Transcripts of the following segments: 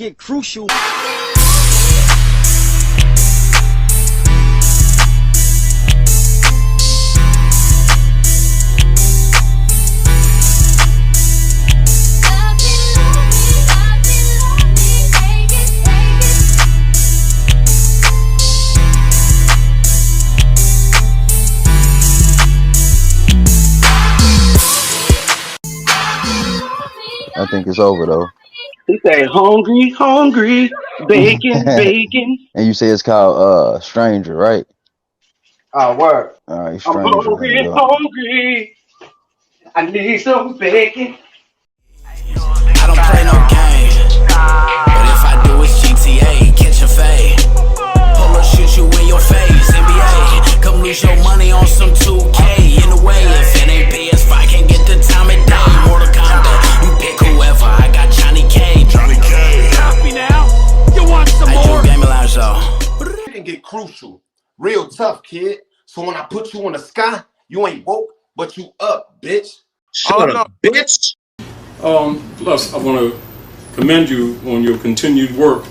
get crucial. I think it's over though. He say, hungry, hungry, bacon, bacon. And you say it's called Stranger, right? Oh, word. All right, I'm Stranger. There we hungry, go. hungry. I need some bacon. I don't play no game, but if I do, it's GTA, catch a fade. Pull up, shoot you in your face, NBA. Come lose your money on some 2K. In a way, if it ain't PS5, can't get the time of day. Mortal Kombat, you pick whoever. I got Johnny K. Johnny K. Copy now. You want some more? Game Lounge, though. You can get crucial. Real tough, kid. So when I put you in the sky, you ain't woke, but you up, bitch. Shut up, bitch. Plus, I want to commend you on your continued work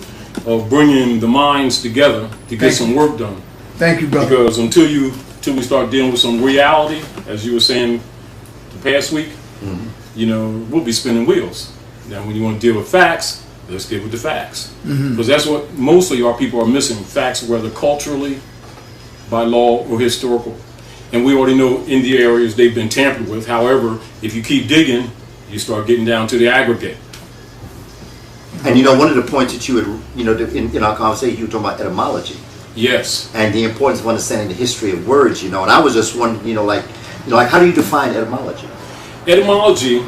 of bringing the minds together to get some work done. Thank you, brother. Because until we start dealing with some reality, as you were saying the past week, you know, we'll be spinning wheels. Now, when you want to deal with facts, let's deal with the facts. Because that's what mostly our people are missing, facts, whether culturally, by law, or historical. And we already know in the areas they've been tampered with. However, if you keep digging, you start getting down to the aggregate. And you know, one of the points that you had, you know, in our conversation, you were talking about etymology. Yes. And the importance of understanding the history of words, you know. And I was just wondering, like how do you define etymology? Etymology,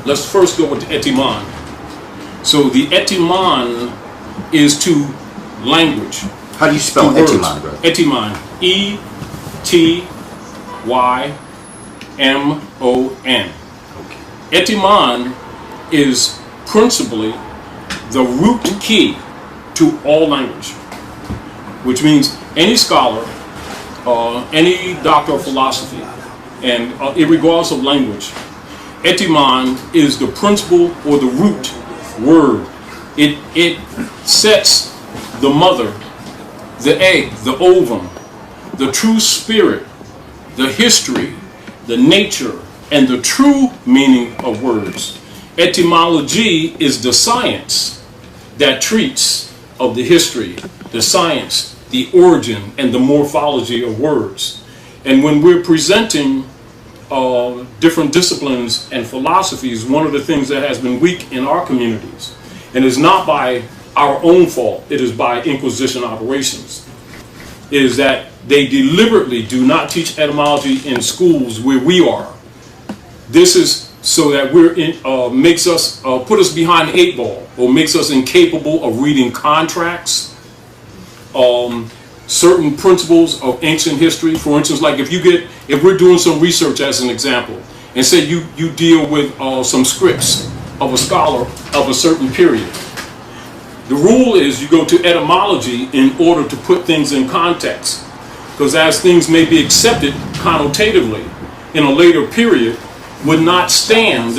let's first go with the etymon. So the etymon is to language. How do you spell etymon, bro? Etymon. E-T-Y-M-O-N. Okay. Etymon is principally the root key to all language, which means any scholar, any doctor of philosophy, and regardless of language, etymon is the principle or the root word. It sets the mother, the egg, the ovum, the true spirit, the history, the nature, and the true meaning of words. Etymology is the science that treats of the history, the science, the origin, and the morphology of words. And when we're presenting different disciplines and philosophies, one of the things that has been weak in our communities, and is not by our own fault, it is by Inquisition operations, is that they deliberately do not teach etymology in schools where we are. This is so that makes us put us behind the 8 ball, or makes us incapable of reading contracts, certain principles of ancient history. For instance, like if we're doing some research as an example, and say you deal with some scripts of a scholar of a certain period. The rule is you go to etymology in order to put things in context, because as things may be accepted connotatively in a later period, would not stand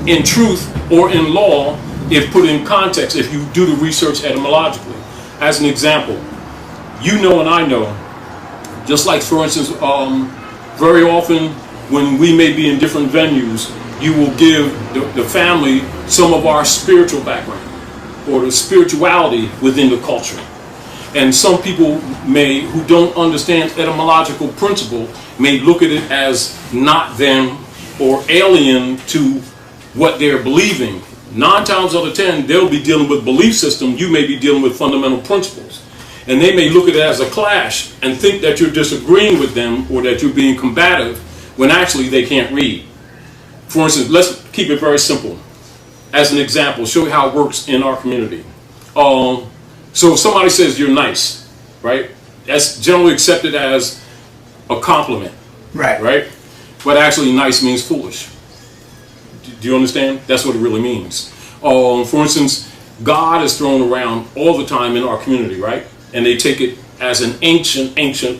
in truth or in law if put in context, if you do the research etymologically. As an example, you know and I know, just like for instance, very often when we may be in different venues, you will give the family some of our spiritual background, or the spirituality within the culture. And some people who don't understand etymological principle, may look at it as not them or alien to what they're believing. 9 times out of 10, they'll be dealing with belief system, you may be dealing with fundamental principles. And they may look at it as a clash and think that you're disagreeing with them or that you're being combative when actually they can't read. For instance, let's keep it very simple. As an example, show you how it works in our community. So if somebody says you're nice, right? That's generally accepted as a compliment, right? But actually nice means foolish. Do you understand? That's what it really means. For instance, God is thrown around all the time in our community, right? And they take it as an ancient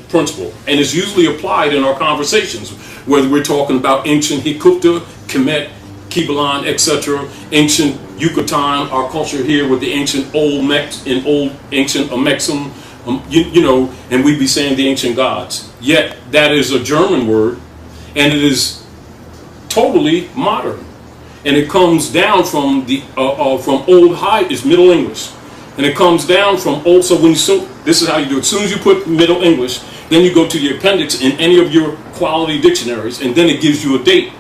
principle. And it's usually applied in our conversations, whether we're talking about ancient Hikupta, Kemet, Kibalan, etc., ancient Yucatan, our culture here with the ancient old Mex and old ancient Amexem, and we'd be saying the ancient gods. Yet that is a German word, and it is totally modern, and it comes down from the from Old High is Middle English, and it comes down from old. So this is how you do it. As soon as you put Middle English, then you go to the appendix in any of your quality dictionaries, and then it gives you a date.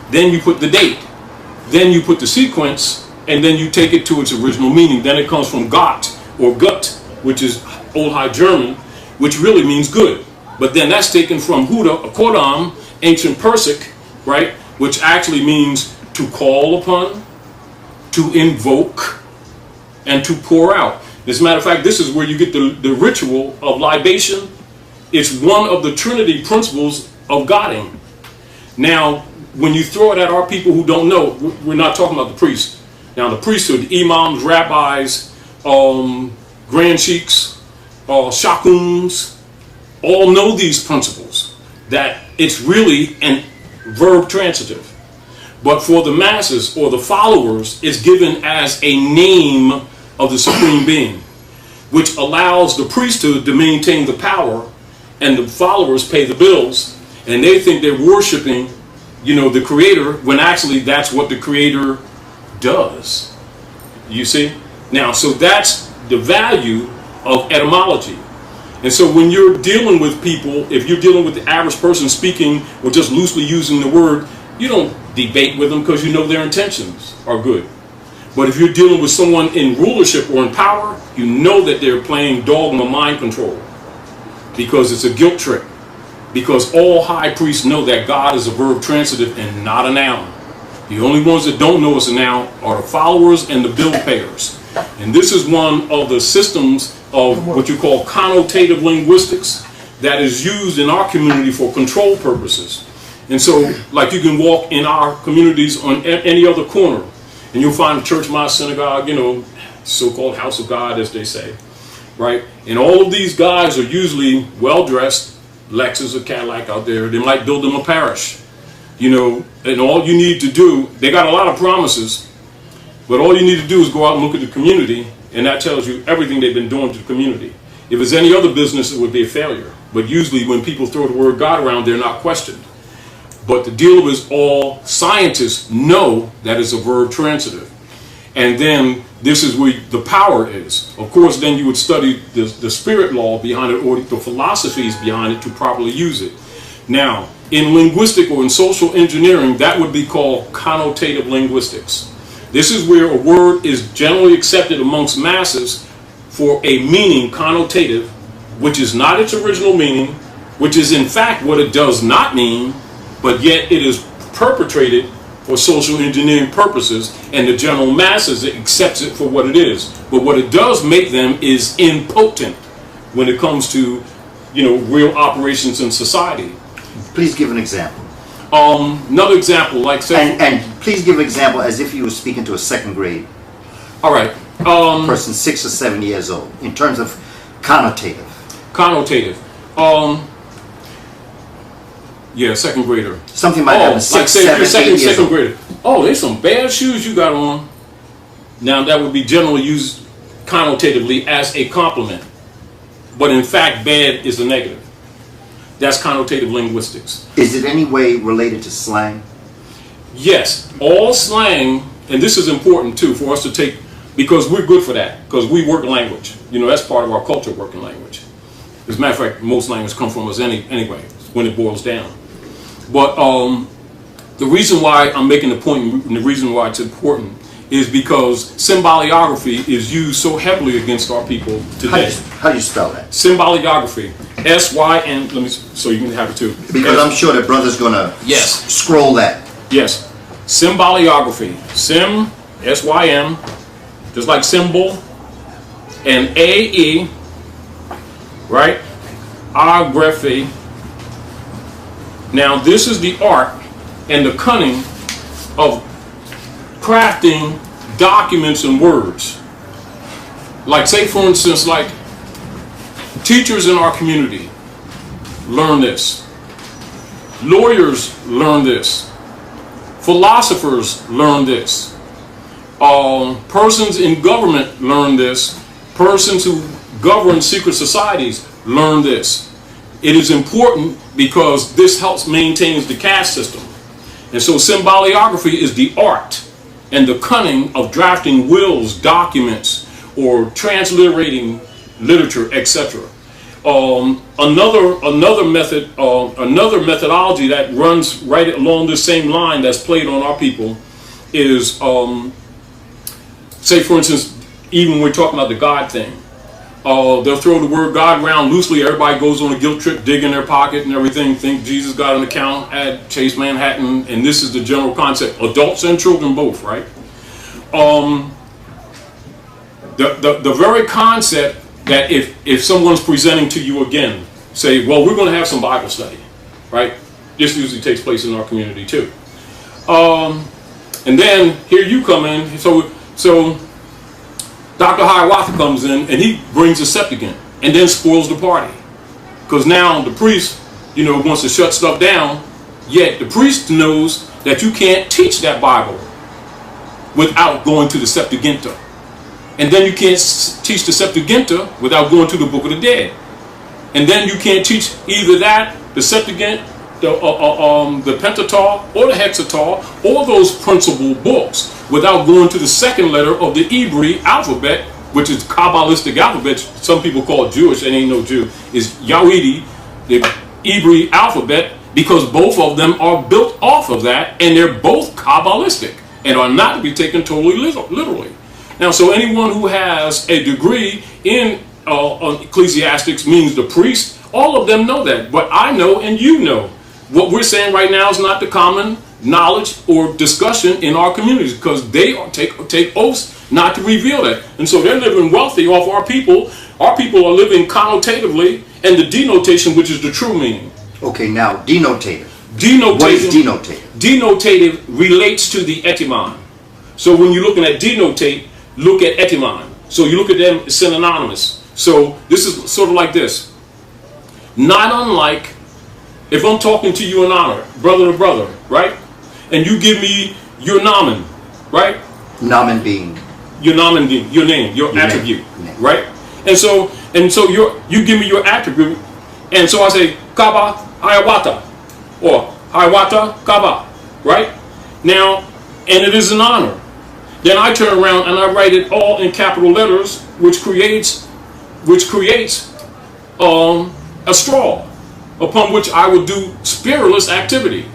Then you put the date. Then you put the sequence, and then you take it to its original meaning. Then it comes from Gott or Gut, which is Old High German, which really means good. But then that's taken from Huda, Kodam, ancient Persic, right, which actually means to call upon, to invoke, and to pour out. As a matter of fact, this is where you get the ritual of libation. It's one of the Trinity principles of Godding. Now, when you throw it at our people who don't know, we're not talking about the priest. Now, the priesthood, imams, rabbis, grand sheiks, shakuns, all know these principles, that it's really a verb transitive. But for the masses or the followers, it's given as a name of the Supreme Being, which allows the priesthood to maintain the power, and the followers pay the bills, and they think they're worshiping, the Creator, when actually that's what the Creator does. You see? Now, so that's the value of etymology. And so when you're dealing with people, if you're dealing with the average person speaking or just loosely using the word, you don't debate with them because you know their intentions are good. But if you're dealing with someone in rulership or in power, you know that they're playing dogma mind control, because it's a guilt trip. Because all high priests know that God is a verb transitive and not a noun. The only ones that don't know it's a noun are the followers and the bill payers. And this is one of the systems of what you call connotative linguistics that is used in our community for control purposes. And so, like, you can walk in our communities on any other corner, and you'll find a church, mosque, synagogue, so-called house of God, as they say, right? And all of these guys are usually well-dressed, Lexus or Cadillac out there. They might build them a parish, and all you need to do, they got a lot of promises, but all you need to do is go out and look at the community, and that tells you everything they've been doing to the community. If it's any other business, it would be a failure. But usually when people throw the word God around, they're not questioned. But the deal is, all scientists know that it's a verb transitive. And then this is where the power is. Of course, then you would study the spirit law behind it, or the philosophies behind it, to properly use it. Now, in linguistic or in social engineering, that would be called connotative linguistics. This is where a word is generally accepted amongst masses for a meaning, connotative, which is not its original meaning, which is in fact what it does not mean, but yet it is perpetrated for social engineering purposes, and the general masses accepts it for what it is. But what it does make them is impotent when it comes to, real operations in society. Please give an example. Another example, like say, and please give an example as if you were speaking to a second grade. All right. Person 6 or 7 years old, in terms of connotative. Connotative. Yeah, second grader. Something might happen. 6, like say 7, you're 8 years second old. grader. Oh, there's some bad shoes you got on. Now that would be generally used connotatively as a compliment, but in fact, bad is the negative. That's connotative linguistics. Is it any way related to slang? Yes, all slang, and this is important too for us to take, because we're good for that, because we work language. That's part of our culture, working language. As a matter of fact, most languages come from us anyway, when it boils down. But the reason why I'm making the point, and the reason why it's important, is because symboliography is used so heavily against our people today. How do you spell that? Symboliography. S-Y-N, let me, so you can have it too. Because I'm sure that brother's gonna Yes. scroll that. Yes. Symboliography. Sim, S-Y-M, just like symbol, and A-E, right? Ography. Now this is the art and the cunning of crafting documents and words. Like, say for instance, like, teachers in our community learn this. Lawyers learn this. Philosophers learn this. Persons in government learn this. Persons who govern secret societies learn this. It is important because this helps maintain the caste system. And so symboliography is the art and the cunning of drafting wills, documents, or transliterating literature, etc. Another methodology that runs right along the same line that's played on our people is, say for instance, even when we're talking about the God thing, they'll throw the word God around loosely. Everybody goes on a guilt trip, dig in their pocket and everything, think Jesus got an account at Chase Manhattan, and this is the general concept. Adults and children both, right? The very concept that if someone's presenting to you again, say, well, we're going to have some Bible study, right? This usually takes place in our community too. And then here you come in, so Dr. Hiawatha comes in and he brings a Septuagint and then spoils the party. Because now the priest, wants to shut stuff down, yet the priest knows that you can't teach that Bible without going to the Septuaginta. And then you can't teach the Septuaginta without going to the Book of the Dead. And then you can't teach either that, the Septuagint, the Pentateuch, or the Hexateuch, or those principal books without going to the second letter of the Hebrew alphabet, which is Kabbalistic alphabet. Some people call it Jewish, and ain't no Jew. Is Yahweh, the Hebrew alphabet, because both of them are built off of that, and they're both Kabbalistic and are not to be taken totally literally. Now, so anyone who has a degree in ecclesiastics, means the priest, all of them know that. But I know and you know. What we're saying right now is not the common knowledge or discussion in our communities, because they take oaths not to reveal that. And so they're living wealthy off our people. Our people are living connotatively, and the denotation, which is the true meaning. Okay, now denotative. What is denotative? Denotative relates to the etymon. So when you're looking at denotate, look at etymon. So you look at them as synonymous. So this is sort of like this. Not unlike if I'm talking to you in honor, brother to brother, right? And you give me your nomen, right? Nomen being? Your nomen being, your name, your attribute, right? And so you give me your attribute, and so I say, Kaba Hiawatha, or Hiawatha Kaba, right? Now, and it is an honor. Then I turn around and I write it all in capital letters, which creates a straw upon which I would do spiritless activity.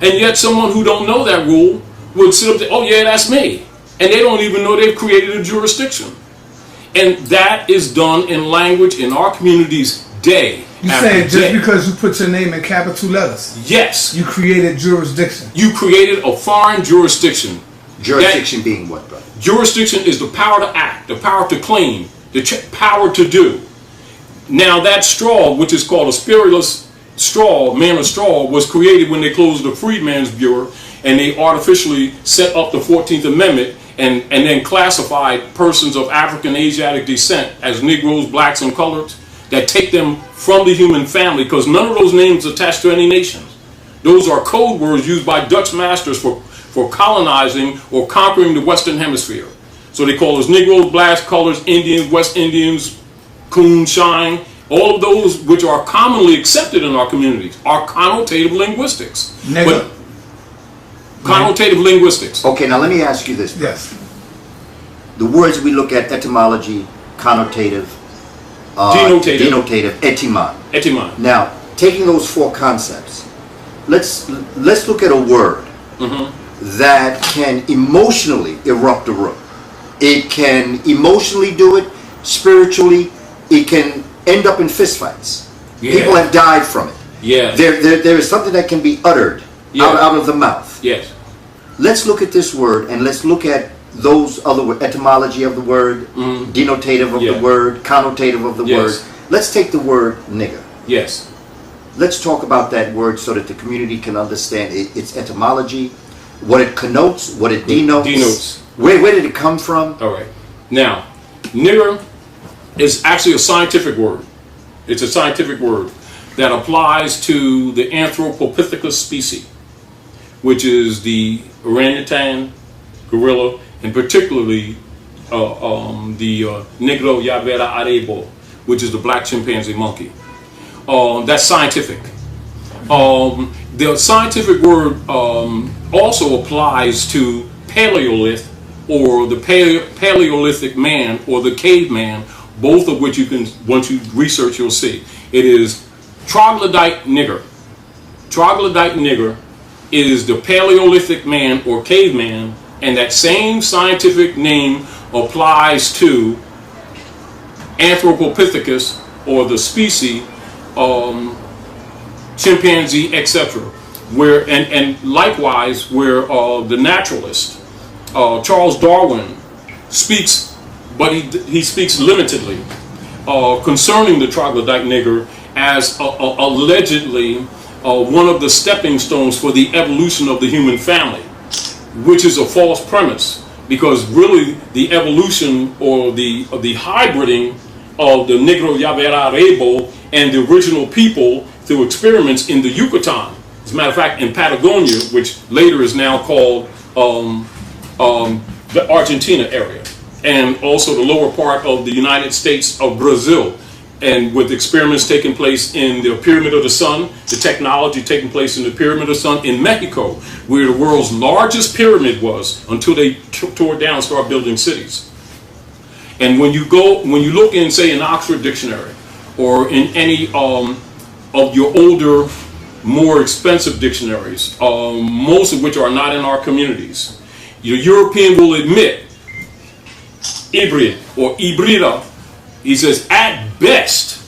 And yet someone who don't know that rule would sit up there, oh yeah, that's me. And they don't even know they've created a jurisdiction. And that is done in language in our communities day You after saying just day. because you put your name in capital letters, Yes. you created jurisdiction. You created a foreign jurisdiction. Jurisdiction being what, brother? Jurisdiction is the power to act, the power to claim, the power to do. Now that straw, which is called a spiritless straw, man of straw, was created when they closed the Freedmen's Bureau and they artificially set up the 14th Amendment and then classified persons of African Asiatic descent as Negroes, blacks, and coloreds, that take them from the human family, because none of those names attached to any nations. Those are code words used by Dutch masters for colonizing or conquering the Western Hemisphere. So they call us Negroes, blacks, coloreds, Indians, West Indians, Coon, Shine, all of those which are commonly accepted in our communities are connotative linguistics. Nigga. Connotative linguistics. Okay, now let me ask you this. Yes. The words we look at, etymology, connotative, Denotative. etymon. Etymon. Now, taking those four concepts, let's look at a word that can emotionally erupt a room. It can emotionally do it, spiritually. It can end up in fistfights. Yeah. People have died from it. Yeah. There is something that can be uttered out of the mouth. Yes. Let's look at this word and let's look at those other words, etymology of the word, denotative of the word, connotative of the word. Let's take the word nigger. Yes. Let's talk about that word so that the community can understand its etymology, what it connotes, what it denotes. Where did it come from? All right. Now, nigger is actually a scientific word. It's a scientific word that applies to the Anthropopithecus species, which is the orangutan, gorilla, and particularly the Negro Yavera Arebo, which is the black chimpanzee monkey. That's scientific. The scientific word also applies to Paleolith, or the Paleolithic man, or the caveman, both of which you can, once you research, you'll see. It is troglodyte nigger. Troglodyte nigger is the Paleolithic man or caveman, and that same scientific name applies to Anthropopithecus, or the species, chimpanzee, etc. Where and likewise, where the naturalist Charles Darwin speaks, but he speaks limitedly concerning the troglodyte nigger as allegedly one of the stepping stones for the evolution of the human family, which is a false premise, because really the evolution or the hybriding of the Negro Yavera Arebo and the original people through experiments in the Yucatan. As a matter of fact, in Patagonia, which later is now called the Argentina area, and also the lower part of the United States of Brazil, and with experiments taking place in the Pyramid of the Sun, the technology taking place in the Pyramid of the Sun in Mexico, where the world's largest pyramid was, until they tore it down and started building cities. And when you look in, say, an Oxford Dictionary, or in any of your older, more expensive dictionaries, most of which are not in our communities, your European will admit, hybrid or hybrida, he says, at best,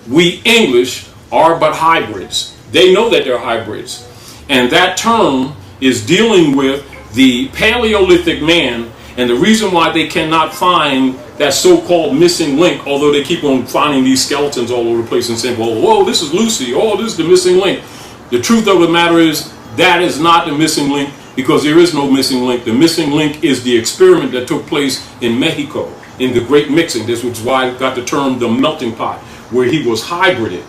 we English are but hybrids. They know that they're hybrids. And that term is dealing with the Paleolithic man, and the reason why they cannot find that so-called missing link, although they keep on finding these skeletons all over the place and saying, well, whoa, this is Lucy, oh, this is the missing link. The truth of the matter is, that is not the missing link, because there is no missing link. The missing link is the experiment that took place in Mexico, in the Great Mixing. This was why it got the term the melting pot, where he was hybrided.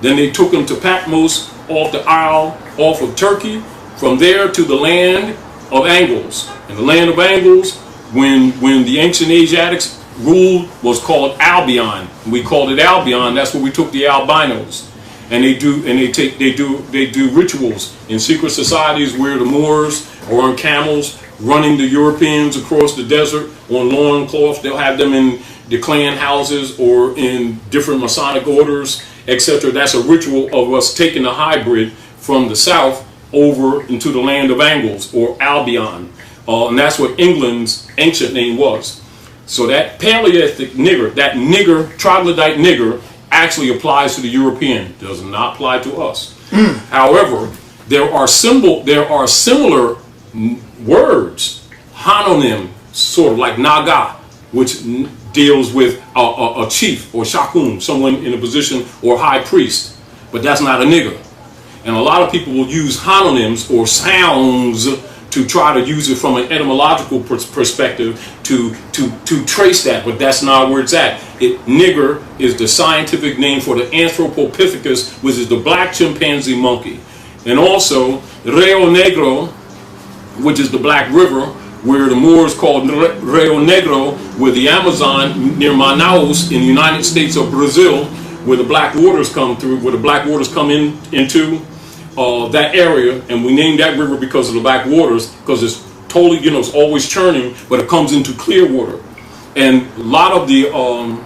Then they took him to Patmos, off the Isle, off of Turkey, from there to the land of Angles. And the land of Angles, when the ancient Asiatics ruled, was called Albion. We called it Albion. That's where we took the albinos. And they do rituals in secret societies where the Moors are on camels running the Europeans across the desert on loincloths. They'll have them in the clan houses or in different Masonic orders, etc. That's a ritual of us taking a hybrid from the south over into the land of Angles, or Albion. And that's what England's ancient name was. So that Paleolithic nigger, that nigger, troglodyte nigger, actually applies to the European, does not apply to us. However, there are similar words, homonym, sort of like Naga, which deals with a chief or shakun, someone in a position, or high priest, but that's not a nigger. And a lot of people will use homonyms or sounds to try to use it from an etymological perspective to trace that, but that's not where it's at. Nigger is the scientific name for the Anthropopithecus, which is the black chimpanzee monkey. And also Rio Negro, which is the Black River, where the Moors called Rio Negro, where the Amazon near Manaus in the United States of Brazil, where the black waters come through, where the black waters come into that area, and we named that river because of the black waters, because it's totally, it's always churning, but it comes into clear water. And a lot of the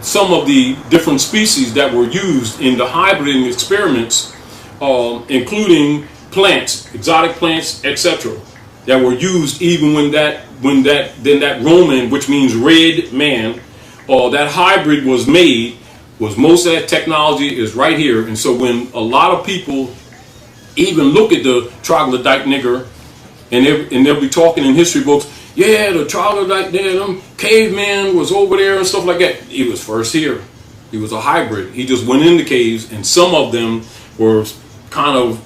some of the different species that were used in the hybriding experiments, including plants, exotic plants, etc., that were used even when that Roman, which means red man, that hybrid was made, was most of that technology is right here. And so when a lot of people even look at the troglodyte nigger, and they'll be talking in history books, yeah, the troglodyte nigger, caveman was over there and stuff like that. He was first here. He was a hybrid. He just went in the caves, and some of them were kind of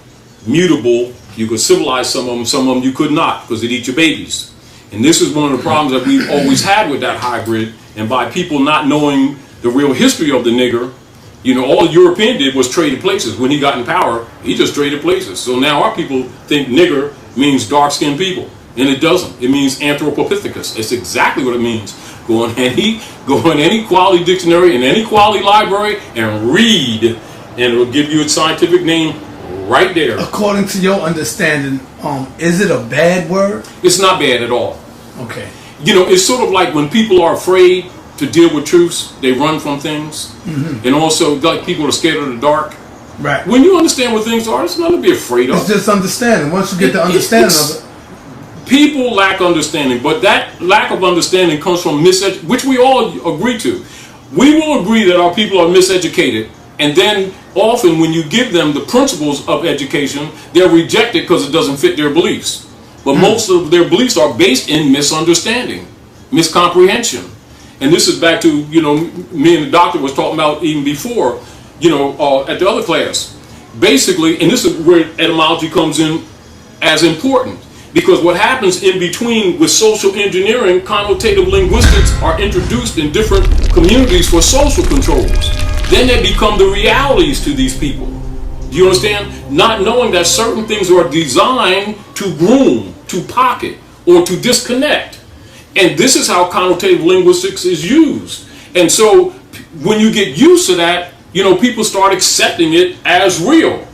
mutable. You could civilize some of them you could not, because they'd eat your babies. And this is one of the problems that we've always had with that hybrid, and by people not knowing the real history of the nigger. All the European did was traded places. When he got in power, he just traded places. So now our people think nigger means dark-skinned people. And it doesn't. It means Anthropopithecus. It's exactly what it means. Go in any quality dictionary in any quality library and read, and it'll give you its scientific name right there. According to your understanding, is it a bad word? It's not bad at all. Okay. You know, it's sort of like when people are afraid to deal with truths, they run from things. Mm-hmm. And also, like people are scared of the dark. Right. When you understand what things are, it's nothing to be afraid of. It's just understanding. Once you get the understanding of it. People lack understanding, but that lack of understanding comes from which we all agree to. We will agree that our people are miseducated, and then often when you give them the principles of education, they're rejected because it doesn't fit their beliefs. But most of their beliefs are based in misunderstanding, miscomprehension. And this is back to, you know, me and the doctor was talking about even before, you know, at the other class. Basically, and this is where etymology comes in as important. Because what happens in between with social engineering, connotative linguistics are introduced in different communities for social controls. Then they become the realities to these people. Do you understand? Not knowing that certain things are designed to groom, to pocket, or to disconnect. And this is how connotative linguistics is used. And so when you get used to that, you know, people start accepting it as real.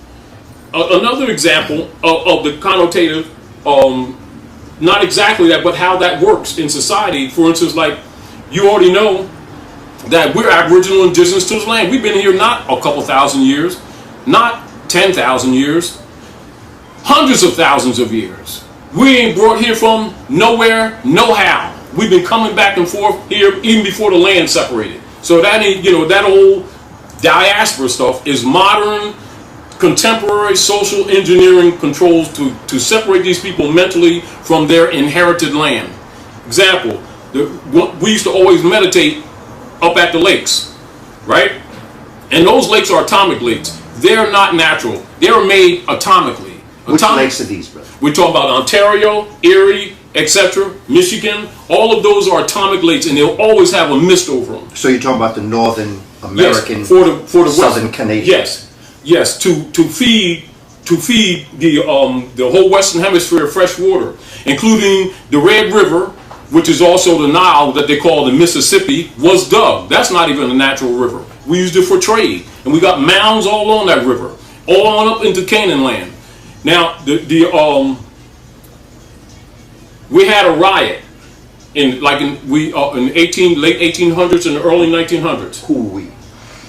Another example of the connotative, not exactly that, but how that works in society. For instance, like you already know that we're Aboriginal indigenous to this land. We've been here not a couple thousand years, not 10,000 years, hundreds of thousands of years. We ain't brought here from nowhere, no how. We've been coming back and forth here even before the land separated. So that ain't, you know, that old diaspora stuff is modern, contemporary social engineering controls to separate these people mentally from their inherited land. Example, we used to always meditate up at the lakes, right? And those lakes are atomic lakes. They're not natural. They were made atomically. Which lakes are these, brother? We're talking about Ontario, Erie, etc., Michigan. All of those are atomic lakes, and they'll always have a mist over them. So you're talking about the Northern American, yes, for the Southern West. Canadian. Yes, to feed the whole Western Hemisphere fresh water, including the Red River, which is also the Nile that they call the Mississippi, was dug. That's not even a natural river. We used it for trade, and we got mounds all on that river, all on up into Canaan land. Now, we had a riot in late 1800s and the early 1900s. Who we?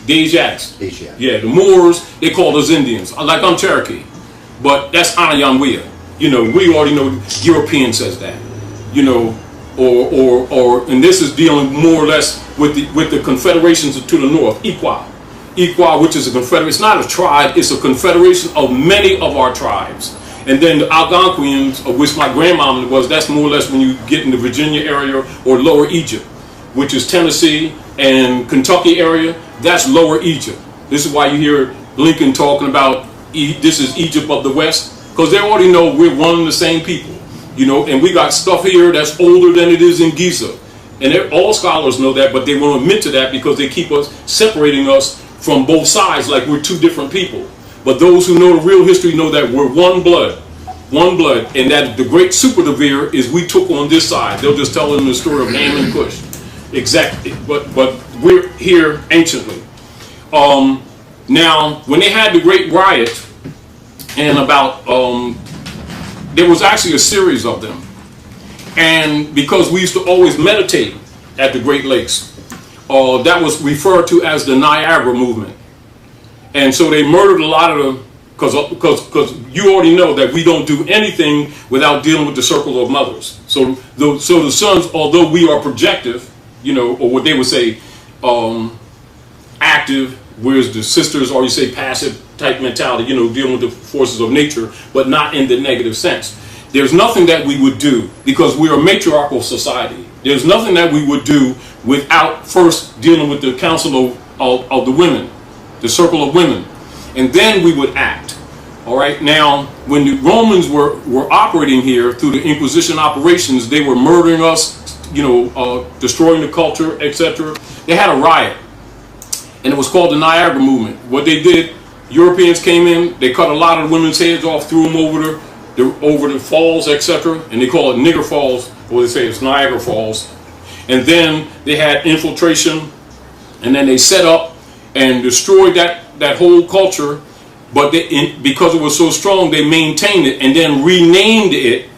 The Ajax. Ajax. Yeah, the Moors, they called us Indians. Like I'm Cherokee, but that's Anayanwea. You know, we already know European says that. You know, or and this is dealing more or less with the confederations to the north, Iqua, which is a confederation. It's not a tribe; it's a confederation of many of our tribes. And then the Algonquians, of which my grandmama was, that's more or less when you get in the Virginia area or Lower Egypt, which is Tennessee and Kentucky area. That's Lower Egypt. This is why you hear Lincoln talking about this is Egypt of the West, because they already know we're one and the same people. You know, and we got stuff here that's older than it is in Giza. And all scholars know that, but they won't admit to that because they keep us separating us from both sides like we're two different people. But those who know the real history know that we're one blood, and that the great super Devere is we took on this side. They'll just tell them the story of Ham and Cush. Exactly, but we're here anciently. Now, when they had the Great Riot, and about there was actually a series of them, and because we used to always meditate at the Great Lakes, that was referred to as the Niagara movement. And so they murdered a lot of them because you already know that we don't do anything without dealing with the circle of mothers. So the sons, although we are projective, you know, or what they would say active, whereas the sisters, or you say passive type mentality, you know, dealing with the forces of nature, but not in the negative sense. There's nothing that we would do, because we're a matriarchal society. There's nothing that we would do without first dealing with the council of the women, the circle of women, and then we would act. All right. Now, when the Romans were operating here through the Inquisition operations, they were murdering us, you know, destroying the culture, etc. They had a riot, and it was called the Niagara movement. What they did, Europeans came in, they cut a lot of the women's heads off, threw them over over the falls, etc., and they call it Nigger Falls, or they say it's Niagara Falls. And then they had infiltration, and then they set up and destroyed that whole culture. But because it was so strong, they maintained it and then renamed it,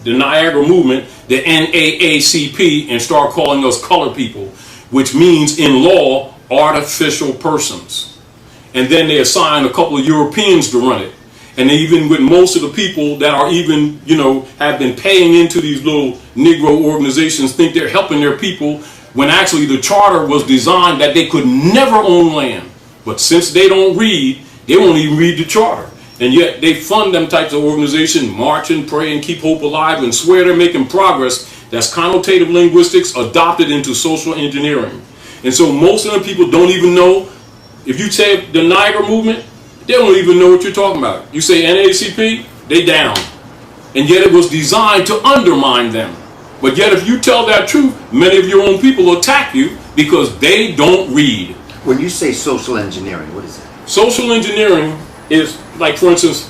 the Niagara movement, the NAACP, and start calling us colored people, which means in law, artificial persons. And then they assign a couple of Europeans to run it. And even with most of the people that are even, have been paying into these little Negro organizations, think they're helping their people, when actually the charter was designed that they could never own land. But since they don't read, they won't even read the charter. And yet they fund them types of organizations, march and pray and keep hope alive and swear they're making progress. That's connotative linguistics adopted into social engineering. And so most of the people don't even know. If you say the Niagara movement, they don't even know what you're talking about. You say NAACP, they down. And yet it was designed to undermine them. But yet if you tell that truth, many of your own people attack you because they don't read. When you say social engineering, what is that? Social engineering is, like, for instance,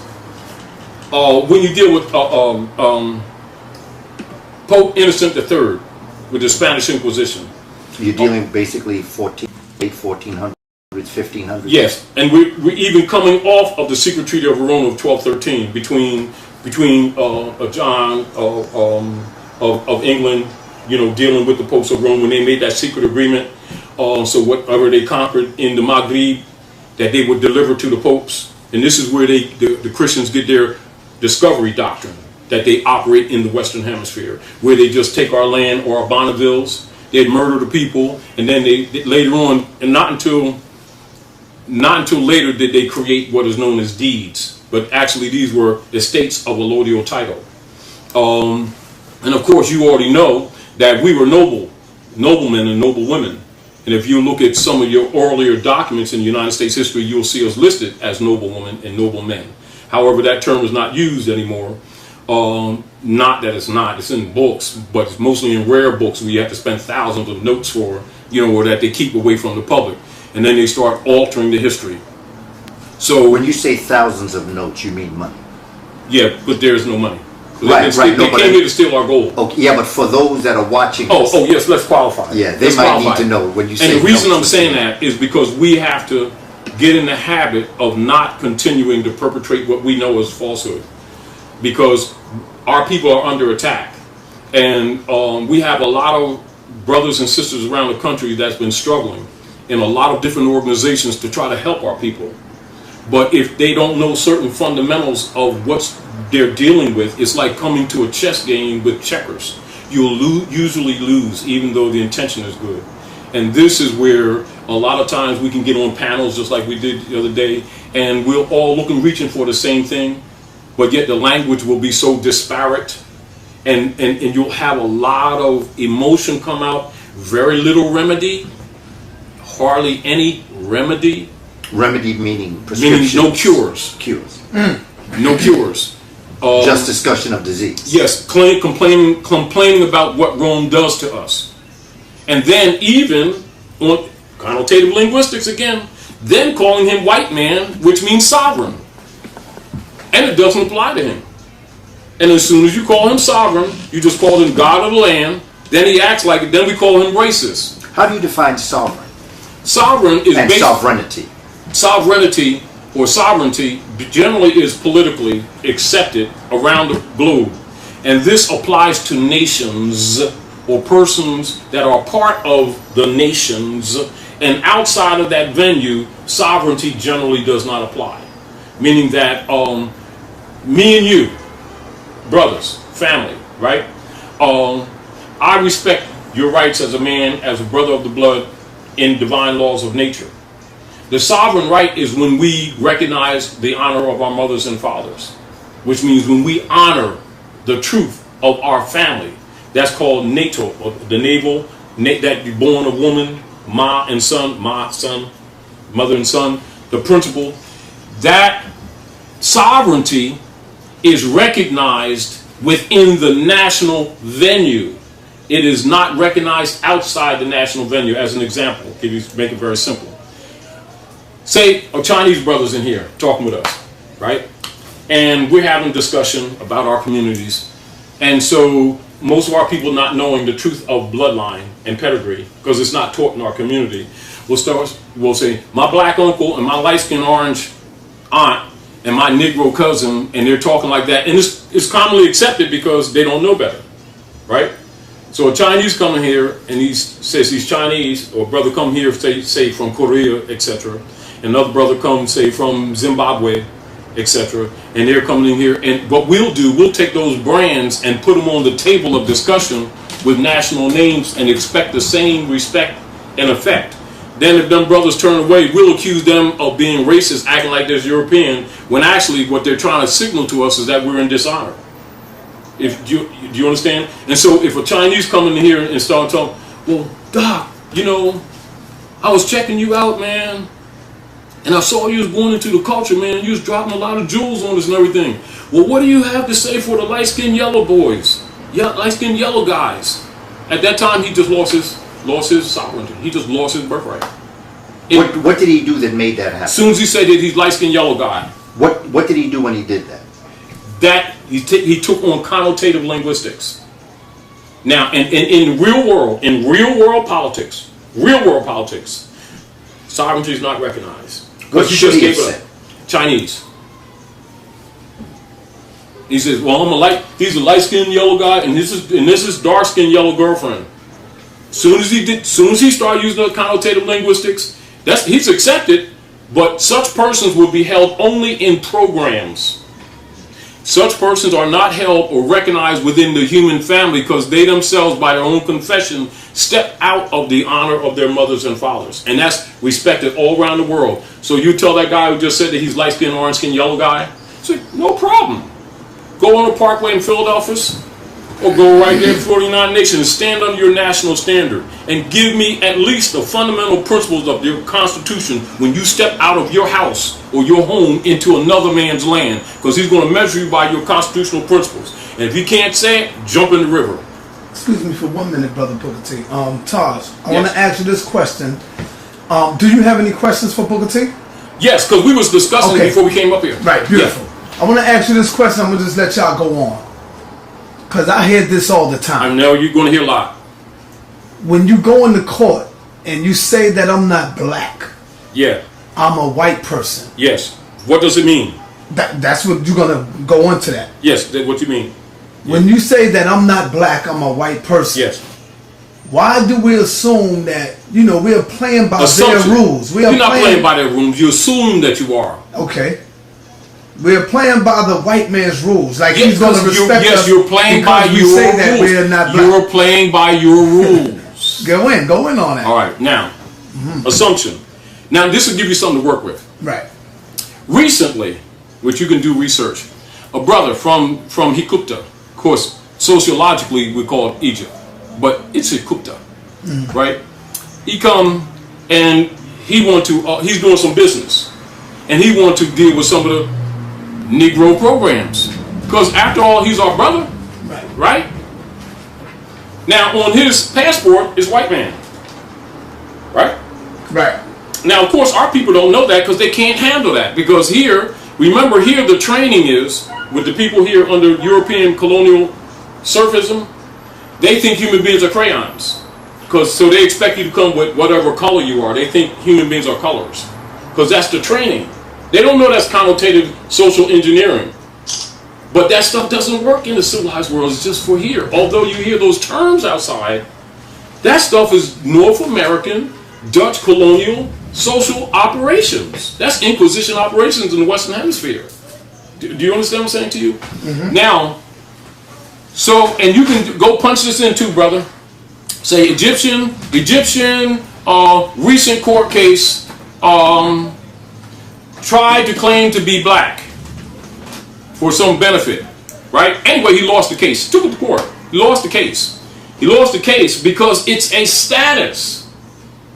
when you deal with Pope Innocent III with the Spanish Inquisition. You're dealing basically 1400s, 1500s? Yes, and we're even coming off of the secret treaty of Verona of 1213 between John of England, dealing with the popes of Rome when they made that secret agreement. So whatever they conquered in the Maghreb, that they would deliver to the popes. And this is where the Christians get their discovery doctrine, that they operate in the Western Hemisphere, where they just take our land or our Bonnevilles, they'd murder the people, and then they later on, and not until later did they create what is known as deeds. But actually these were estates of allodial title. And of course you already know that we were noblemen and noblewomen. And if you look at some of your earlier documents in United States history, you'll see us listed as noblewomen and noblemen. However, that term is not used anymore. Not that it's not, it's in books, but it's mostly in rare books where you have to spend thousands of notes for, or that they keep away from the public. And then they start altering the history. So when you say thousands of notes, you mean money? Yeah, but there's no money. Right. They came here to steal our gold. Okay, yeah, but for those that are watching this, oh yes, let's qualify. Yeah, they might need to know when you say. And the reason I'm saying that is because we have to get in the habit of not continuing to perpetrate what we know is falsehood, because our people are under attack, and we have a lot of brothers and sisters around the country that's been struggling in a lot of different organizations to try to help our people. But if they don't know certain fundamentals of what they're dealing with, it's like coming to a chess game with checkers. You'll usually lose, even though the intention is good. And this is where a lot of times we can get on panels just like we did the other day, and we're all reaching for the same thing, but yet the language will be so disparate, and you'll have a lot of emotion come out, very little remedy, hardly any remedy. Remedy meaning prescriptions. Meaning no cures. Cures. No cures. Just discussion of disease. Yes, complaining about what Rome does to us. And then even on connotative linguistics again, then calling him white man, which means sovereign. And it doesn't apply to him. And as soon as you call him sovereign, you just call him God of the land, then he acts like it, then we call him racist. How do you define sovereign? Sovereign is and sovereignty. Sovereignty or sovereignty generally is politically accepted around the globe. And this applies to nations or persons that are part of the nations, and outside of that venue, sovereignty generally does not apply. Meaning that me and you, brothers, family, right? I respect your rights as a man, as a brother of the blood, in divine laws of nature. The sovereign right is when we recognize the honor of our mothers and fathers, which means when we honor the truth of our family. That's called natal, or the navel, that you're born a woman, ma and son, mother and son. The principle that sovereignty is recognized within the national venue. It is not recognized outside the national venue. As an example, if you make it very simple. Say a Chinese brother's in here talking with us, right? and we're having discussion about our communities. And so most of our people, not knowing the truth of bloodline and pedigree, because it's not taught in our community, will say, my black uncle and my light-skinned orange aunt and my Negro cousin, and they're talking like that. And it's commonly accepted because they don't know better, right? So a Chinese coming here and he says he's Chinese, or a brother come here, say from Korea, etc. Another brother come, say from Zimbabwe, etc. And they're coming in here, and what we'll do, we'll take those brands and put them on the table of discussion with national names and expect the same respect and effect. Then if them brothers turn away, we'll accuse them of being racist, acting like they're European, when actually what they're trying to signal to us is that we're in dishonor. Do you understand? And so if a Chinese come in here and start talking, well, Doc, you know, I was checking you out, man, and I saw you was born into the culture, man. You was dropping a lot of jewels on us and everything. Well, what do you have to say for the light-skinned yellow boys? Yeah, light-skinned yellow guys. At that time, he just lost his sovereignty. He just lost his birthright. What did he do that made that happen? As soon as he said that he's light-skinned yellow guy. What did he do when he did that? That he took on connotative linguistics. Now, in real world politics, sovereignty is not recognized. What should he have said? Chinese. He says, "Well, he's a light-skinned yellow guy, and this is dark-skinned yellow girlfriend." Soon as he started using the connotative linguistics, he's accepted. But such persons will be held only in programs. Such persons are not held or recognized within the human family because they themselves, by their own confession, step out of the honor of their mothers and fathers. And that's respected all around the world. So you tell that guy who just said that he's light-skinned, orange-skinned, yellow guy, say, no problem. Go on the Parkway in Philadelphia, or go right there in 49 Nations and stand under your national standard and give me at least the fundamental principles of your Constitution when you step out of your house or your home into another man's land, because he's going to measure you by your constitutional principles. And if he can't say it, jump in the river. Excuse me for 1 minute, Brother Booker T. Taj, I Yes. want to ask you this question. Do you have any questions for Booker T? Yes, because we was discussing it before we came up here. Right, beautiful. Yeah. I want to ask you this question. I'm going to just let y'all go on, because I hear this all the time. I know you're going to hear a lot. When you go into court and you say that I'm not black, Yeah. I'm a white person. Yes. What does it mean? That's what you're going to go into that. Yes, what you mean? When you say that I'm not black, I'm a white person. Yes. Why do we assume that, we're playing by Assumption. their rules? You're not playing by their rules. You assume that you are. Okay. We're playing by the white man's rules. Like he's going to respect us. Yes, you're playing by your rules. Say that we're not black. You're playing by your rules. Go in on that. All right, now, assumption. Now, this will give you something to work with. Right. Recently, which you can do research, a brother from Hikupta, of course, sociologically we call it Egypt, but it's Hikupta, right? He come and he's doing some business, and he want to deal with some of the Negro programs, because after all, he's our brother, right? Now, on his passport is white man, right? Right. Now, of course, our people don't know that because they can't handle that. Because remember here, the training is with the people here under European colonial serfism. They think human beings are crayons, so they expect you to come with whatever color you are. They think human beings are colors, because that's the training. They don't know that's connotative social engineering. But that stuff doesn't work in the civilized world. It's just for here. Although you hear those terms outside, that stuff is North American, Dutch colonial social operations. That's Inquisition operations in the Western Hemisphere. Do you understand what I'm saying to you? Mm-hmm. Now, and you can go punch this in too, brother. Say Egyptian recent court case tried to claim to be black for some benefit, right? Anyway, he lost the case. Took it to court. He lost the case. He lost the case because it's a status.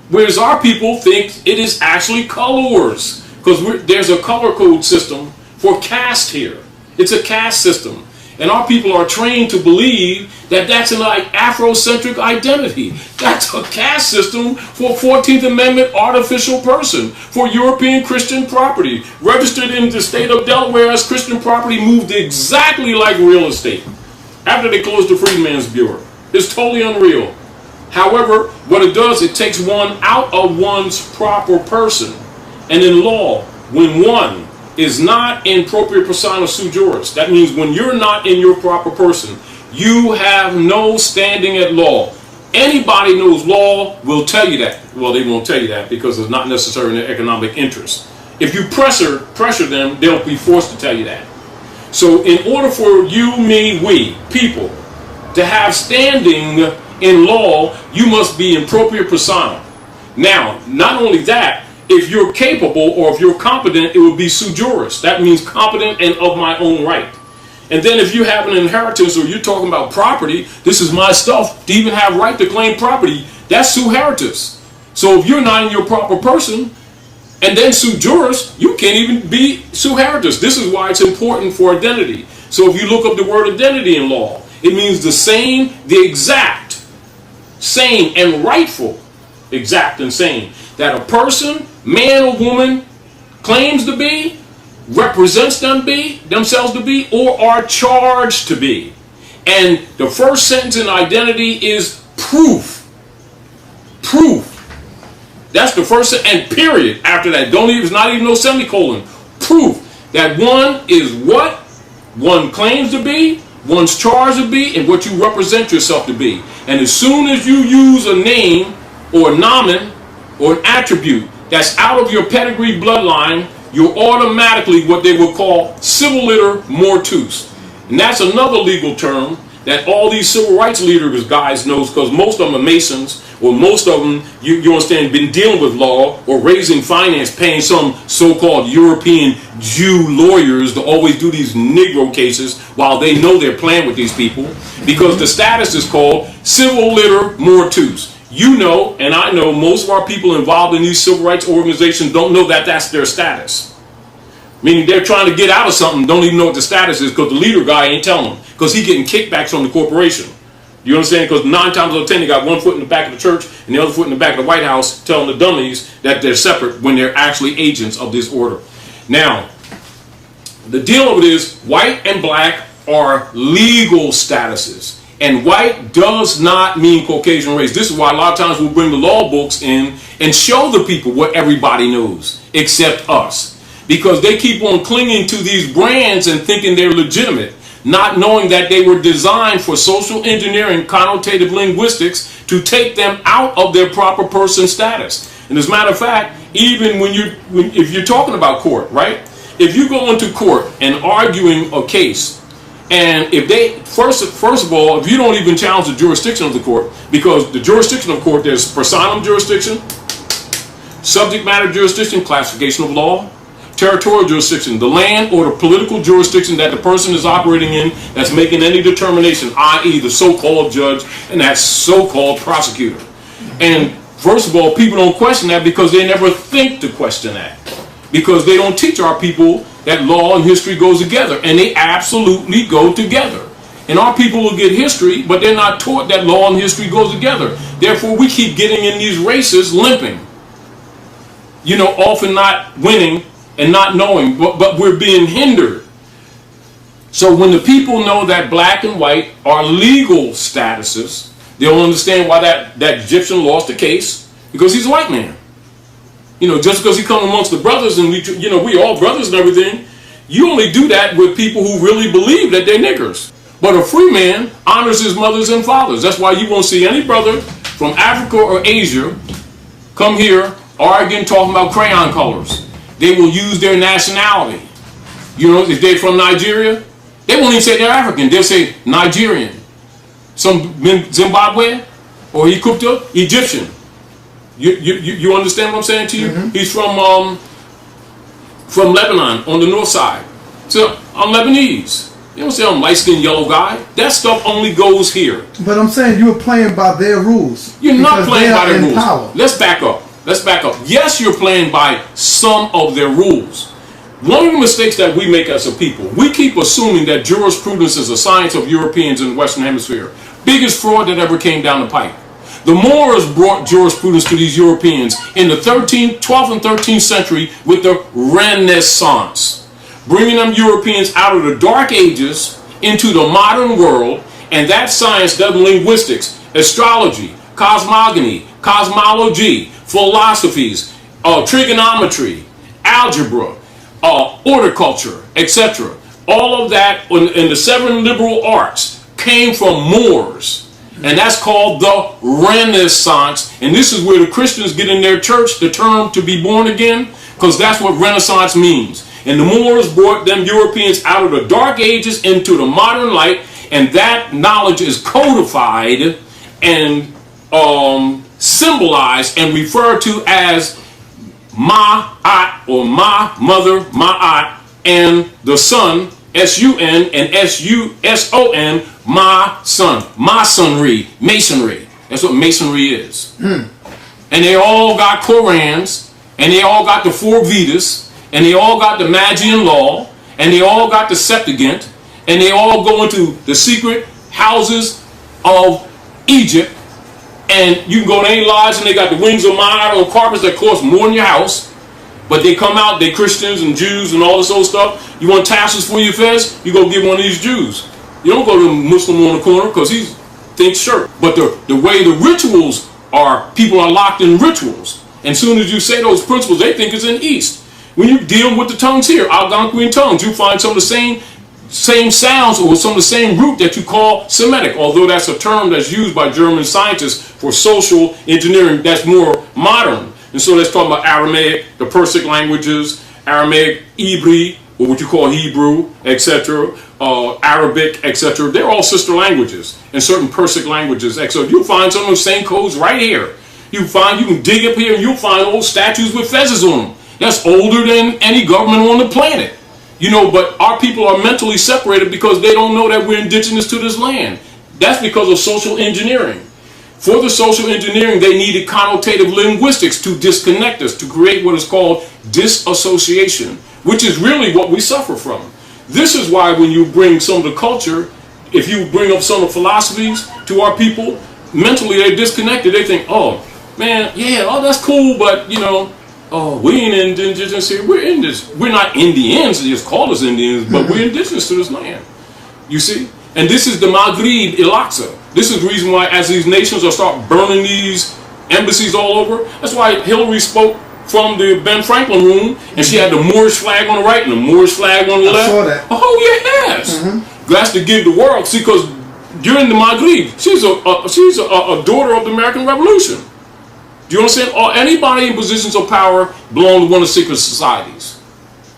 Whereas our people think it is actually colors, because there's a color code system for caste here. It's a caste system. And our people are trained to believe that that's an Afrocentric identity. That's a caste system for 14th Amendment artificial person, for European Christian property, registered in the state of Delaware as Christian property, moved exactly like real estate after they closed the Freedmen's Bureau. It's totally unreal. However, what it does, it takes one out of one's proper person. And in law, when one is not in propria persona sui juris, that means when you're not in your proper person, you have no standing at law. Anybody knows law will tell you that. Well, they won't tell you that because it's not necessarily in their economic interest. If you pressure them, they'll be forced to tell you that. So in order for you, me, we, people, to have standing in law, you must be in propria persona. Now, not only that, if you're capable or if you're competent, it would be sui juris. That means competent and of my own right. And then if you have an inheritance or you're talking about property, this is my stuff, to even have right to claim property, that's sui heritus. So if you're not in your proper person, and then sui juris, you can't even be sui heritus. This is why it's important for identity. So if you look up the word identity in law, it means the same, the exact, same, and rightful, exact and same, that a person, man or woman, claims to be, represents themselves to be, or are charged to be. And the first sentence in identity is proof. Proof. That's the first sentence, and period. After that, it's not even no semicolon. Proof that one is what one claims to be, one's charged to be, and what you represent yourself to be. And as soon as you use a name or a nomen or an attribute that's out of your pedigree bloodline, you're automatically what they would call civil liter mortuus. And that's another legal term that all these civil rights leaders guys knows, because most of them are Masons, or most of them, you understand, been dealing with law or raising finance, paying some so-called European Jew lawyers to always do these Negro cases while they know they're playing with these people, because the status is called civil liter mortuus. You know, and I know, most of our people involved in these civil rights organizations don't know that that's their status. Meaning they're trying to get out of something, don't even know what the status is, because the leader guy ain't telling them, because he's getting kickbacks from the corporation. You understand? Because 9 times out of 10, they got one foot in the back of the church and the other foot in the back of the White House, telling the dummies that they're separate when they're actually agents of this order. Now, the deal of it is, white and black are legal statuses. And white does not mean Caucasian race. This is why a lot of times we'll bring the law books in and show the people what everybody knows, except us. Because they keep on clinging to these brands and thinking they're legitimate, not knowing that they were designed for social engineering, connotative linguistics, to take them out of their proper person status. And as a matter of fact, even if you're talking about court, right? If you go into court and arguing a case, and if they, first of all, if you don't even challenge the jurisdiction of the court, because the jurisdiction of the court, there's personam jurisdiction, subject matter jurisdiction, classification of law, territorial jurisdiction, the land or the political jurisdiction that the person is operating in that's making any determination, i.e. the so-called judge and that so-called prosecutor. And first of all, people don't question that because they never think to question that. Because they don't teach our people that law and history goes together, and they absolutely go together. And our people will get history, but they're not taught that law and history goes together. Therefore, we keep getting in these races limping. You know, often not winning and not knowing, but we're being hindered. So when the people know that black and white are legal statuses, they'll understand why that Egyptian lost the case, because he's a white man. You know, just because he come amongst the brothers and we all brothers and everything, you only do that with people who really believe that they're niggers. But a free man honors his mothers and fathers. That's why you won't see any brother from Africa or Asia come here arguing, talking about crayon colors. They will use their nationality. You know, if they're from Nigeria, they won't even say they're African. They'll say Nigerian. Some Zimbabwe or Egyptian. You understand what I'm saying to you? Mm-hmm. He's from Lebanon on the north side. So I'm Lebanese. You don't say I'm light-skinned yellow guy. That stuff only goes here. But I'm saying you were playing by their rules. You're not playing by their rules. Power. Let's back up. Yes, you're playing by some of their rules. One of the mistakes that we make as a people, we keep assuming that jurisprudence is a science of Europeans in the Western Hemisphere. Biggest fraud that ever came down the pipe. The Moors brought jurisprudence to these Europeans in the 12th and 13th century with the Renaissance, bringing them Europeans out of the Dark Ages into the modern world, and that science does linguistics, astrology, cosmogony, cosmology, philosophies, trigonometry, algebra, horticulture, etc. All of that in the 7 liberal arts came from Moors. And that's called the Renaissance. And this is where the Christians get in their church the term to be born again, because that's what Renaissance means. And the Moors brought them Europeans out of the Dark Ages into the modern light, and that knowledge is codified and symbolized and referred to as Ma'at, or Ma, mother, Ma'at, and the son, S-U-N and S-U-S-O-N, my son, masonry, masonry. That's what masonry is. And they all got Korans, and they all got the 4 Vedas, and they all got the Magian law, and they all got the Septuagint, and they all go into the secret houses of Egypt. And you can go to any lodge, and they got the wings of mine on carpets that cost more than your house. But they come out, they Christians and Jews and all this old stuff. You want tassels for your fez? You go get one of these Jews. You don't go to a Muslim on the corner because he thinks shirt. But the way the rituals are, people are locked in rituals. And soon as you say those principles, they think it's in the East. When you deal with the tongues here, Algonquian tongues, you find some of the same sounds or some of the same root that you call Semitic, although that's a term that's used by German scientists for social engineering that's more modern. And so let's talk about Aramaic, the Persic languages, Aramaic, Hebrew, or what you call Hebrew, etc., Arabic, etc. They're all sister languages, and certain Persic languages, etc. You'll find some of those same codes right here. You can dig up here and you'll find old statues with fezzes on them. That's older than any government on the planet. You know, but our people are mentally separated because they don't know that we're indigenous to this land. That's because of social engineering. For the social engineering, they needed connotative linguistics to disconnect us, to create what is called disassociation, which is really what we suffer from. This is why when you bring some of the culture, if you bring up some of the philosophies to our people, mentally they're disconnected. They think, oh, man, yeah, oh, that's cool, but, you know, oh, we ain't indigenous here. We're indigenous. We're not Indians. They just call us Indians, but we're indigenous to this land. You see? And this is the Maghrib Al-Aqsa. This is the reason why, as these nations are start burning these embassies all over, that's why Hillary spoke from the Ben Franklin room, and she had the Moorish flag on the right and the Moorish flag on the left. I saw that. Oh, yes. That's to give the world. See, because during the Maghrib, she's a daughter of the American Revolution. Do you understand? Or anybody in positions of power belong to one of the secret societies.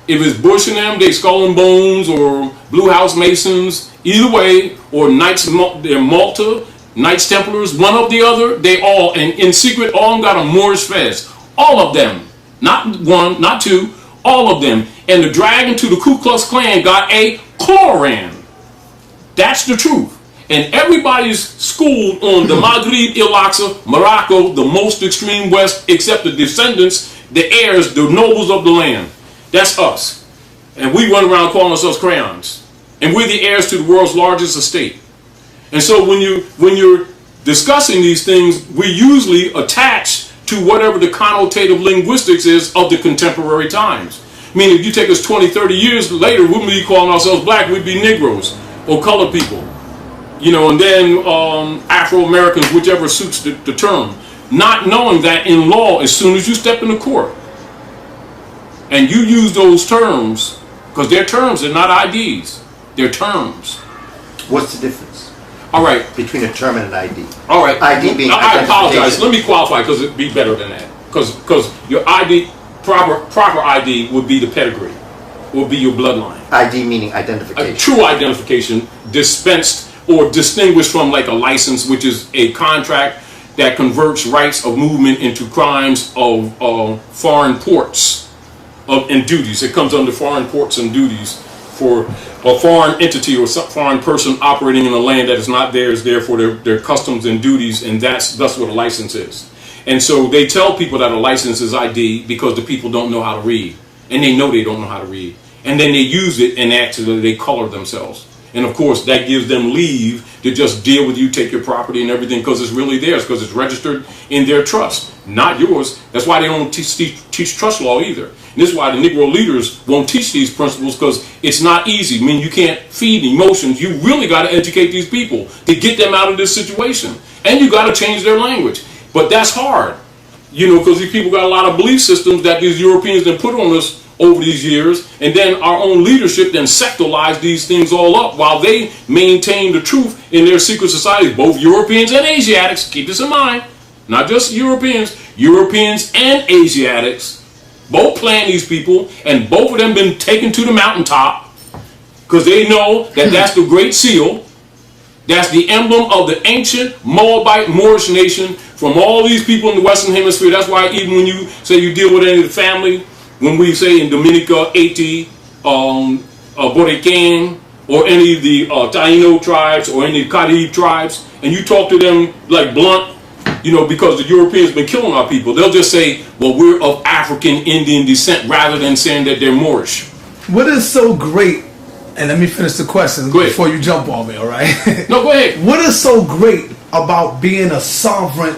If it's Bush and them, they Skull and Bones or Blue House Masons, either way, or Knights, they're Malta, Knights Templars, one of the other, they all, and in secret, all of them got a Moorish fez. All of them. Not one, not two, all of them. And the dragon to the Ku Klux Klan got a Koran. That's the truth. And everybody's schooled on the Maghrib Al-Aqsa, Morocco, the most extreme west, except the descendants, the heirs, the nobles of the land. That's us. And we run around calling ourselves crayons. And we're the heirs to the world's largest estate. And so when you're discussing these things, we usually attach to whatever the connotative linguistics is of the contemporary times. I mean, if you take us 20, 30 years later, we would be calling ourselves black, we'd be Negroes or colored people. You know, and then Afro-Americans, whichever suits the term. Not knowing that in law, as soon as you step into court, and you use those terms, because they're terms, they're not IDs, they're terms. What's the difference? All right. Between a term and an ID? All right. ID being I apologize. Let me qualify because it'd be better than that. Because your ID, proper ID would be the pedigree, would be your bloodline. ID meaning identification. A true identification dispensed or distinguished from like a license, which is a contract that converts rights of movement into crimes of foreign ports and duties. It comes under foreign ports and duties for a foreign entity or some foreign person operating in a land that is not theirs, therefore their customs and duties, and that's what a license is. And so they tell people that a license is ID because the people don't know how to read. and they know they don't know how to read. And then they use it and actually they color themselves. And of course, that gives them leave to just deal with you, take your property and everything, because it's really theirs, because it's registered in their trust, not yours. That's why they don't teach trust law either. And this is why the Negro leaders won't teach these principles, because it's not easy. I mean, you can't feed emotions. You really got to educate these people to get them out of this situation. And you got to change their language. But that's hard, you know, because these people got a lot of belief systems that these Europeans then put on us over these years, and then our own leadership then secularized these things all up while they maintain the truth in their secret societies. Both Europeans and Asiatics, keep this in mind, not just Europeans and Asiatics, both playing these people, and both of them been taken to the mountaintop because they know that that's the Great Seal. That's the emblem of the ancient Moabite Moorish nation from all these people in the Western Hemisphere. That's why even when you say you deal with any of the family, when we say in Dominica, Haiti, Borican, or any of the Taino tribes or any of the Carib tribes, and you talk to them like blunt, you know, because the Europeans been killing our people, they'll just say, well, we're of African Indian descent, rather than saying that they're Moorish. What is so great, and let me finish the question before you jump on me, all right? No, go ahead. What is so great about being a sovereign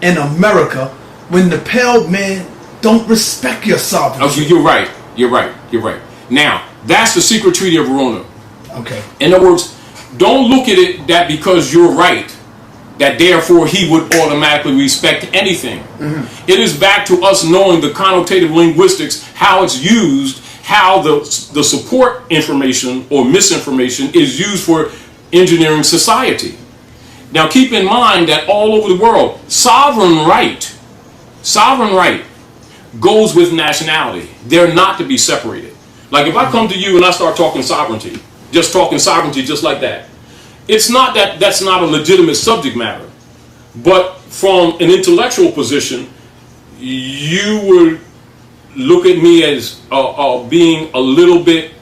in America when the pale man don't respect your sovereignty? Okay, you're right. Now, that's the secret treaty of Verona. Okay. In other words, don't look at it that because you're right, that therefore he would automatically respect anything. Mm-hmm. It is back to us knowing the connotative linguistics, how it's used, how the support information or misinformation is used for engineering society. Now keep in mind that all over the world, sovereign right goes with nationality. They're not to be separated. Like if I come to you and I start talking sovereignty just like that, it's not that that's not a legitimate subject matter, but from an intellectual position, you would look at me as being a little bit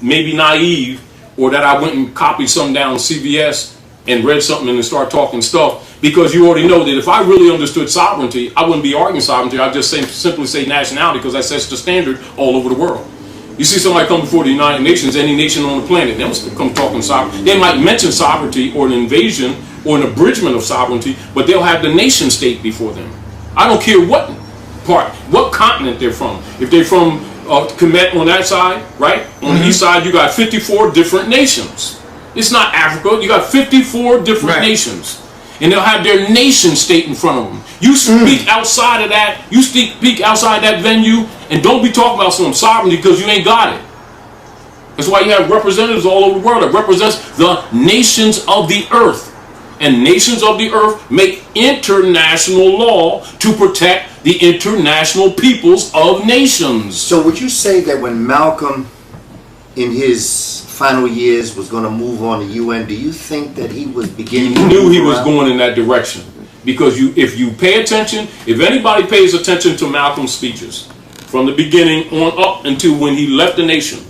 maybe naive, or that I went and copied something down CBS and read something and then start talking stuff, because you already know that if I really understood sovereignty, I wouldn't be arguing sovereignty. I'd just simply say nationality, because that sets the standard all over the world. You see somebody come before the United Nations, any nation on the planet, they must come talking sovereignty. They might mention sovereignty or an invasion or an abridgment of sovereignty, but they'll have the nation state before them. I don't care what part, what continent they're from. If they're from Kemet on that side, right? On the east side, you got 54 different nations. It's not Africa. You got 54 different nations. And they'll have their nation state in front of them. You speak outside of that, you speak outside that venue, and don't be talking about some sovereignty, because you ain't got it. That's why you have representatives all over the world that represents the nations of the earth. And nations of the earth make international law to protect the international peoples of nations. So would you say that when Malcolm, in his final years, was going to move on to UN, do you think that he was beginning to knew move he was around? going in that direction? Because if you pay attention, if anybody pays attention to Malcolm's speeches from the beginning on up until when he left the nation,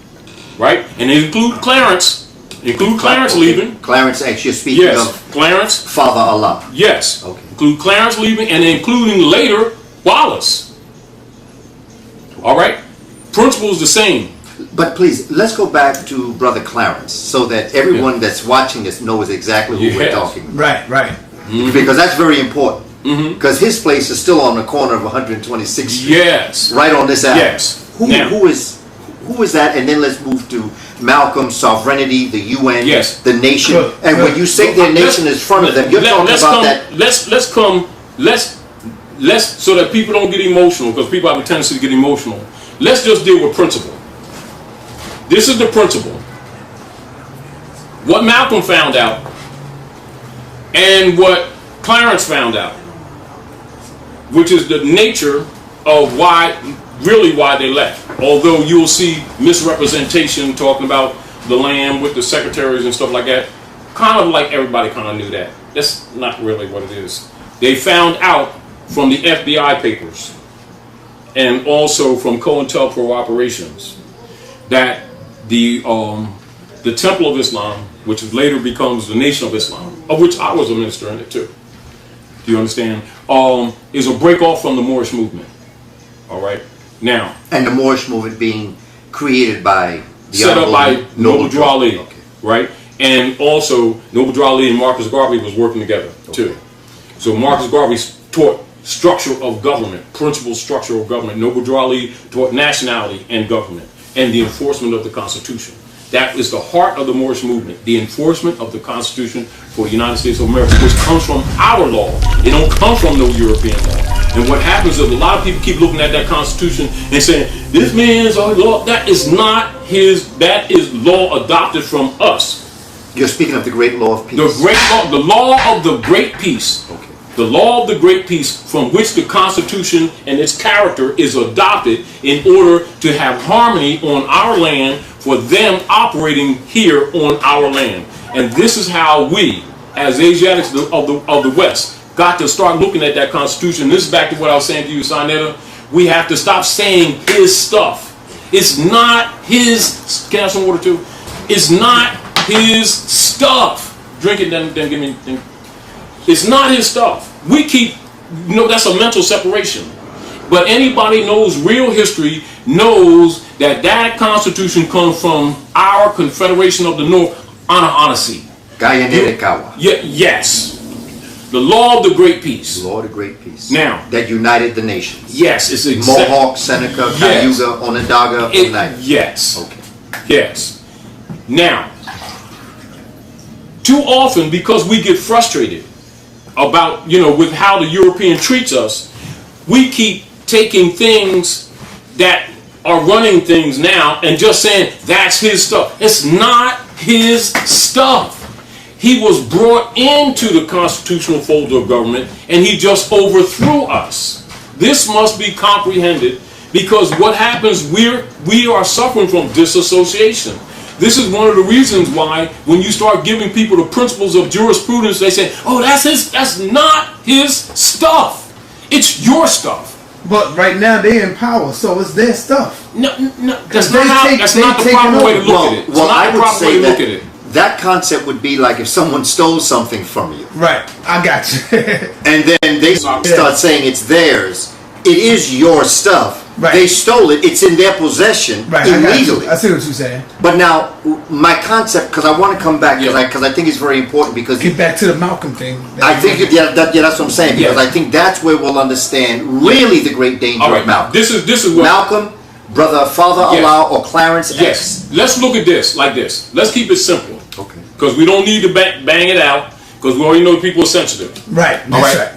right? And include Clarence leaving. Clarence, actually speaking of Clarence, Father Allah. Yes. Okay. Include Clarence leaving, and including later Wallace. All right? Principle's the same. But please, let's go back to Brother Clarence, so that everyone that's watching this knows exactly who we're talking about. Right. Because that's very important. Because his place is still on the corner of 126th Street. Yes. Right on this alley. Yes. Who is that? And then let's move to Malcolm, sovereignty, the UN, the nation. And when you say their nation is in front of them, you're talking about that. Let's so that people don't get emotional, because people have a tendency to get emotional. Let's just deal with principle. This is the principle. What Malcolm found out and what Clarence found out, which is the nature of why they left. Although you'll see misrepresentation talking about the land with the secretaries and stuff like that, kind of like everybody kind of knew that. That's not really what it is. They found out from the FBI papers and also from COINTELPRO operations that the Temple of Islam, which later becomes the Nation of Islam, of which I was a minister in it too, do you understand, is a break off from the Moorish movement. All right? Now, And the Moorish movement being created by the set up by Honorable Noble Drew Ali, Okay. right? And also Noble Drew Ali and Marcus Garvey was working together too. So Marcus Garvey taught structure of government, principal structure of government. Noble Drew Ali taught nationality and government and the enforcement of the Constitution. That is the heart of the Moorish movement, the enforcement of the Constitution for the United States of America, which comes from our law. It don't come from no European law. And what happens is a lot of people keep looking at that Constitution and saying, this man's law, that is not his, that is law adopted from us. You're speaking of the great law of peace. The law of the great peace. Okay. The law of the great peace from which the Constitution and its character is adopted in order to have harmony on our land for them operating here on our land. And this is how we, as Asiatics of the West, got to start looking at that Constitution. This is back to what I was saying to you, Sonetta. We have to stop saying his stuff. It's not his, can I have some water too? It's not his stuff. Drink it, then give me. Then. It's not his stuff. We keep, that's a mental separation. But anybody knows real history knows that that Constitution comes from our Confederation of the North, Anahanacy. Gayanerekawa. Yes. The law of the great peace. The law of the great peace. Now. That united the nations. Yes, it's exactly. Mohawk, Seneca, Yes. Cayuga, Onondaga, Oneida. Yes. Okay. Yes. Now, too often, because we get frustrated about, with how the European treats us, we keep taking things that are running things now and just saying, that's his stuff. It's not his stuff. He was brought into the constitutional fold of government and he just overthrew us. This must be comprehended because what happens, we are suffering from disassociation. This is one of the reasons why when you start giving people the principles of jurisprudence, they say, oh, that's not his stuff. It's your stuff. But right now they're in power, so it's their stuff. No, that's not the proper way to look at it. It's not the proper way to look at it. That concept would be like if someone stole something from you. Right, I got you. And then they start saying it's theirs. It is your stuff. Right. They stole it. It's in their possession illegally. I see what you're saying. But now, my concept, because I want to come back, because I think it's very important. Because get back to the Malcolm thing. I think that's what I'm saying. Because I think that's where we'll understand really the great danger of Malcolm. This is what Malcolm, brother, Father Allah, or Clarence Yes. X. Let's look at this like this. Let's keep it simple. Okay. Because we don't need to bang it out. Because we already know people are sensitive. Right. All right.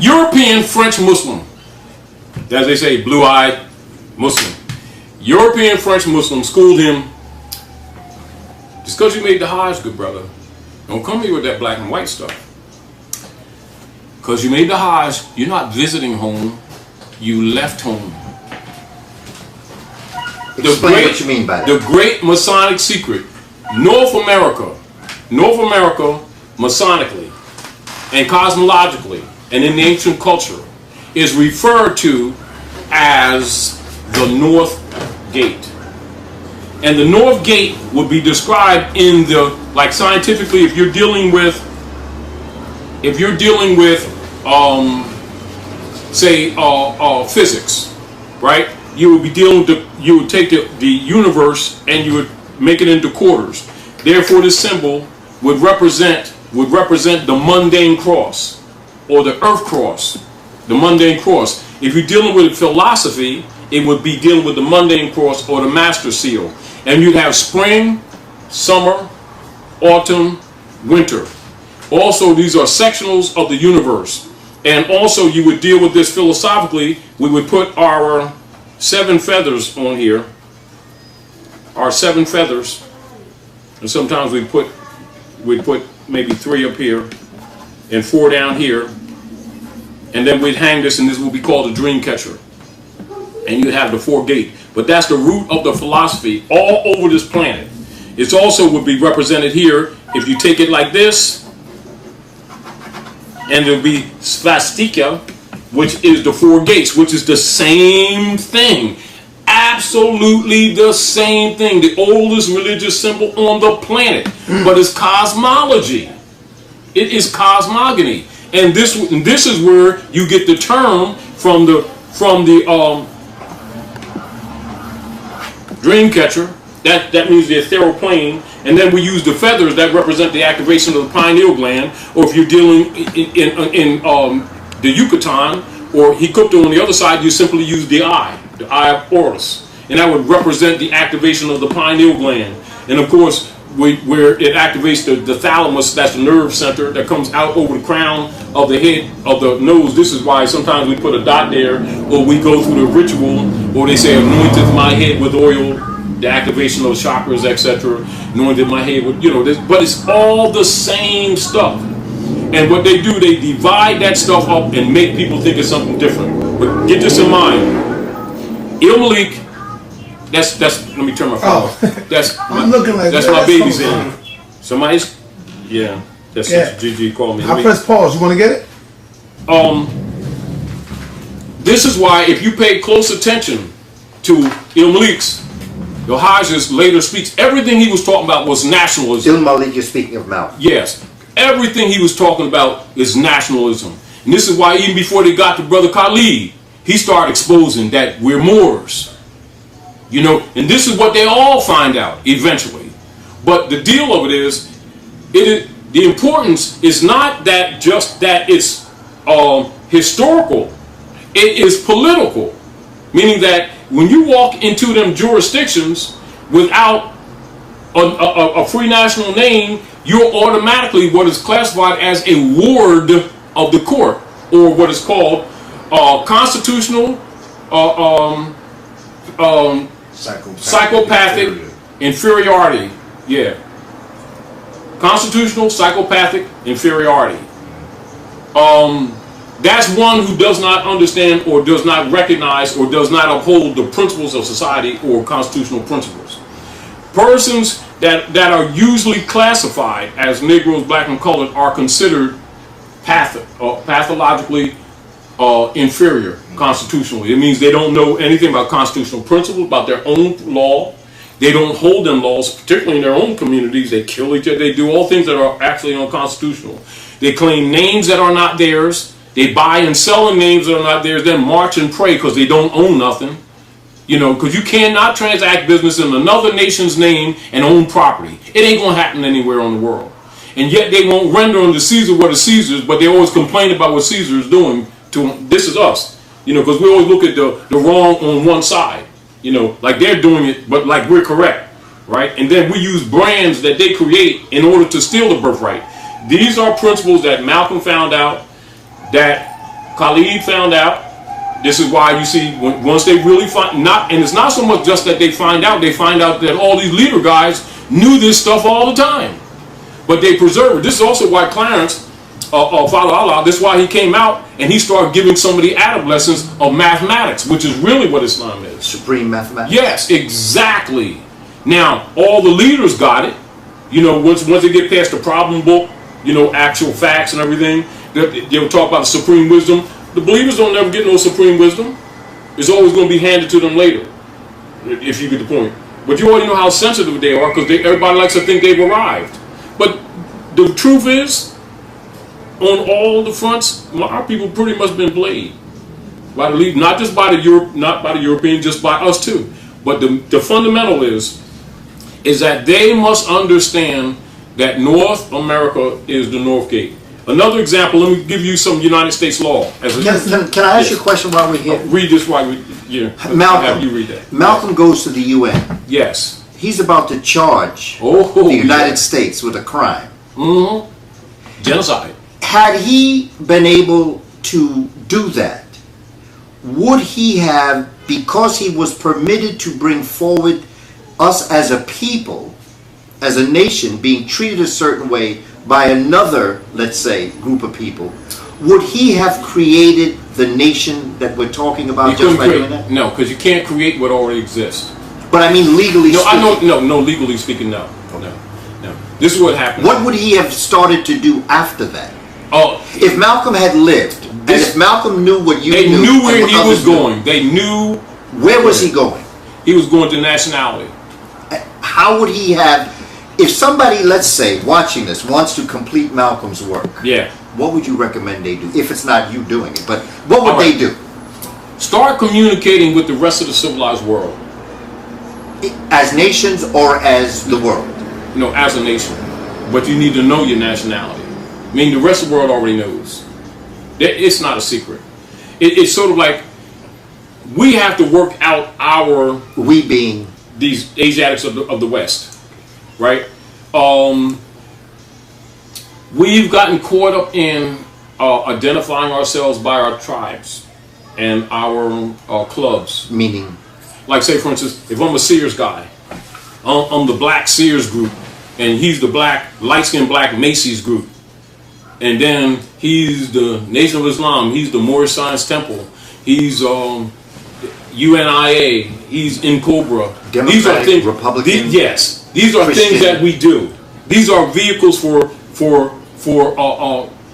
European French Muslim. As they say, blue-eyed Muslim. European French Muslim schooled him. Just because you made the Hajj, good brother, don't come here with that black and white stuff. Because you made the Hajj, you're not visiting home, you left home. Explain what you mean by that. The great Masonic secret, North America, Masonically and cosmologically and in the ancient culture, is referred to as the North Gate. And the North Gate would be described in the, like scientifically, if you're dealing with say physics, right? You would be dealing with you would take the universe and you would make it into quarters. Therefore this symbol would represent the mundane cross or the earth cross. The mundane cross. If you're dealing with philosophy, it would be dealing with the mundane cross or the master seal. And you'd have spring, summer, autumn, winter. Also, these are sectionals of the universe. And also, you would deal with this philosophically. We would put our 7 feathers on here. Our 7 feathers. And sometimes we'd put maybe 3 up here and 4 down here. And then we'd hang this, and this would be called a dream catcher. And you'd have the 4 gate. But that's the root of the philosophy all over this planet. It also would be represented here if you take it like this. And there'll be svastika, which is the 4 gates, which is the same thing. Absolutely the same thing. The oldest religious symbol on the planet. But it's cosmology. It is cosmogony. And this is where you get the term from the dream catcher. That means the ethereal plane, and then we use the feathers that represent the activation of the pineal gland. Or if you're dealing in the Yucatan or Hikuto on the other side, you simply use the eye of Horus, and that would represent the activation of the pineal gland. And of course, where it activates the thalamus, that's the nerve center that comes out over the crown of the head of the nose. This is why sometimes we put a dot there, or we go through the ritual, or they say anointed my head with oil, the activation of the chakras, etc. Anointed my head with, but it's all the same stuff. And what they do, they divide that stuff up and make people think it's something different. But get this in mind, Malik. That's. Let me turn my phone. Oh. That's. I'm looking like that's where my that baby's come in. from? Somebody's. Yeah. That's Yeah. Gigi called me. I press pause. You want to get it? This is why if you pay close attention to Malik's, the Hajj's later speaks, everything he was talking about was nationalism. Malik, you're speaking of Malcolm. Yes. Everything he was talking about is nationalism. And this is why even before they got to Brother Khalid, he started exposing that we're Moors. And this is what they all find out eventually. But the deal of it is the importance is not that just that it's historical. It is political. Meaning that when you walk into them jurisdictions without a free national name, you're automatically what is classified as a ward of the court, or what is called constitutional psychopathic inferiority. Yeah. Constitutional psychopathic inferiority. That's one who does not understand or does not recognize or does not uphold the principles of society or constitutional principles. Persons that are usually classified as Negroes, black, and colored are considered pathologically inferior constitutionally. It means they don't know anything about constitutional principles, about their own law. They don't hold them laws, particularly in their own communities. They kill each other. They do all things that are actually unconstitutional. They claim names that are not theirs. They buy and sell in names that are not theirs, then march and pray because they don't own nothing. Because you cannot transact business in another nation's name and own property. It ain't going to happen anywhere in the world. And yet they won't render unto Caesar what is Caesar's, but they always complain about what Caesar is doing to them. This is us. Because we always look at the wrong on one side. Like they're doing it, but like we're correct. Right? And then we use brands that they create in order to steal the birthright. These are principles that Malcolm found out, that Khalid found out. This is why you see once they really and it's not so much just that they find out that all these leader guys knew this stuff all the time, but they preserve it. This is also why Clarence, Father Allah, this is why he came out and he started giving some of the adab lessons of mathematics, which is really what Islam is. Supreme mathematics. Yes, exactly. Now all the leaders got it. Once they get past the problem book, actual facts and everything, they'll talk about the supreme wisdom. The believers don't never get no supreme wisdom. It's always going to be handed to them later, if you get the point. But you already know how sensitive they are because everybody likes to think they've arrived. But the truth is, on all the fronts, our people pretty much been played by the lead, not just by the Europeans, just by us too. But the fundamental is that they must understand that North America is the North Gate. Another example, let me give you some United States law. Can I ask you a question while we're here? Read this while Malcolm, have you read that. Malcolm goes to the UN. Yes. He's about to charge the United States with a crime. Mm-hmm. Genocide. Had he been able to do that, would he have, because he was permitted to bring forward us as a people, as a nation, being treated a certain way by another, let's say, group of people, would he have created the nation that we're talking about just by doing that? No, because you can't create what already exists. But I mean legally speaking. No, legally speaking, no. This is what happened. What would he have started to do after that? Oh, if Malcolm had lived, and if Malcolm knew what you knew. They knew where he was going. They knew. Where was he going? He was going to nationality. How would he have... If somebody, let's say, watching this, wants to complete Malcolm's work, what would you recommend they do? If it's not you doing it, but what would they do? Start communicating with the rest of the civilized world. as nations or as the world? No, as a nation. But you need to know your nationality. I mean, the rest of the world already knows. It's not a secret. It's sort of like we have to work out our... We being... These Asiatics of the West, right? We've gotten caught up in identifying ourselves by our tribes and our clubs. Meaning? Like, say, for instance, if I'm a Sears guy, I'm the black Sears group, and he's the light-skinned black Macy's group. And then he's the Nation of Islam, he's the Moorish Science Temple, he's UNIA, he's in Cobra. Democratic, these are things, Republican, yes, these are Christian. things that we do. These are vehicles for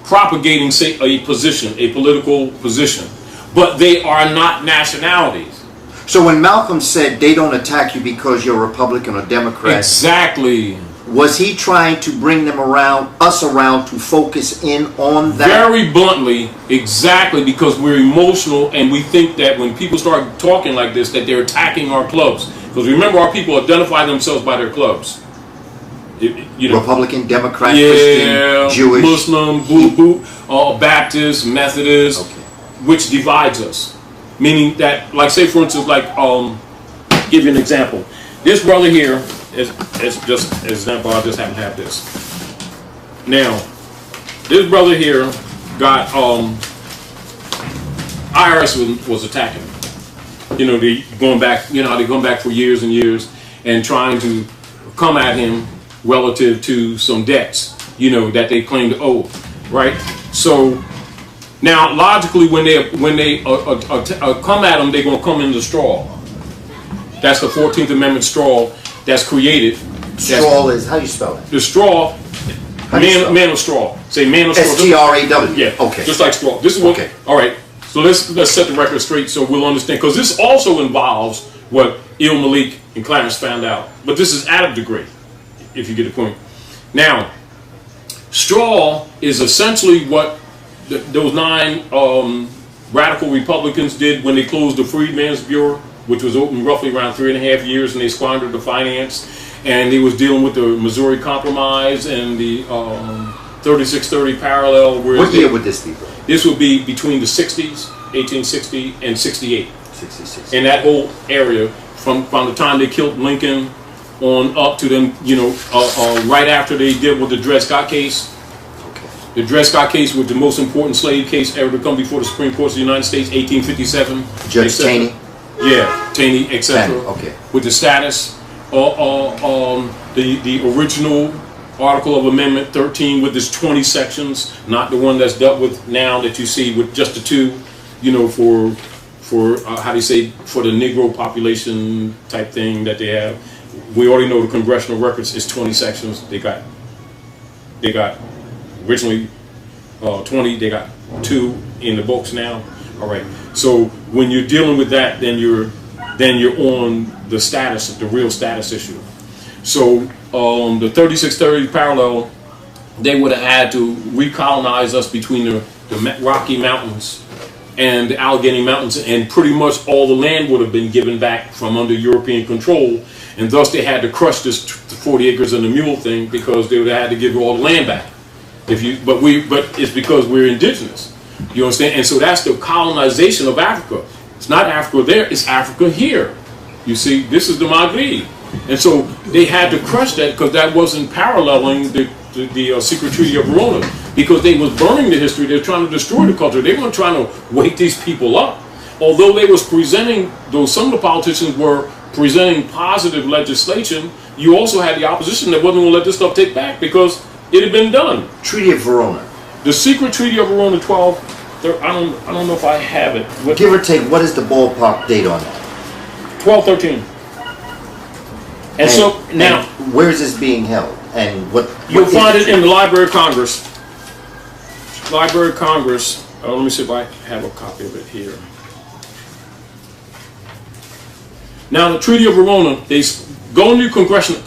propagating, say, a position, a political position, but they are not nationalities. So when Malcolm said they don't attack you because you're Republican or Democrat, exactly. Was he trying to bring us around to focus in on that? Very bluntly, exactly, because we're emotional and we think that when people start talking like this, that they're attacking our clubs. Because remember, our people identify themselves by their clubs. You know, Republican, Democrat, yeah, Christian, Jewish, Muslim, Baptist, Methodist, okay. Which divides us. Meaning that, like, say for instance, like, give you an example. This brother here, it's just an example, I just happen to have this. Now, this brother here got, IRS was attacking him. You know, they're going back for years and years and trying to come at him relative to some debts, you know, that they claim to owe, right? So now, logically, when they come at them, they're going to come in the straw. That's the 14th Amendment straw that's created. Straw is, how do you spell it? The straw, man of straw. Say man of straw. STRAW. Yeah, okay. Just like straw. This is what, okay. All right, so let's set the record straight so we'll understand. Because this also involves what Il Malik and Clarence found out. But this is out of degree, if you get the point. Now, straw is essentially what those 9 radical Republicans did when they closed the Freedmen's Bureau, which was open roughly around 3.5 years, and they squandered the finance, and they was dealing with the Missouri Compromise and the 3630 parallel. What year would this be, bro? This would be between the 60s, 1860 and 68. 66. In that whole area, from the time they killed Lincoln on up to them, you know, right after they did with the Dred Scott case. The Dred Scott case was the most important slave case ever to come before the Supreme Court of the United States, 1857. Judge Taney? Yeah, Taney, etc. Okay. With the status, the original Article of Amendment 13 with its 20 sections, not the one that's dealt with now that you see with just the 2, you know, for how do you say, for the Negro population type thing that they have. We already know the congressional records is 20 sections. They got originally 20, they got 2 in the books now. All right. So when you're dealing with that, then you're on the status, the real status issue. So the 3630 parallel, they would have had to recolonize us between the Rocky Mountains and the Allegheny Mountains, and pretty much all the land would have been given back from under European control, and thus they had to crush this 40 acres and the mule thing because they would have had to give all the land back. But it's because we're indigenous. You understand? And so that's the colonization of Africa. It's not Africa there, it's Africa here. You see, this is the Maghreb. And so they had to crush that because that wasn't paralleling the secret treaty of Verona, because they was burning the history. They were trying to destroy the culture. They weren't trying to wake these people up. Although they was presenting, though some of the politicians were presenting positive legislation, you also had the opposition that wasn't going to let this stuff take back because it had been done. Treaty of Verona. The secret treaty of Verona 12. I don't know if I have it. Give or take, what is the ballpark date on that? 1213. And so now, where is this being held? And what you'll find it in the Library of Congress. Library of Congress. Let me see if I have a copy of it here. Now, the Treaty of Verona, they go into Congressional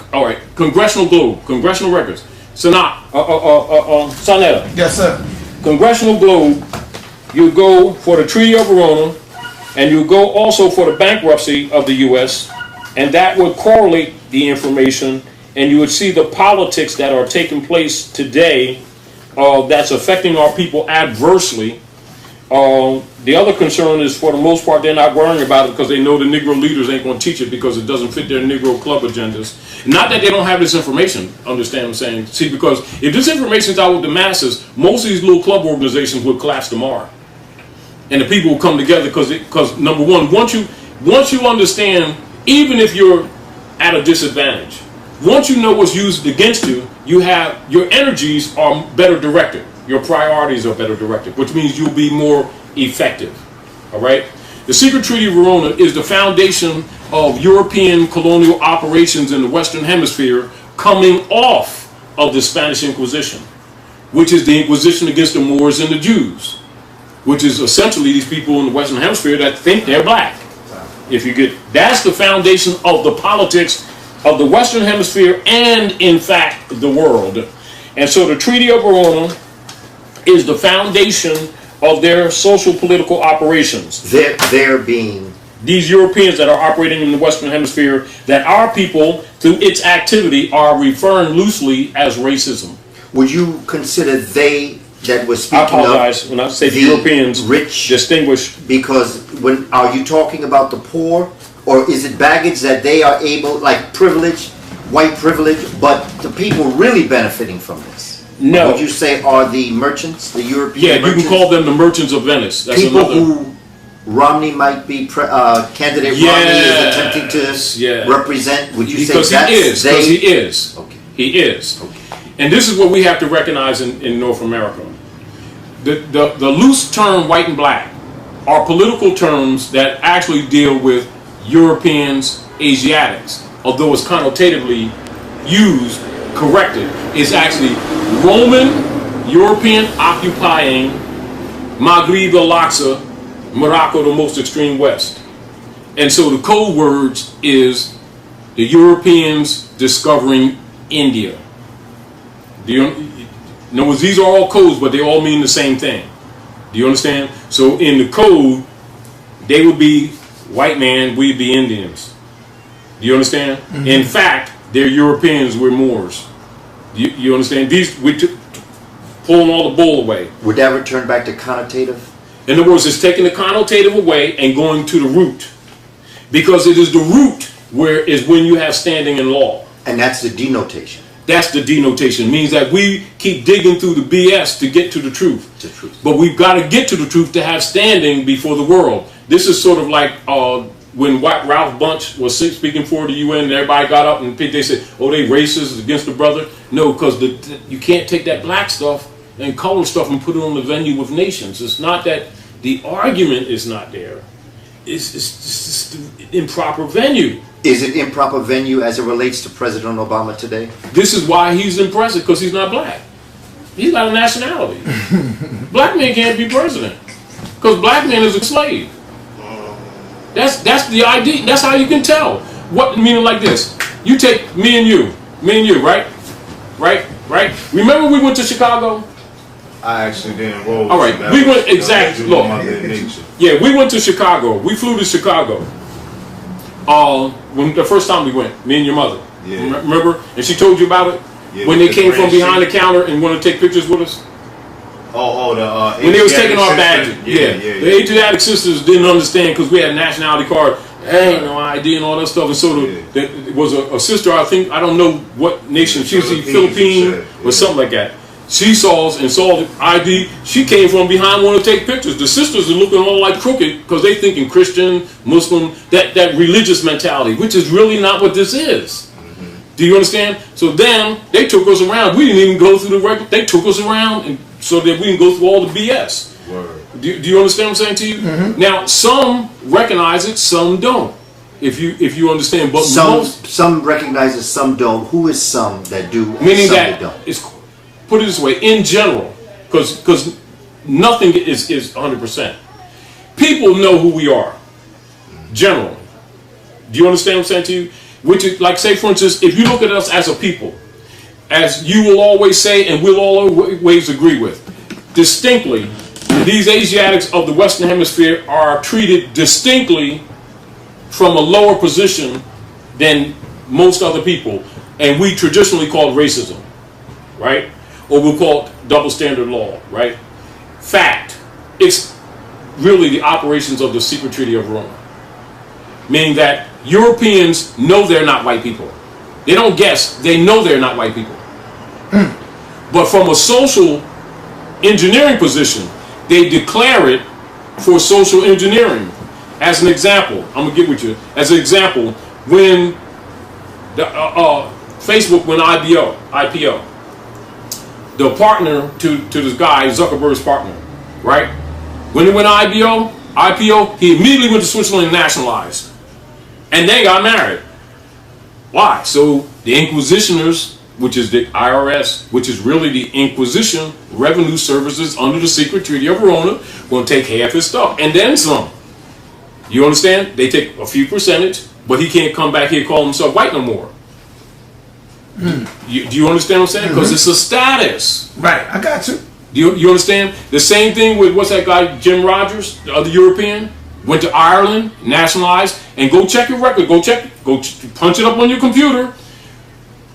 Globe, Congressional Records. Sonetta. Yes, sir. Congressional Globe, you go for the Treaty of Verona, and you go also for the bankruptcy of the U.S., and that would correlate the information, and you would see the politics that are taking place today that's affecting our people adversely. The other concern is, for the most part, they're not worrying about it because they know the Negro leaders ain't going to teach it because it doesn't fit their Negro club agendas. Not that they don't have this information, understand what I'm saying? See, because if this information's out with the masses, most of these little club organizations would collapse tomorrow. And the people will come together because number one, once you understand, even if you're at a disadvantage, once you know what's used against you, your energies are better directed. Your priorities are better directed, which means you'll be more effective. All right? The Secret Treaty of Verona is the foundation of European colonial operations in the Western Hemisphere coming off of the Spanish Inquisition, which is the Inquisition against the Moors and the Jews, which is essentially these people in the Western Hemisphere that think they're black. That's the foundation of the politics of the Western Hemisphere and, in fact, the world. And so the Treaty of Verona is the foundation of their social political operations. They're being these Europeans that are operating in the Western Hemisphere, that our people, through its activity, are referring loosely as racism. Would you consider they that was speaking I apologize when I say the Europeans rich distinguish, because are you talking about the poor, or is it baggage that they are able, like privilege, white privilege, but the people really benefiting from this? No. Would you say are the merchants, the European merchants? You can call them the merchants of Venice. That's people another. Who Romney might be candidate Romney is attempting to represent. Would you because say that's because he is. Okay. He is. Okay. And this is what we have to recognize in North America. The loose term white and black are political terms that actually deal with Europeans, Asiatics, although it's connotatively used, corrected. It's actually Roman, European occupying Maghreb al-Aqsa, Morocco, the most extreme west. And so the code words is the Europeans discovering India. In other words, these are all codes, but they all mean the same thing. Do you understand? So in the code, they would be white man, we'd be Indians. Do you understand? Mm-hmm. In fact, they're Europeans, we're Moors. You understand? We're pulling all the bull away. Would that return back to connotative? In other words, it's taking the connotative away and going to the root. Because it is the root when you have standing in law. And that's the denotation. That's the denotation. It means that we keep digging through the BS to get to the truth. The truth. But we've got to get to the truth to have standing before the world. This is sort of like when Ralph Bunche was speaking for the UN, and everybody got up and they said, oh, they racist against the brother. No, because you can't take that black stuff and color stuff and put it on the venue of nations. It's not that the argument is not there. It's just improper venue. Is it improper venue as it relates to President Obama today? This is why he's in president, because he's not black. He's not a nationality. Black man can't be president because black man is a slave. That's the idea. That's how you can tell. What meaning like this? You take me and you, right? Remember we went to Chicago? I actually didn't roll. All right, we went exactly. Look, yeah, we went to Chicago. We flew to Chicago. When the first time we went, me and your mother. Yeah. Remember? And she told you about it? Yeah, when they came from behind the counter and wanted to take pictures with us? The when they was taking our badges. Yeah. The Asiatic sisters didn't understand because we had a nationality card. Hey, no ID and all that stuff. And so it was a sister, I don't know what nation. She was Philippine or something like that. She saw us and saw the ID. She came from behind, wanted to take pictures. The sisters are looking all like crooked because they thinking Christian, Muslim, that religious mentality, which is really not what this is. Mm-hmm. Do you understand? So then they took us around. We didn't even go through the record. They took us around and so that we can go through all the BS. Word. Do you understand what I'm saying to you? Mm-hmm. Now, some recognize it, some don't. If you understand, but some recognize it, some don't. Who is some that do? Meaning some that don't? It's, put it this way, in general, because nothing is 100%. People know who we are, generally. Do you understand what I'm saying to you? Which is, like, say, for instance, if you look at us as a people, as you will always say and we'll always agree with, distinctly, these Asiatics of the Western Hemisphere are treated distinctly from a lower position than most other people, and we traditionally call it racism, right? Or we'll call it double standard law, right? Fact, it's really the operations of the secret treaty of Rome, meaning that Europeans know they're not white people. They don't guess, they know they're not white people. But from a social engineering position, they declare it for social engineering. As an example, I'm gonna get with you. As an example, when the Facebook went IPO, the partner to this guy, Zuckerberg's partner, right? When it went IPO, he immediately went to Switzerland and nationalized, and they got married. Why? So the Inquisitioners, which is the IRS, which is really the Inquisition Revenue Services under the Secret Treaty of Verona, going to take half his stuff and then some. You understand? They take a few percentage, but he can't come back here and call himself white no more. Do you understand what I'm saying? Because it's a status. Right, I got you. Do you understand? The same thing with, what's that guy, Jim Rogers, the other European, went to Ireland, nationalized, and go check your record, punch it up on your computer.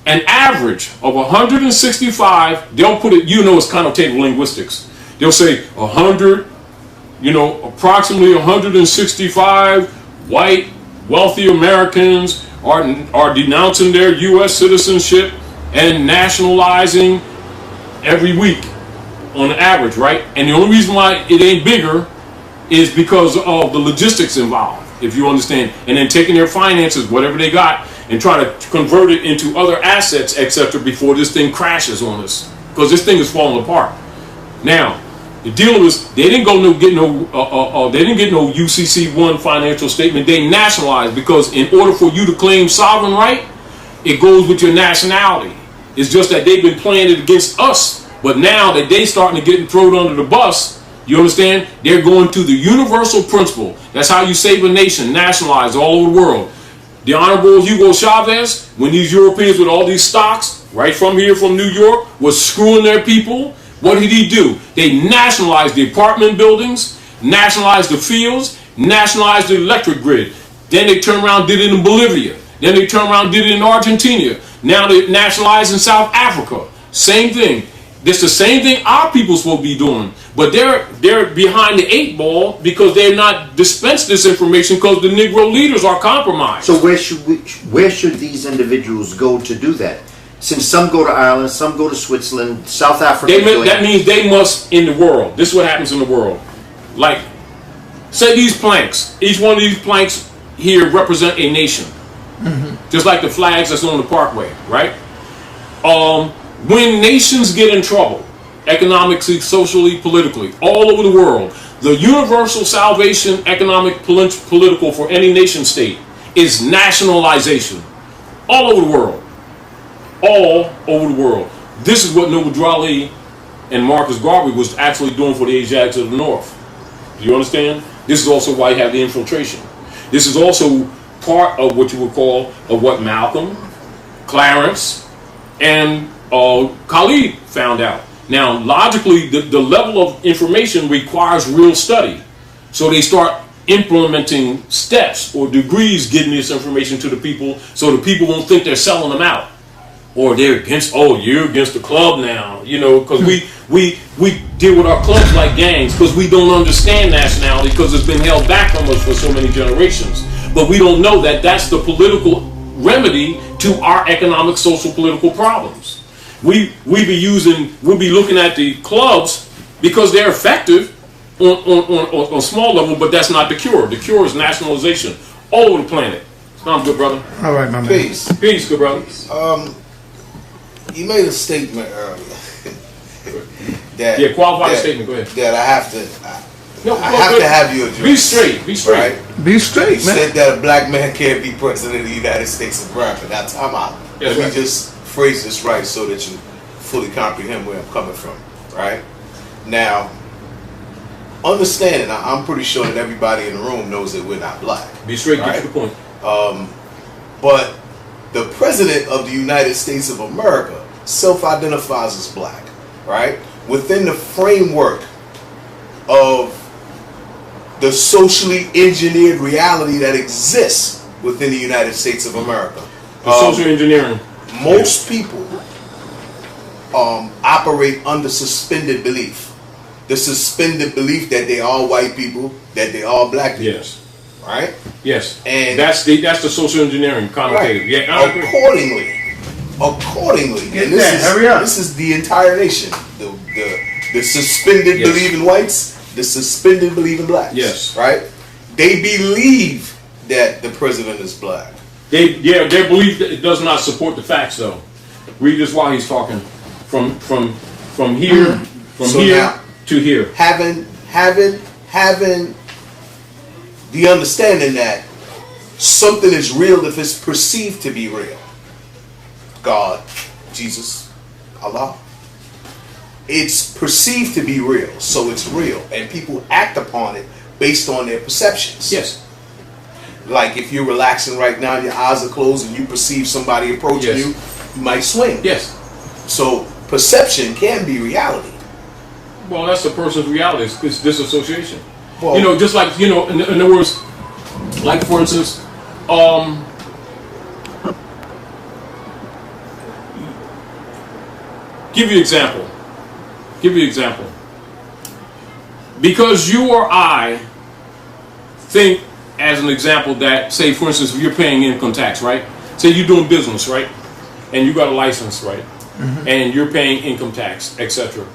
An average of 165, they'll put it, it's connotative linguistics. They'll say 100, approximately 165 white, wealthy Americans are denouncing their U.S. citizenship and nationalizing every week on average, right? And the only reason why it ain't bigger is because of the logistics involved, if you understand, and then taking their finances, whatever they got, and try to convert it into other assets, etc., before this thing crashes on us, because this thing is falling apart. Now, the deal was they didn't get no UCC1 financial statement. They nationalized, because in order for you to claim sovereign right, it goes with your nationality. It's just that they've been playing it against us, but now that they starting to get thrown under the bus, you understand? They're going to the universal principle. That's how you save a nation, nationalize all over the world. The Honorable Hugo Chavez, when these Europeans with all these stocks, right from here, from New York, was screwing their people, what did he do? They nationalized the apartment buildings, nationalized the fields, nationalized the electric grid. Then they turned around and did it in Bolivia. Then they turned around and did it in Argentina. Now they nationalized in South Africa. Same thing. It's the same thing our people's supposed to be doing. But they're behind the 8 ball because they're not dispensed this information because the Negro leaders are compromised. So where should these individuals go to do that? Since some go to Ireland, some go to Switzerland, South Africa. That means they must in the world. This is what happens in the world. Like, say these planks. Each one of these planks here represent a nation. Just like the flags that's on the parkway, right? When nations get in trouble, economically, socially, politically, all over the world, the universal salvation, economic, political for any nation state is nationalization. All over the world. All over the world. This is what Noble Drawley and Marcus Garvey was actually doing for the Asiatics of the North. Do you understand? This is also why you have the infiltration. This is also part of what you would call of what Malcolm, Clarence, and Khalid found out. Now, logically, the level of information requires real study. So they start implementing steps or degrees getting this information to the people so the people won't think they're selling them out. Or they're against, you're against the club now, because we deal with our clubs like gangs because we don't understand nationality because it's been held back from us for so many generations. But we don't know that that's the political remedy to our economic, social, political problems. We'll be looking at the clubs because they're effective on a small level, but that's not the cure. The cure is nationalization all over the planet. I'm good, brother. All right, my man. Peace. Peace, good brother. You made a statement earlier that qualified statement. Go ahead. That I have to have you address. Be straight. Right? Be straight, you man. said that a black man can't be president of the United States of America. Now, time out. Yes, Let me just phrase this right so that you fully comprehend where I'm coming from. Right? Now, understanding, I'm pretty sure that everybody in the room knows that we're not black. Be straight. Right? Get to the point. But the president of the United States of America self-identifies as black, right? Within the framework of the socially engineered reality that exists within the United States of America. The social engineering. Most people operate under suspended belief. The suspended belief that they all white people, that they all black people. Yes. Right? Yes. And that's the social engineering connotative. Right. Yeah. Accordingly, Get that, hurry up. This is the entire nation. The suspended believing whites, the suspended believing blacks. Yes. Right? They believe that the president is black. Their belief that it does not support the facts, though. Read this while he's talking. From here, So here now, to here. Having the understanding that something is real if it's perceived to be real. God, Jesus, Allah. It's perceived to be real, so it's real, and people act upon it based on their perceptions. Yes. Like if you're relaxing right now, your eyes are closed, and you perceive somebody approaching you, you might swing. Yes. So perception can be reality. Well, that's the person's reality. It's disassociation. Well, Just like, in other words, like for instance, give you an example. Because you or I think, as an example, that, say, for instance, if you're paying income tax, right? Say you're doing business, right? And you got a license, right? Mm-hmm. And you're paying income tax, etc.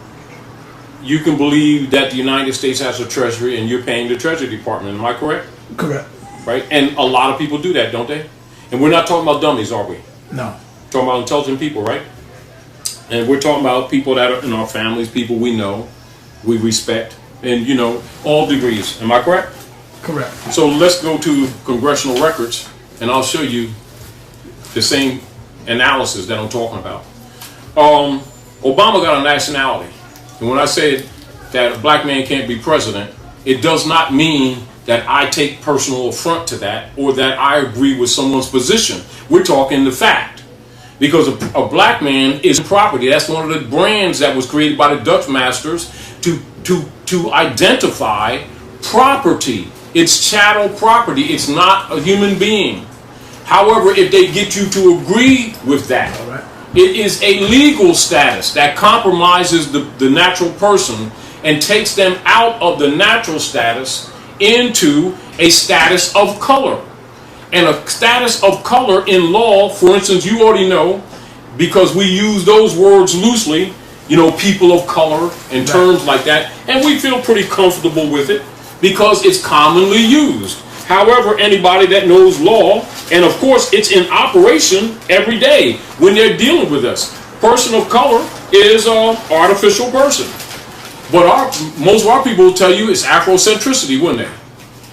You can believe that the United States has a treasury and you're paying the Treasury Department. Am I correct? Correct. Right? And a lot of people do that, don't they? And we're not talking about dummies, are we? No. Talking about intelligent people, right? And we're talking about people that are in our families, people we know, we respect, and all degrees. Am I correct? Correct. So let's go to congressional records, and I'll show you the same analysis that I'm talking about. Obama got a nationality, and when I said that a black man can't be president, it does not mean that I take personal affront to that or that I agree with someone's position. We're talking the fact. Because a black man is property. That's one of the brands that was created by the Dutch masters to identify property. It's chattel property. It's not a human being. However, if they get you to agree with that, it is a legal status that compromises the natural person and takes them out of the natural status into a status of color. And a status of color in law, for instance, you already know, because we use those words loosely, people of color and terms like that, and we feel pretty comfortable with it because it's commonly used. However, anybody that knows law, and of course it's in operation every day when they're dealing with us. Person of color is an artificial person. But most of our people will tell you it's Afrocentricity, wouldn't they?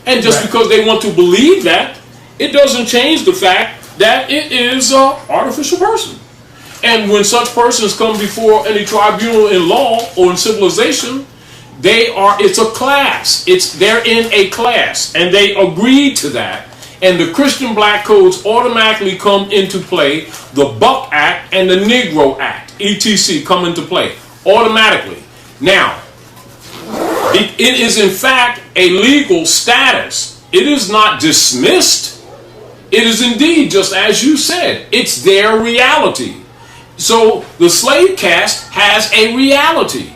And just because they want to believe that, it doesn't change the fact that it is an artificial person. And when such persons come before any tribunal in law or in civilization, it's a class. They're in a class, and they agreed to that. And the Christian black codes automatically come into play. The Buck Act and the Negro Act, etc., come into play automatically. Now, it is in fact a legal status. It is not dismissed. It is indeed, just as you said, it's their reality. So the slave caste has a reality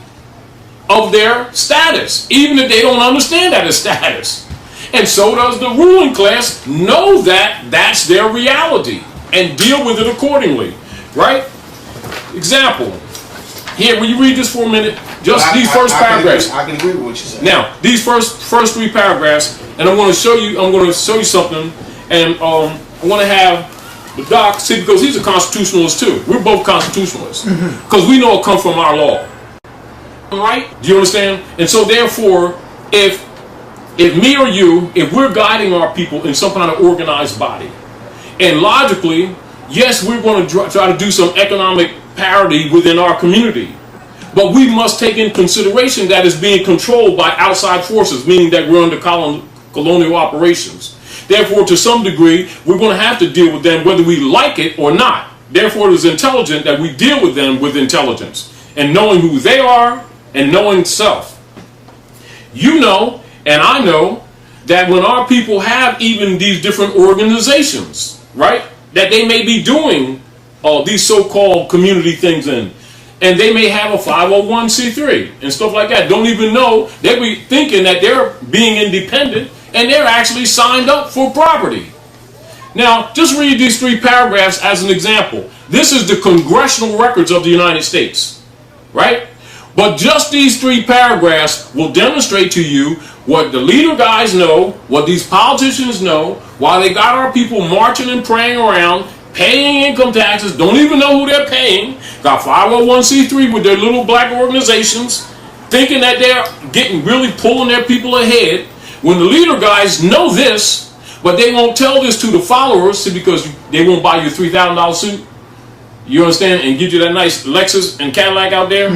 of their status, even if they don't understand that as status. And so does the ruling class know that that's their reality and deal with it accordingly, right? Example. Here, will you read this for a minute? Just these first paragraphs. I can agree with what you said. Now, these first 3 paragraphs, and I'm going to show you something. And I want to have the doc see, because he's a constitutionalist too. We're both constitutionalists because we know it comes from our law. All right? Do you understand? And so therefore, if me or you, if we're guiding our people in some kind of organized body, and logically, yes, we're going to try to do some economic parity within our community, but we must take in consideration that it's being controlled by outside forces, meaning that we're under colonial operations. Therefore, to some degree, we're going to have to deal with them whether we like it or not. Therefore, it is intelligent that we deal with them with intelligence and knowing who they are and knowing self. You know, and I know, that when our people have even these different organizations, right, that they may be doing these so-called community things in, and they may have a 501c3 and stuff like that, don't even know, they be thinking that they're being independent and they're actually signed up for property. Now, just read these 3 paragraphs as an example. This is the congressional records of the United States, right? But just these 3 paragraphs will demonstrate to you what the leader guys know, what these politicians know, why they got our people marching and praying around, paying income taxes, don't even know who they're paying, got 501c3 with their little black organizations, thinking that they're really pulling their people ahead, when the leader guys know this, but they won't tell this to the followers because they won't buy you a $3,000 suit. You understand? And get you that nice Lexus and Cadillac out there.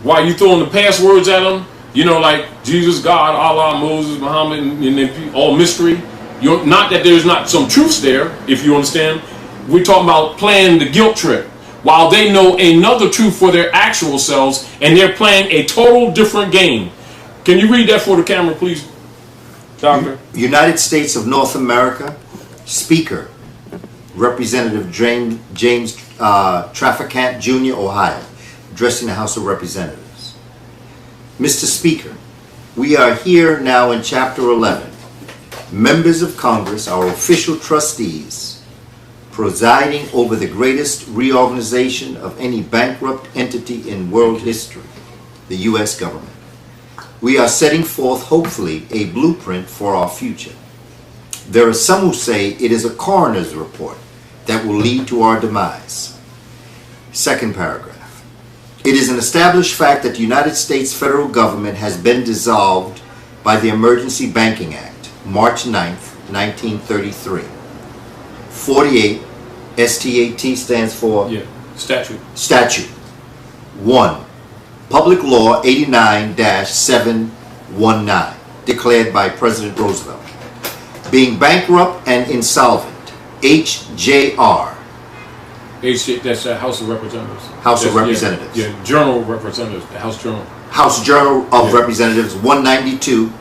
While you throwing the passwords at them, you know, like Jesus, God, Allah, Moses, Muhammad, and all mystery. Not that there's not some truths there, if you understand. We're talking about playing the guilt trip, while they know another truth for their actual selves, and they're playing a total different game. Can you read that for the camera, please, Doctor? United States of North America, Speaker, Representative James Traficant Jr., Ohio, addressing the House of Representatives. Mr. Speaker, we are here now in Chapter 11. Members of Congress, our official trustees, presiding over the greatest reorganization of any bankrupt entity in world history, the U.S. government. We are setting forth, hopefully, a blueprint for our future. There are some who say it is a coroner's report that will lead to our demise. Second paragraph. It is an established fact that the United States federal government has been dissolved by the Emergency Banking Act, March 9th, 1933. 48, STAT stands for? Yeah, statute. Statute. 1. Public Law 89-719, declared by President Roosevelt. Being bankrupt and insolvent, HJR. That's the House of Representatives. House of Representatives. Yeah, Journal of Representatives, the House Journal. House Journal of Representatives, 192,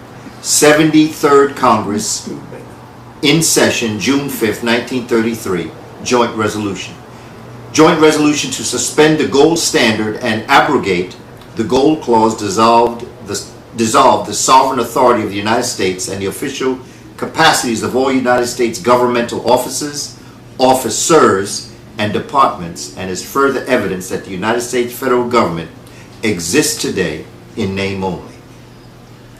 73rd Congress, in session, June 5th, 1933, joint resolution. Joint resolution to suspend the gold standard and abrogate the gold clause, dissolve the sovereign authority of the United States and the official capacities of all United States governmental officers, officers, and departments, and is further evidence that the United States federal government exists today in name only.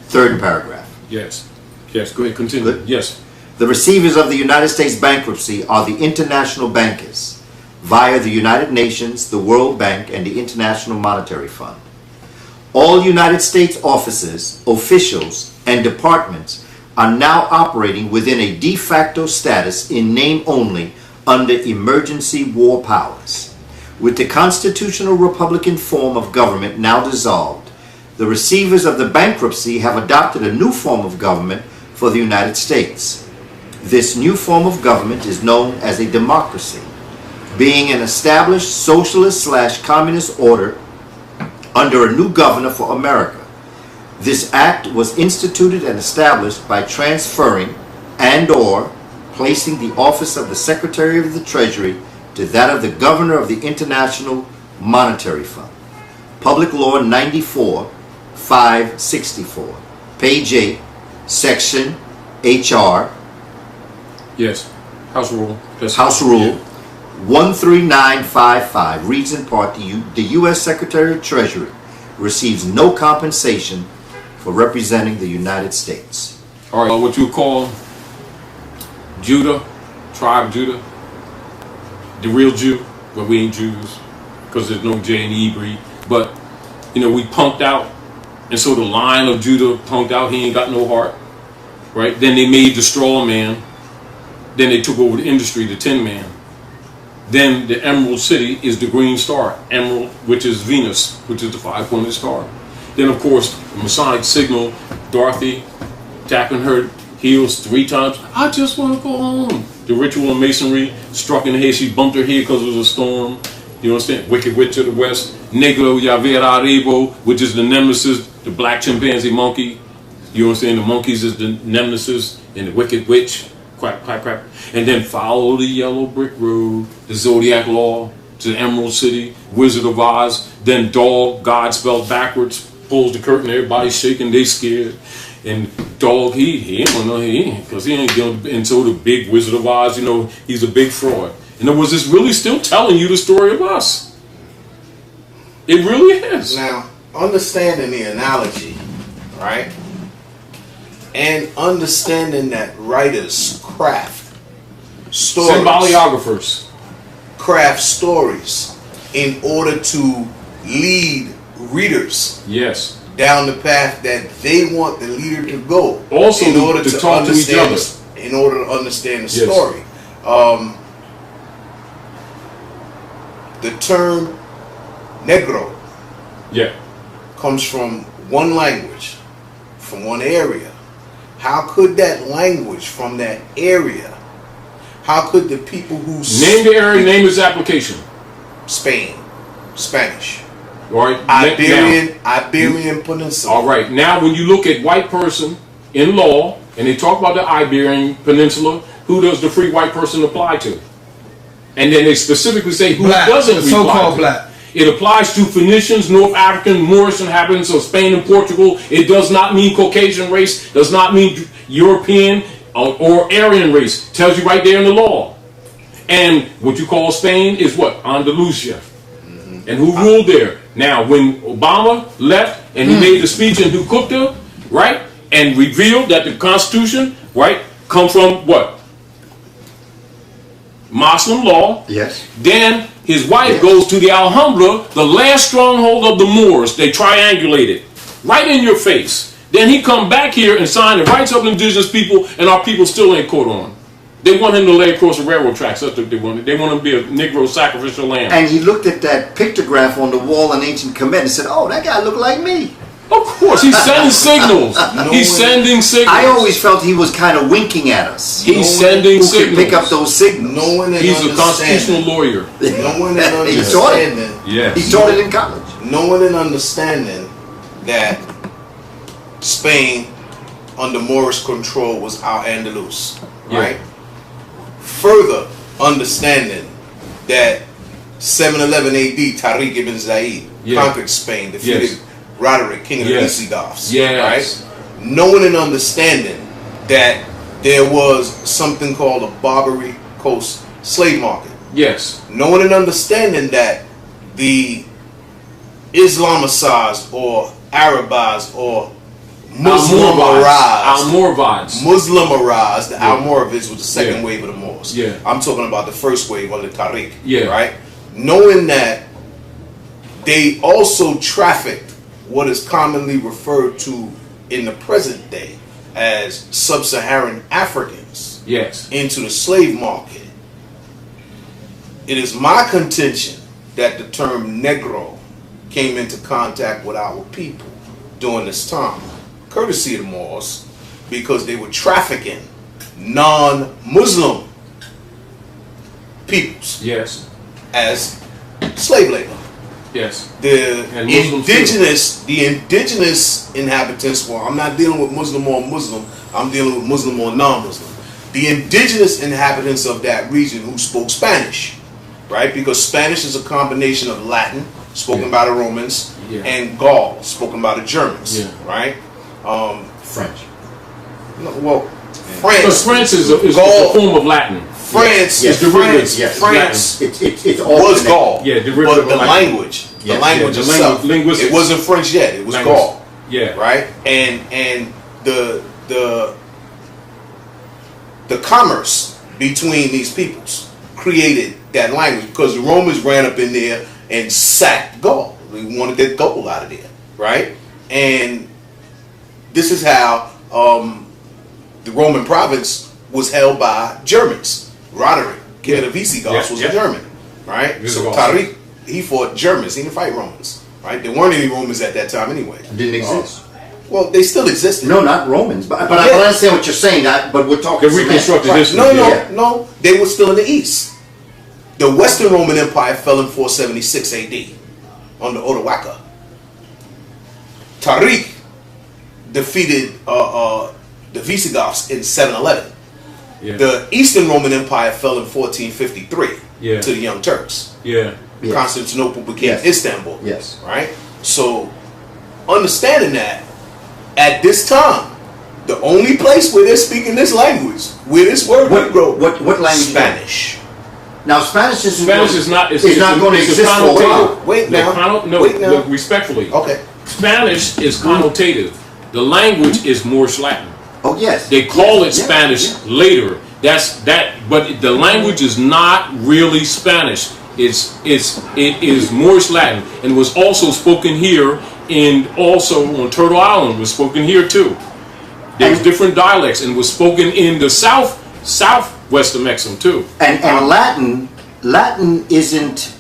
Third paragraph. Yes. Yes, go ahead, continue. Good. Yes. The receivers of the United States bankruptcy are the international bankers via the United Nations, the World Bank, and the International Monetary Fund. All United States officers, officials, and departments are now operating within a de facto status in name only under emergency war powers. With the constitutional Republican form of government now dissolved, the receivers of the bankruptcy have adopted a new form of government for the United States. This new form of government is known as a democracy, being an established socialist/communist order under a new governor for America. This act was instituted and established by transferring and/or placing the office of the Secretary of the Treasury to that of the Governor of the International Monetary Fund. Public Law 94-564, page 8, section HR. Yes. House Rule. House Rule 13955 reads in part, the U.S. Secretary of Treasury receives no compensation for representing the United States. All right, what you call Judah, tribe Judah, the real Jew, but we ain't Jews because there's no J in Hebrew. But, you know, we punked out, and so the Lion of Judah punked out. He ain't got no heart, right? Then they made the straw man. Then they took over the industry, the Tin Man. Then the Emerald City is the green star, Emerald, which is Venus, which is the five-pointed star. Then, of course, the Masonic signal, Dorothy tapping her heels 3 times. I just want to go home. The ritual in Masonry, struck in the head. She bumped her head because it was a storm. You understand? Wicked Witch of the West. Negro Yavera Arebo, which is the nemesis, the black chimpanzee monkey. You understand? The monkeys is the nemesis and the wicked witch. Quack, quack, quack. And then follow the yellow brick road, the Zodiac Law, to the Emerald City, Wizard of Oz. Then dog, God spelled backwards, pulls the curtain, everybody's shaking, they scared. And dog, he ain't gonna know, because he ain't going into the big Wizard of Oz, you know, he's a big fraud. In other words, it's really still telling you the story of us. It really is. Now, understanding the analogy, right? And understanding that writers craft stories. Symboliographers. Craft stories in order to lead readers. Yes. Down the path that they want the leader to go. Also, in order to talk to each other. In order to understand the Yes. story. The term negro comes from one language, from one area. How could that language from that area, how could the people who name the area, name its application? Spain, Spanish. All right. Iberian Peninsula. All right. Now, when you look at white person in law, and they talk about the Iberian Peninsula, who does the free white person apply to? And then they specifically say who Black, doesn't the apply so-called to. black. It applies to Phoenicians, North African, Moorish inhabitants of Spain and Portugal. It does not mean Caucasian race, does not mean European or Aryan race. Tells you right there in the law. And what you call Spain is what? Andalusia. And who ruled there? Now, when Obama left and he made the speech in Hucuta, right, and revealed that the Constitution, right, come from what? Muslim law. Yes. Then his wife goes to the Alhambra, the last stronghold of the Moors. They triangulated right in your face. Then he come back here and sign the rights of indigenous people, and our people still ain't caught on. They want him to lay across the railroad tracks. That's what they want. They want him to be a Negro sacrificial lamb. And he looked at that pictograph on the wall in ancient Kemet and said, "Oh, that guy looked like me." Of course, he's sending signals. He's sending signals. I always felt he was kind of winking at us. He's sending Who signals. could pick up those signals? He's a constitutional lawyer. Knowing and He taught understanding. it. Yes. He taught it in college. Knowing and understanding that Spain under Moorish control was Al-Andalus, right? Further understanding that 711 AD, Tariq ibn Zayd conquered Spain, defeated Roderick, king of the Visigoths, right? Knowing and understanding that there was something called a Barbary Coast slave market. Yes. Knowing and understanding that the Islamicized or Arabized or Muslimarized, the Almoravids was the second wave of the Moors. I'm talking about the first wave under Tariq, right? Knowing that they also trafficked what is commonly referred to in the present day as sub-Saharan Africans into the slave market. It is my contention that the term Negro came into contact with our people during this time, courtesy of the Moors, because they were trafficking non-Muslim peoples as slave labor. The indigenous inhabitants, well, I'm not dealing with Muslim or Muslim, I'm dealing with Muslim or non-Muslim. The indigenous inhabitants of that region who spoke Spanish, right? Because Spanish is a combination of Latin, spoken by the Romans, and Gaul, spoken by the Germans, right? French. No, well, France. Because France is a form of Latin. France, yes, France it's was Gaul, but the language, itself, it wasn't French yet. It was Gaul, right? And the commerce between these peoples created that language because the Romans ran up in there and sacked Gaul. They wanted that gold out of there, right? And this is how the Roman province was held by Germans. Roderick, king of the Visigoths, was a German, right? So Tariq, he fought Germans. He didn't fight Romans, right? There weren't any Romans at that time anyway. Didn't exist. Well, they still existed. No, not Romans. But I understand what you're saying. But we're talking the reconstructed history. No. They were still in the east. The Western Roman Empire fell in 476 AD under Odoacer. Tariq defeated the Visigoths in 711. Yeah. The Eastern Roman Empire fell in 1453 Yeah. to the Young Turks. Yeah. Yes. Constantinople became Yes. Istanbul. Yes. Right? So, understanding that, at this time, the only place where they're speaking this language, where this word Negro, What language? Spanish. Now Spanish is going not to exist for a while. Wait now. No, Wait now. look, respectfully. Okay. Spanish is connotative. The language is Moorish Latin. Oh yes. They call it Yes, Spanish yes. later. That's that, but the language is not really Spanish. It is Moorish Latin, and was also spoken here, and also on Turtle Island was spoken here too. There's different dialects, and was spoken in the southwest of Mexico too. And Latin isn't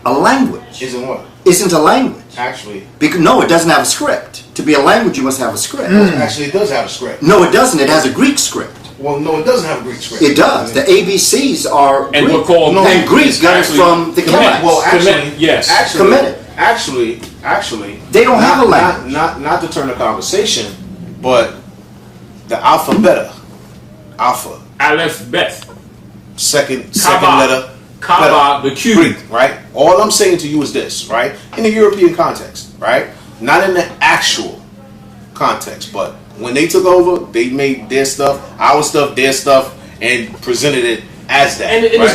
a language. Isn't what? Isn't a language. Actually, Because no, it doesn't have a script. To be a language, you must have a script. actually, it does have a script. No, it doesn't. It has a Greek script. Well, no, it doesn't have a Greek script. It does. The ABCs are And Greek. we're called and Greek got it actually from the Kemetic. Celts. Well, actually, Kemetic, yes. Actually, They don't have a language. Not to turn the conversation, but the alphabet, alpha, Aleph Bet, second Kaba, letter, Kaba, the Q. Greek, right? All I'm saying to you is this, right? In the European context, right? Not in the actual context, but when they took over, they made their stuff, our stuff, their stuff, and presented it as that. And right?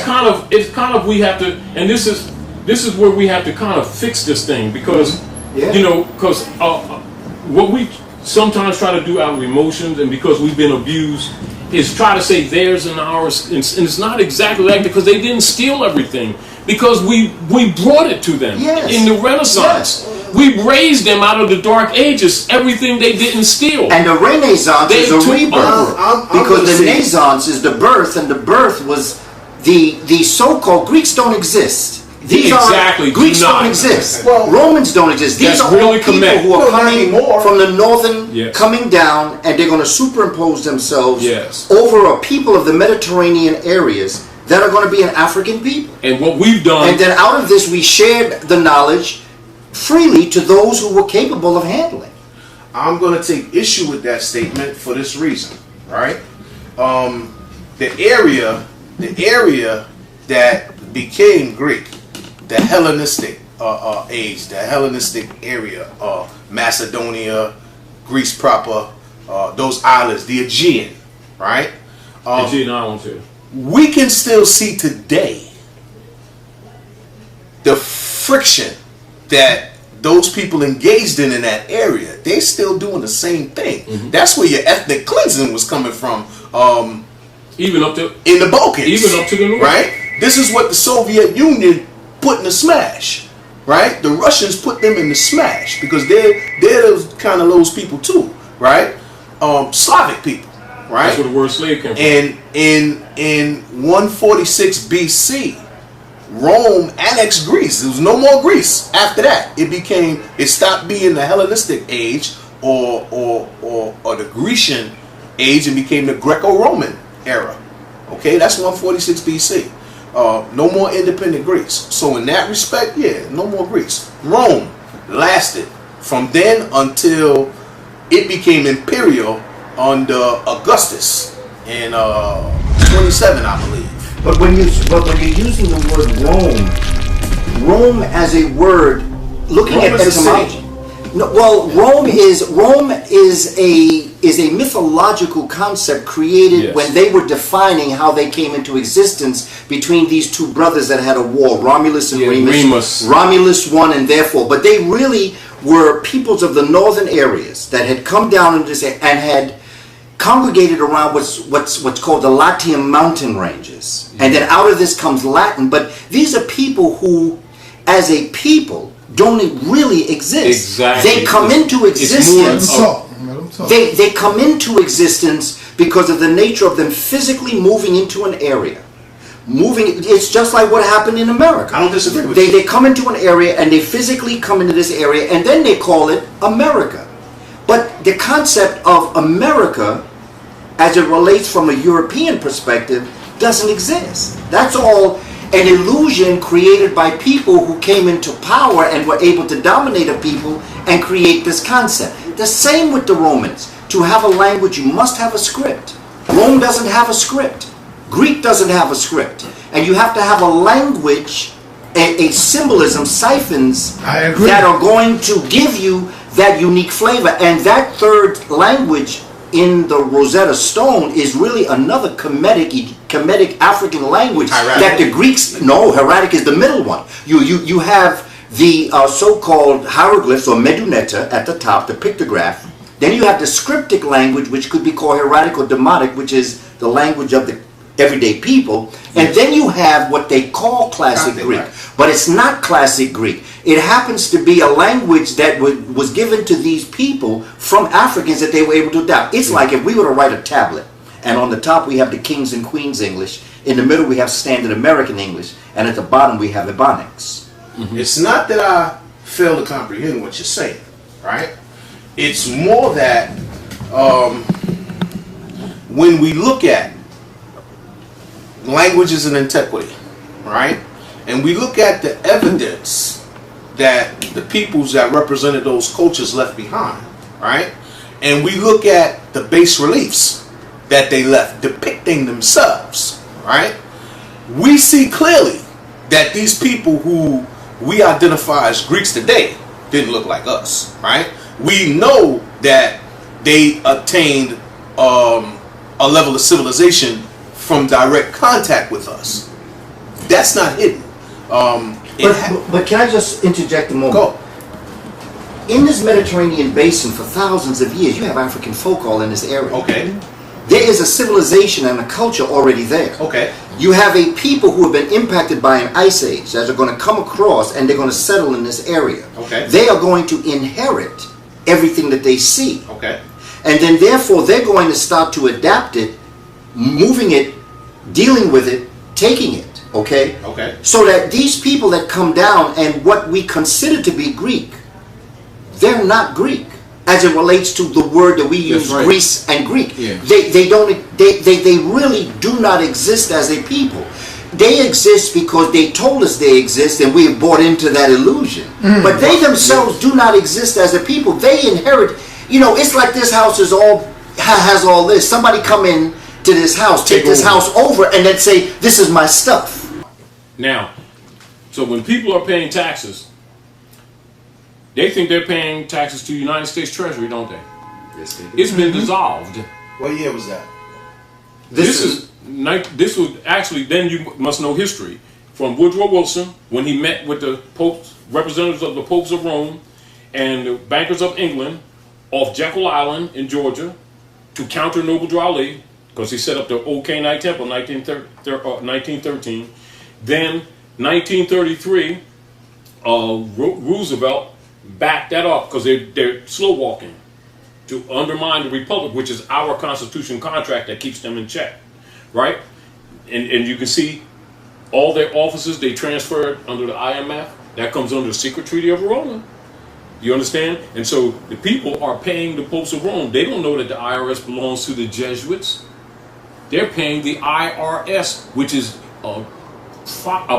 it's kind of we have to, and this is where we have to kind of fix this thing, because Yeah. because what we sometimes try to do out of emotions, and because we've been abused, is try to say theirs and ours, and it's not exactly like that, because they didn't steal everything, because we brought it to them. Yes. In the Renaissance. Yes. We raised them out of the Dark Ages, everything they didn't steal. And the Renaissance They is a took rebirth. over. I'm Because gonna the say- Renaissance is the birth, and the birth was the so-called Greeks don't exist. These Exactly, are Greeks do not. don't exist. Well, Romans don't exist. These that's are really all people Kemetic. who are No, not coming anymore. from the northern, Yes. coming down, and they're going to superimpose themselves Yes. over a people of the Mediterranean areas that are going to be an African people. And what we've done, And then out of this, we shared the knowledge freely to those who were capable of handling. I'm going to take issue with that statement for this reason, right? The area that became Greek, the Hellenistic age, the Hellenistic area, Macedonia, Greece proper, those islands, the Aegean, right? Aegean Islands here. We can still see today the friction that those people engaged in that area. They're still doing the same thing. That's where your ethnic cleansing was coming from. Even up to In the Balkans, Even up to the north. right? This is what the Soviet Union put in the smash, right? The Russians put them in the smash because they're those kind of those people too, right? Slavic people, right? That's where the word slave came from. And in 146 BC, Rome annexed Greece. There was no more Greece after that. It stopped being the Hellenistic age or the Grecian age and became the Greco-Roman era. Okay, that's 146 BC. No more independent Greece. So in that respect, yeah, no more Greece. Rome lasted from then until it became imperial under Augustus in 27, I believe. But when you're using the word Rome as a word, looking Rome at is a city. etymology. No, well, Rome is a mythological concept created Yes. when they were defining how they came into existence between these two brothers that had a war, Romulus and Yeah, Remus. Remus. Romulus won, and therefore, but they really were peoples of the northern areas that had come down into this and had congregated around what's called the Latium mountain ranges, and then out of this comes Latin. But these are people who, as a people, don't really exist. Exactly. They come into more existence. Let them talk. They come into existence because of the nature of them physically moving into an area. It's just like what happened in America. I don't disagree with they, you. They come into an area and they physically come into this area and then they call it America. But the concept of America, as it relates from a European perspective, doesn't exist. That's all an illusion created by people who came into power and were able to dominate a people and create this concept. The same with the Romans. To have a language, you must have a script. Rome doesn't have a script. Greek doesn't have a script. And you have to have a language, a symbolism, siphons that are going to give you that unique flavor. And that third language in the Rosetta Stone is really another Kemetic African language that the Greeks, no, hieratic is the middle one. You have the so-called hieroglyphs or meduneta at the top, the pictograph. Then you have the scriptic language, which could be called hieratic or demotic, which is the language of the everyday people. And then you have what they call classic Greek, but it's not classic Greek. It happens to be a language that was given to these people from Africans that they were able to adapt. It's like if we were to write a tablet, and on the top we have the Kings and Queens English, in the middle we have Standard American English, and at the bottom we have Ebonics. It's not that I fail to comprehend what you're saying, right? It's more that when we look at languages in antiquity, right, and we look at the evidence that the peoples that represented those cultures left behind, right, and we look at the bas reliefs that they left depicting themselves, right, we see clearly that these people who we identify as Greeks today didn't look like us, right? We know that they attained a level of civilization from direct contact with us. That's not hidden. But can I just interject a moment? Go. In this Mediterranean basin for thousands of years, you have African folk all in this area. Okay. There is a civilization and a culture already there. Okay. You have a people who have been impacted by an ice age that are going to come across and they're going to settle in this area. Okay. They are going to inherit everything that they see. Okay. And then therefore they're going to start to adapt it, moving it, dealing with it, taking it. Okay? Okay. So that these people that come down and what we consider to be Greek, they're not Greek as it relates to the word that we use, right. Greece and Greek. Yeah. They really do not exist as a people. They exist because they told us they exist and we have bought into that illusion. But they themselves do not exist as a people. They inherit, it's like this house has all this. Somebody come in to this house, take this house over and then say, this is my stuff. Now, so when people are paying taxes, they think they're paying taxes to the United States Treasury, don't they? Yes, they do. It's been dissolved. What year was that? This was actually, then you must know history. From Woodrow Wilson, when he met with the popes, representatives of the popes of Rome and the bankers of England off Jekyll Island in Georgia to counter Noble Drew Ali, because he set up the Old Canaanite Temple in 1913. Then 1933, Roosevelt backed that up because they're slow walking to undermine the republic, which is our constitution contract that keeps them in check, right? And you can see all their offices they transferred under the IMF. That comes under the secret treaty of Verona. You understand? And so the people are paying the popes of Rome. They don't know that the IRS belongs to the Jesuits. They're paying the IRS, which is a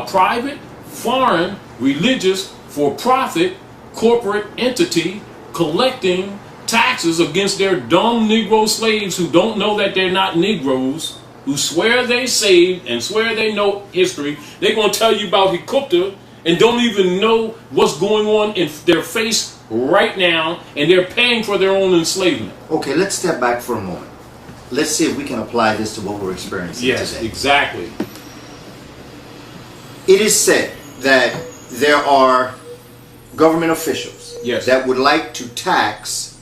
private, foreign, religious, for-profit corporate entity collecting taxes against their dumb Negro slaves who don't know that they're not Negroes, who swear they saved and swear they know history. They're going to tell you about Hikupta and don't even know what's going on in their face right now, and they're paying for their own enslavement. Okay, let's step back for a moment. Let's see if we can apply this to what we're experiencing Yes, today. exactly. It is said that there are government officials that would like to tax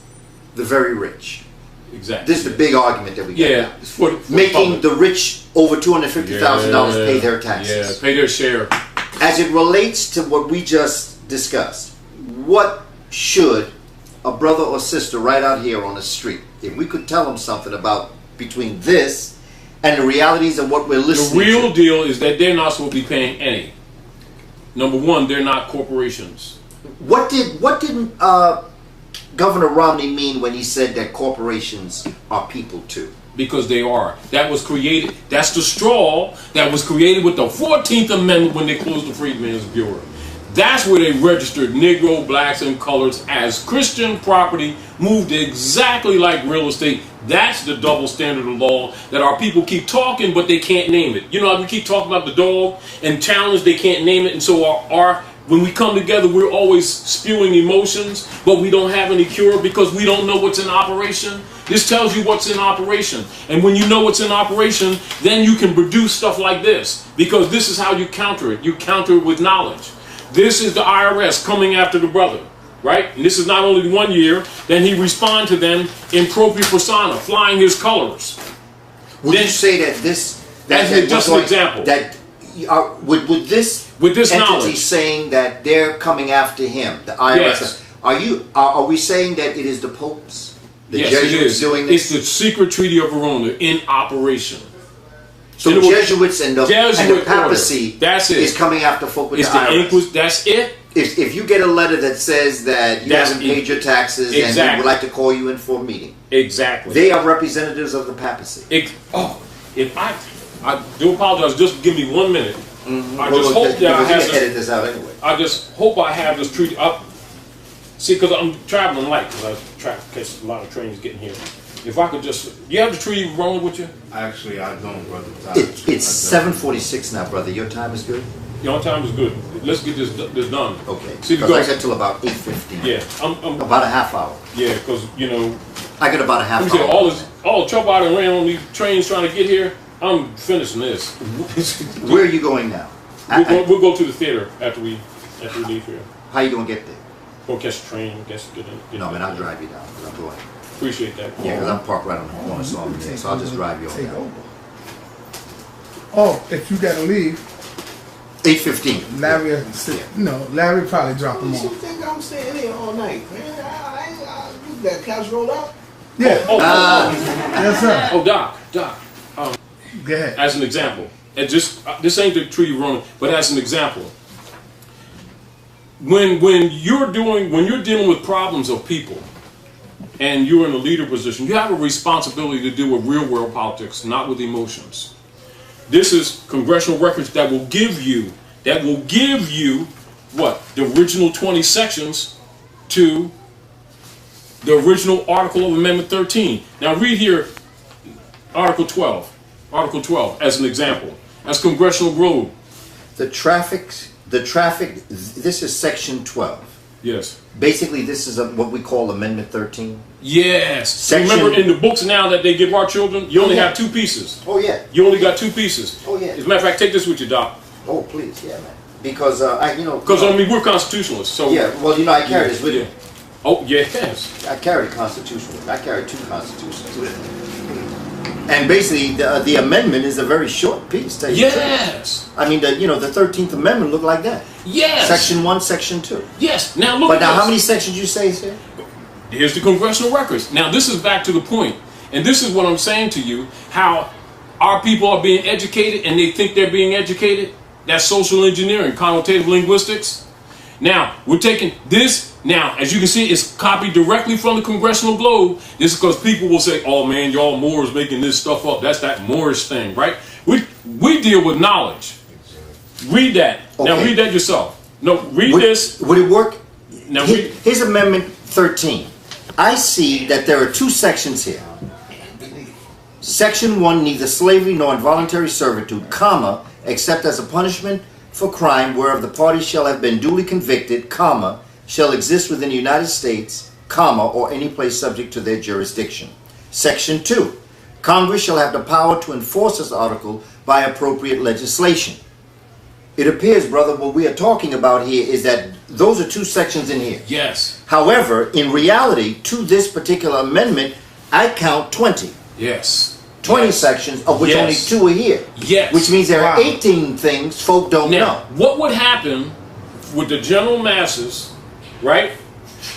the very rich. Exactly. This is the big argument that we get. Yeah, it's for making the rich over $250,000 pay their taxes. Yeah, pay their share. As it relates to what we just discussed, what should a brother or sister right out here on the street, if we could tell them something about between this and the realities of what we're listening to? The real deal is that they're not supposed to be paying any. Number one, they're not corporations. What didn't Governor Romney mean when he said that corporations are people too? Because they are. That was created. That's the straw that was created with the 14th Amendment when they closed the Freedmen's Bureau. That's where they registered Negro, blacks, and colors as Christian property, moved exactly like real estate. That's the double standard of law that our people keep talking, but they can't name it. You know, we keep talking about the dog and challenge, they can't name it. And so when we come together, we're always spewing emotions, but we don't have any cure because we don't know what's in operation. This tells you what's in operation. And when you know what's in operation, then you can produce stuff like this, because this is how you counter it. You counter it with knowledge. This is the IRS coming after the brother, right? And this is not only 1 year, then he respond to them in propria persona, flying his colors. Would you say that this... Just an example. That with this entity knowledge, saying that they're coming after him, the IRS, yes. Are we saying that it is the popes, the yes, Jesuits doing this? It's the secret treaty of Verona in operation. So the Jesuits and the papacy is coming after folk with the IRS. That's it. If you get a letter that says that you haven't paid your taxes and we would like to call you in for a meeting, exactly, they are representatives of the papacy. If I do apologize, just give me 1 minute. Mm-hmm. I just hope that I have edit this out anyway. I just hope I have this treaty up. See, because I'm traveling light, because I catch a lot of trains getting here. If I could just, you have the treaty rolling with you? Actually, I don't, brother. It's 7:46 now, brother. Your time is good? Your time is good. Let's get this done. Okay. See, because I got till about 8:15. Yeah. I'm about a half hour. Yeah, because, you know. I got about a half hour. All the trouble I done ran on these trains trying to get here, I'm finishing this. Where are you going now? We'll go to the theater after we leave here. How you going to get there? Go catch a train, get no, man, I'll drive you down, because I'm going. Appreciate that. Yeah, because I'm parked right on the corner, so I'll just drive you over. Oh, if you got to leave. 8:15. Larry probably drop him off. You think I'm staying here all night, man? You got couch rolled up? Yeah. Yes, sir. Oh, Doc. Go ahead. As an example, and this ain't the treaty running, but as an example, when you're dealing with problems of people, and you're in a leader position, you have a responsibility to deal with real world politics, not with emotions. This is congressional records that will give you what? The original 20 sections to the original article of Amendment 13. Now read here Article 12 as an example. That's congressional road. The traffic, this is section 12. Yes. Basically, this is what we call Amendment 13. Yes. Remember in the books now that they give our children, you only have 2 pieces. Oh, yeah. You only got 2 pieces. Oh, yeah. As a matter of fact, take this with you, Doc. Oh, please, yeah, man. Because, Because, we're constitutionalists, so... Yeah, well, I carry this with me. Oh, yes. I carry the Constitution with me. I carry 2 constitutions with me. And basically, the amendment is a very short piece. Yes. I mean, the 13th Amendment looked like that. Yes. Section 1, Section 2. Yes. Now look. But now, how many sections you say is here? Here's the congressional records. Now this is back to the point, and this is what I'm saying to you: how our people are being educated, and they think they're being educated. That's social engineering, connotative linguistics. Now we're taking this. Now, as you can see, it's copied directly from the Congressional Globe. This is because people will say, "Oh man, y'all Moors making this stuff up." That's that Moorish thing, right? We deal with knowledge. Read that. Okay. Now read that yourself. No, read this. Would it work? Now here's Amendment 13. I see that there are 2 sections here. Section 1, neither slavery nor involuntary servitude, comma, except as a punishment for crime whereof the party shall have been duly convicted, comma, shall exist within the United States, comma, or any place subject to their jurisdiction. Section 2, Congress shall have the power to enforce this article by appropriate legislation. It appears, brother, what we are talking about here is that those are 2 sections in here. Yes. However, in reality, to this particular amendment, I count 20. Yes. 20 sections, of which only 2 are here. Yes. Which means there are 18 things folk don't know. What would happen with the general masses, right?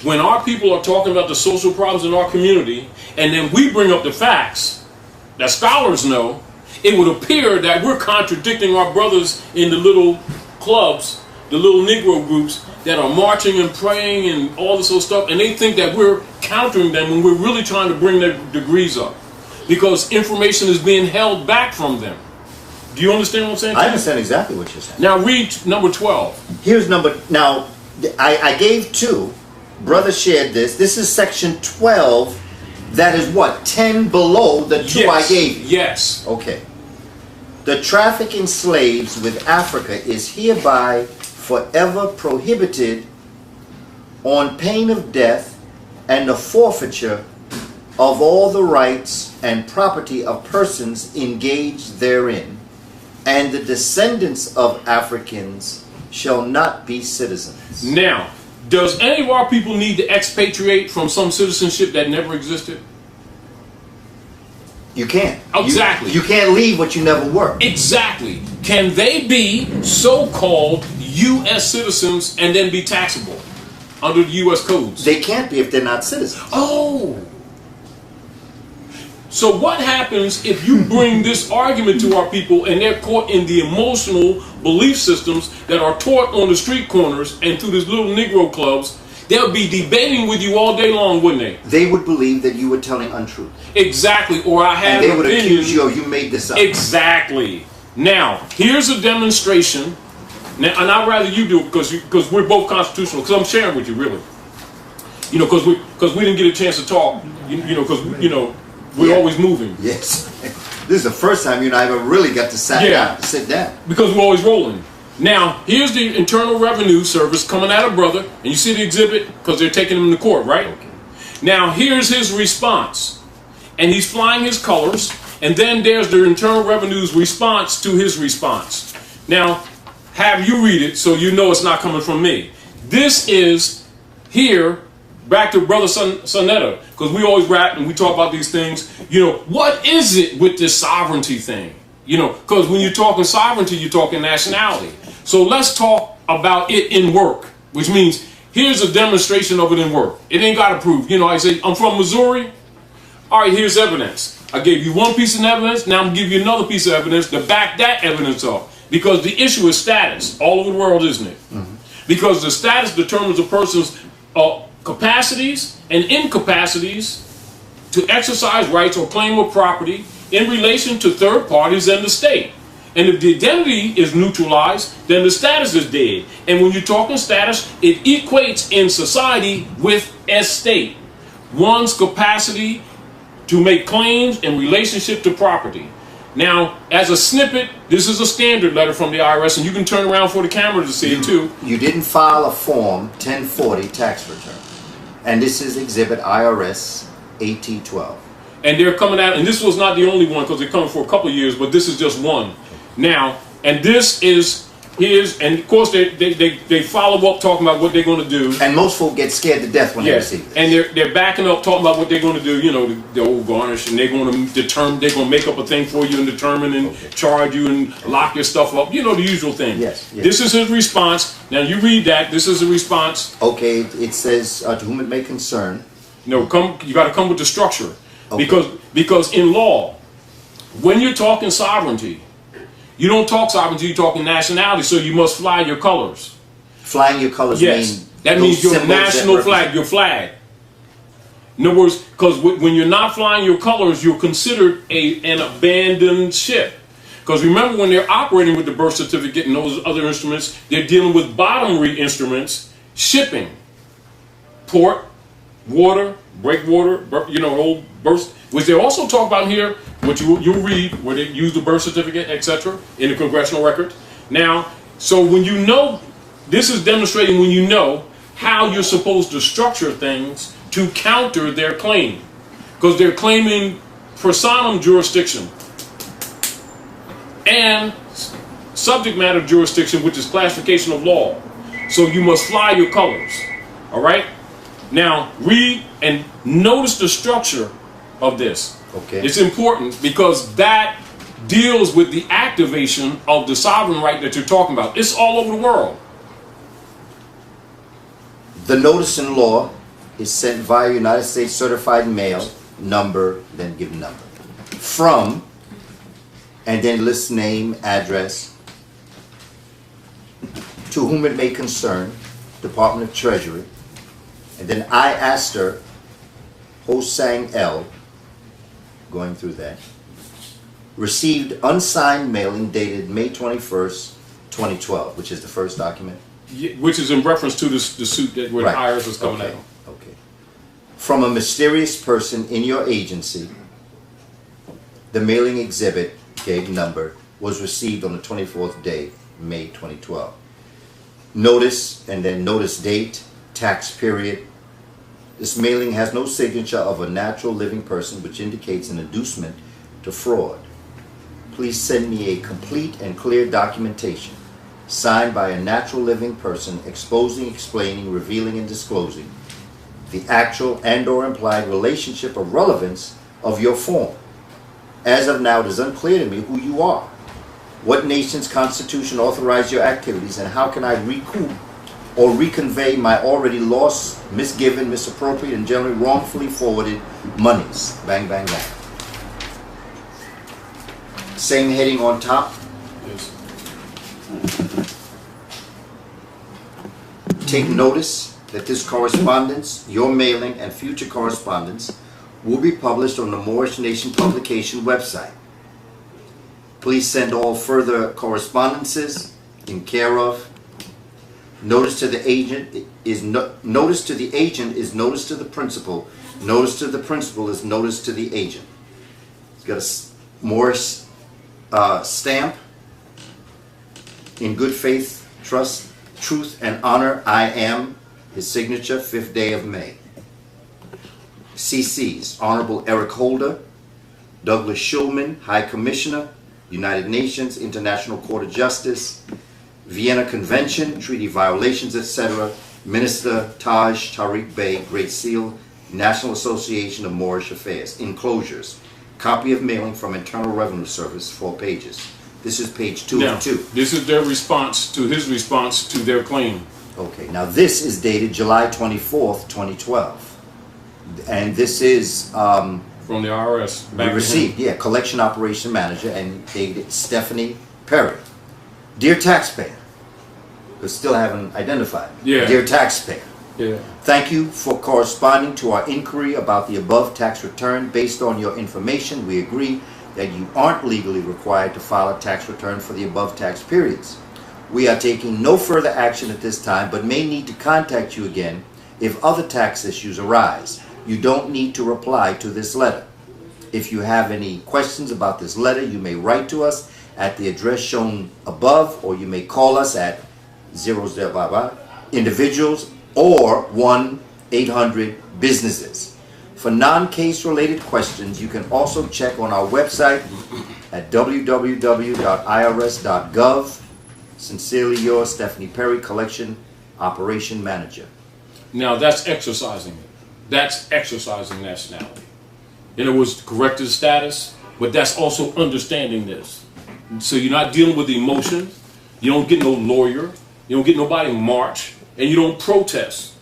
When our people are talking about the social problems in our community, and then we bring up the facts that scholars know, it would appear that we're contradicting our brothers in the little clubs, the little Negro groups that are marching and praying and all this other stuff, and they think that we're countering them when we're really trying to bring their degrees up because information is being held back from them. Do you understand what I'm saying? I understand exactly what you're saying. Now read number 12. Here's number, now, I gave 2. Brother shared this. This is section 12. That is what? 10 below the 2 I gave you. Yes. Okay. The traffic in slaves with Africa is hereby forever prohibited on pain of death and the forfeiture of all the rights and property of persons engaged therein, and the descendants of Africans shall not be citizens. Now, does any of our people need to expatriate from some citizenship that never existed? You can't. Exactly. You can't leave what you never were. Exactly. Can they be so-called U.S. citizens and then be taxable under the U.S. codes? They can't be if they're not citizens. Oh. So what happens if you bring this argument to our people and they're caught in the emotional belief systems that are taught on the street corners and through these little Negro clubs? They'll be debating with you all day long, wouldn't they? They would believe that you were telling untruth. Exactly. Or I have and they would opinion. accuse you of you made this up. Exactly. Now, here's a demonstration. Now, and I'd rather you do it because we're both constitutional. Because I'm sharing with you, really. You know, because we didn't get a chance to talk. You know, because we're always moving. Yes. This is the first time you and I ever really got to sit down. Because we're always rolling. Now, here's the Internal Revenue Service coming at a brother, and you see the exhibit because they're taking him to court, right? Okay. Now, here's his response. And he's flying his colors, and then there's the Internal Revenue's response to his response. Now, have you read it so you know it's not coming from me. This is here, back to Brother Sonetta, because we always rap and we talk about these things. You know, what is it with this sovereignty thing? You know, because when you're talking sovereignty, you're talking nationality. So let's talk about it in work, which means here's a demonstration of it in work. It ain't got to prove. You know, I say, I'm from Missouri. All right, here's evidence. I gave you one piece of evidence. Now I'm going to give you another piece of evidence to back that evidence up. Because the issue is status all over the world, isn't it? Mm-hmm. Because the status determines a person's capacities and incapacities to exercise rights or claim of property in relation to third parties and the state. And if the identity is neutralized, then the status is dead. And when you're talking status, it equates in society with estate. One's capacity to make claims in relationship to property. Now, as a snippet, this is a standard letter from the IRS, and you can turn around for the camera to see it too. You didn't file a Form 1040 tax return. And this is Exhibit IRS AT12. And they're coming out, and this was not the only one because they're coming for a couple of years, but this is just one. Now, and this is his, and of course they follow up talking about what they're going to do. And most folk get scared to death when they receive this. And they're backing up talking about what they're going to do, you know, the old garnish, and they're going to determine, they're going to make up a thing for you and determine and charge you and lock your stuff up. You know, the usual thing. Yes. This is his response. Now you read that. This is a response. Okay, it says, to whom it may concern. No, you got to come with the structure. Okay. Because in law, when you're talking sovereignty, you don't talk sovereignty, you're talking nationality, so you must fly your colors. Flying your colors means that means your national flag, your flag. In other words, because when you're not flying your colors, you're considered an abandoned ship. Because remember, when they're operating with the birth certificate and those other instruments, they're dealing with bottomry instruments, shipping, port, water, breakwater, you know, old birth, which they also talk about here, which you'll read, where they use the birth certificate, etc., in the congressional record. Now, so when you know, this is demonstrating when you know how you're supposed to structure things to counter their claim. Because they're claiming personam jurisdiction and subject matter jurisdiction, which is classification of law. So you must fly your colors. All right? Now, read and notice the structure of this. Okay. It's important because that deals with the activation of the sovereign right that you're talking about. It's all over the world. The notice in law is sent via United States certified mail, number, then give number. From, and then list name, address, to whom it may concern, Department of Treasury. And then I asked her, Hosang L, going through that, received unsigned mailing dated May 21st, 2012, which is the first document. Which is in reference to the suit that where Right. the IRS was coming Okay. out. Okay. From a mysterious person in your agency, the mailing exhibit, gave number, was received on the 24th day, May 2012. Notice, and then notice date, tax period. This mailing has no signature of a natural living person, which indicates an inducement to fraud. Please send me a complete and clear documentation signed by a natural living person exposing, explaining, revealing, and disclosing the actual and or implied relationship or relevance of your form. As of now, it is unclear to me who you are, what nation's constitution authorized your activities, and how can I recoup or reconvey my already lost, misgiven, misappropriated, and generally wrongfully forwarded monies. Bang, bang, bang. Same heading on top. Yes. Take notice that this correspondence, your mailing, and future correspondence will be published on the Moorish Nation publication website. Please send all further correspondences in care of. Notice to the agent is notice to the agent is notice to the principal. Notice to the principal is notice to the agent. It's got a Moorish stamp. In good faith, trust, truth, and honor, I am. His signature, 5th day of May. CC's Honorable Eric Holder, Douglas Schulman, High Commissioner, United Nations, International Court of Justice, Vienna Convention, Treaty Violations, etc., Minister Taj Tariq Bey, Great Seal, National Association of Moorish Affairs. Enclosures. Copy of mailing from Internal Revenue Service, 4 pages. This is page 2 Now, of 2. this is their response to his response to their claim. Okay, now this is dated July 24th, 2012. And this is From the IRS. we Back received, yeah, Collection Operation Manager, and dated Stephanie Perry. Dear taxpayer, we still haven't identified. Yeah. Dear taxpayer, Yeah. thank you for corresponding to our inquiry about the above tax return. Based on your information, we agree that you aren't legally required to file a tax return for the above tax periods. We are taking no further action at this time, but may need to contact you again if other tax issues arise. You don't need to reply to this letter. If you have any questions about this letter, you may write to us at the address shown above, or you may call us at 00 individuals or 1-800-businesses. For non-case related questions, you can also check on our website at www.irs.gov. Sincerely yours, Stephanie Perry, Collection Operation Manager. Now that's exercising it. That's exercising nationality. And it was corrected status, but that's also understanding this. So you're not dealing with emotion. You don't get no lawyer. You don't get nobody march. And you don't protest.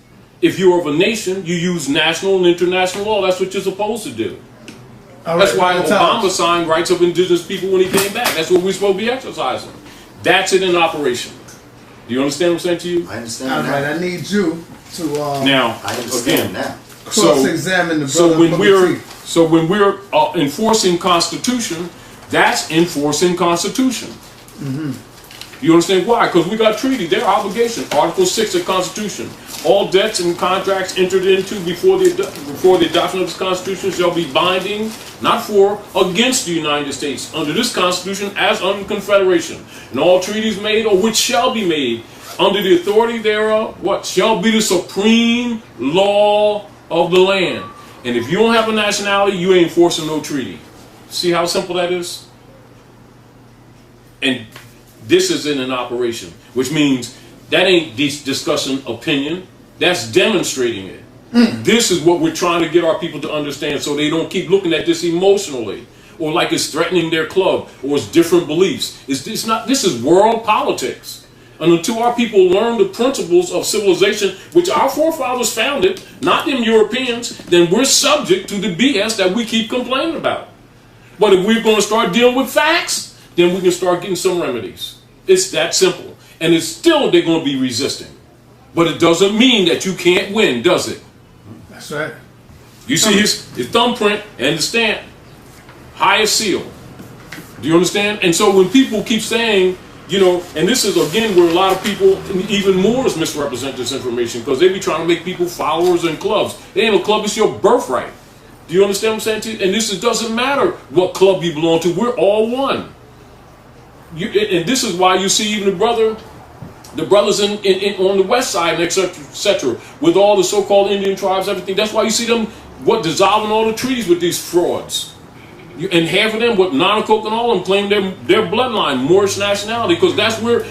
If you're of a nation, you use national and international law. That's what you're supposed to do. That's why Obama signed rights of indigenous people when he came back. That's what we're supposed to be exercising. That's it in operation. Do you understand what I'm saying to you? I understand All right, that. I need you to Now, I understand again, that. cross-examine the so brother. when we're enforcing Constitution, that's enforcing Constitution. You understand why? Because we got treaty, their obligation. Article 6 of the Constitution. All debts and contracts entered into before the adoption of this Constitution shall be binding, not for, against the United States, under this Constitution as under Confederation. And all treaties made or which shall be made under the authority thereof, what shall be the supreme law of the land. And if you don't have a nationality, you ain't enforcing no treaty. See how simple that is? And this is in an operation, which means that ain't discussing opinion. That's demonstrating it. This is what we're trying to get our people to understand, so they don't keep looking at this emotionally or like it's threatening their club or it's different beliefs. It's not. This is world politics. And until our people learn the principles of civilization, which our forefathers founded, not them Europeans, then we're subject to the BS that we keep complaining about. But if we're going to start dealing with facts, then we can start getting some remedies. It's that simple. And it's still they're going to be resisting. But it doesn't mean that you can't win, does it? That's right. You see his thumbprint and the stamp. Highest seal. Do you understand? And so when people keep saying, you know, and this is again where a lot of people, even Moors, misrepresent this information because they be trying to make people followers in clubs. It ain't a club, it's your birthright. Do you understand what I'm saying to you? And it doesn't matter what club you belong to, we're all one. And this is why you see even the brothers on the west side, and etc., with all the so-called Indian tribes, everything. That's why you see them dissolving all the treaties with these frauds. And half of them, with Nonakok and all of them, claim their bloodline, Moorish nationality, because that's where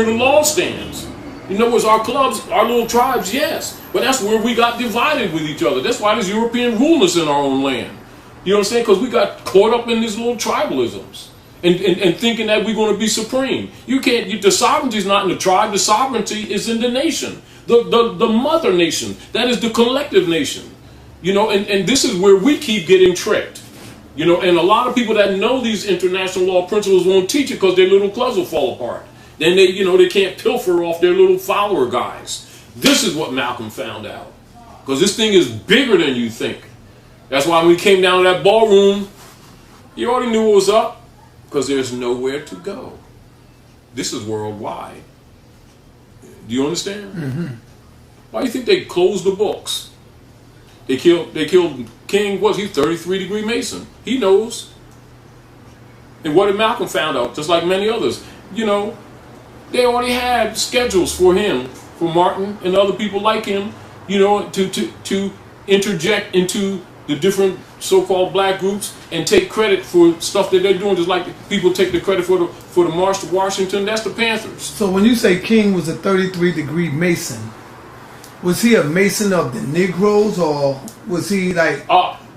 the law stands. In other words, our clubs, our little tribes, yes, but that's where we got divided with each other. That's why there's European rulers in our own land. You know what I'm saying? Because we got caught up in these little tribalisms and thinking that we're going to be supreme. You can't. The sovereignty is not in the tribe. The sovereignty is in the nation, the mother nation. That is the collective nation. You know, and this is where we keep getting tricked. You know, and a lot of people that know these international law principles won't teach it because their little clubs will fall apart. Then they can't pilfer off their little follower guys. This is what Malcolm found out. Because this thing is bigger than you think. That's why when we came down to that ballroom, he already knew what was up. Because there's nowhere to go. This is worldwide. Do you understand? Mm-hmm. Why do you think they closed the books? They killed King, he's 33-degree Mason. He knows. And what did Malcolm found out? Just like many others. You know, they already had schedules for him, for Martin and other people like him, you know, to interject into the different so-called black groups and take credit for stuff that they're doing, just like people take the credit for the March to Washington. That's the Panthers. So when you say King was a 33-degree Mason, was he a Mason of the Negroes, or was he like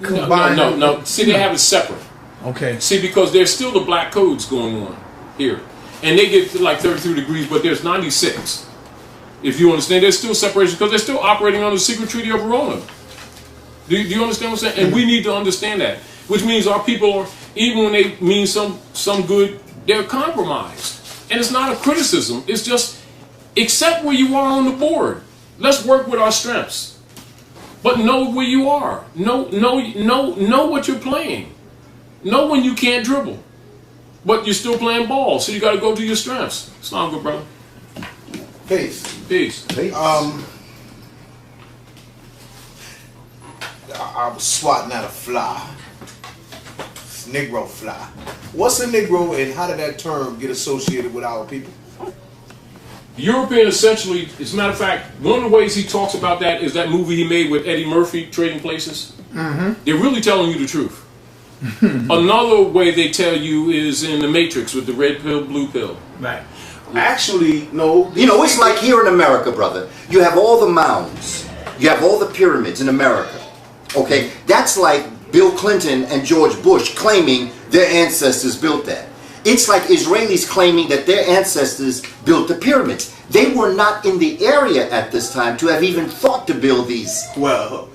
combined? No. See, they have it separate. Okay. See, because there's still the black codes going on here. And they get to like 33 degrees, but there's 96. If you understand, there's still separation because they're still operating under the secret treaty of Verona. Do you understand what I'm saying? And we need to understand that. Which means our people are, even when they mean some good, they're compromised. And it's not a criticism. It's just accept where you are on the board. Let's work with our strengths. But know where you are. Know what you're playing. Know when you can't dribble. But you're still playing ball, so you got to go to your strengths. Sound good, brother? Peace. I was swatting at a fly. It's Negro fly. What's a Negro, and how did that term get associated with our people? European, essentially, as a matter of fact, one of the ways he talks about that is that movie he made with Eddie Murphy, Trading Places. Mm-hmm. They're really telling you the truth. Another way they tell you is in The Matrix with the red pill, blue pill. Right. Actually, no. You know, it's like here in America, brother. You have all the mounds. You have all the pyramids in America. Okay? That's like Bill Clinton and George Bush claiming their ancestors built that. It's like Israelis claiming that their ancestors built the pyramids. They were not in the area at this time to have even thought to build these. Well,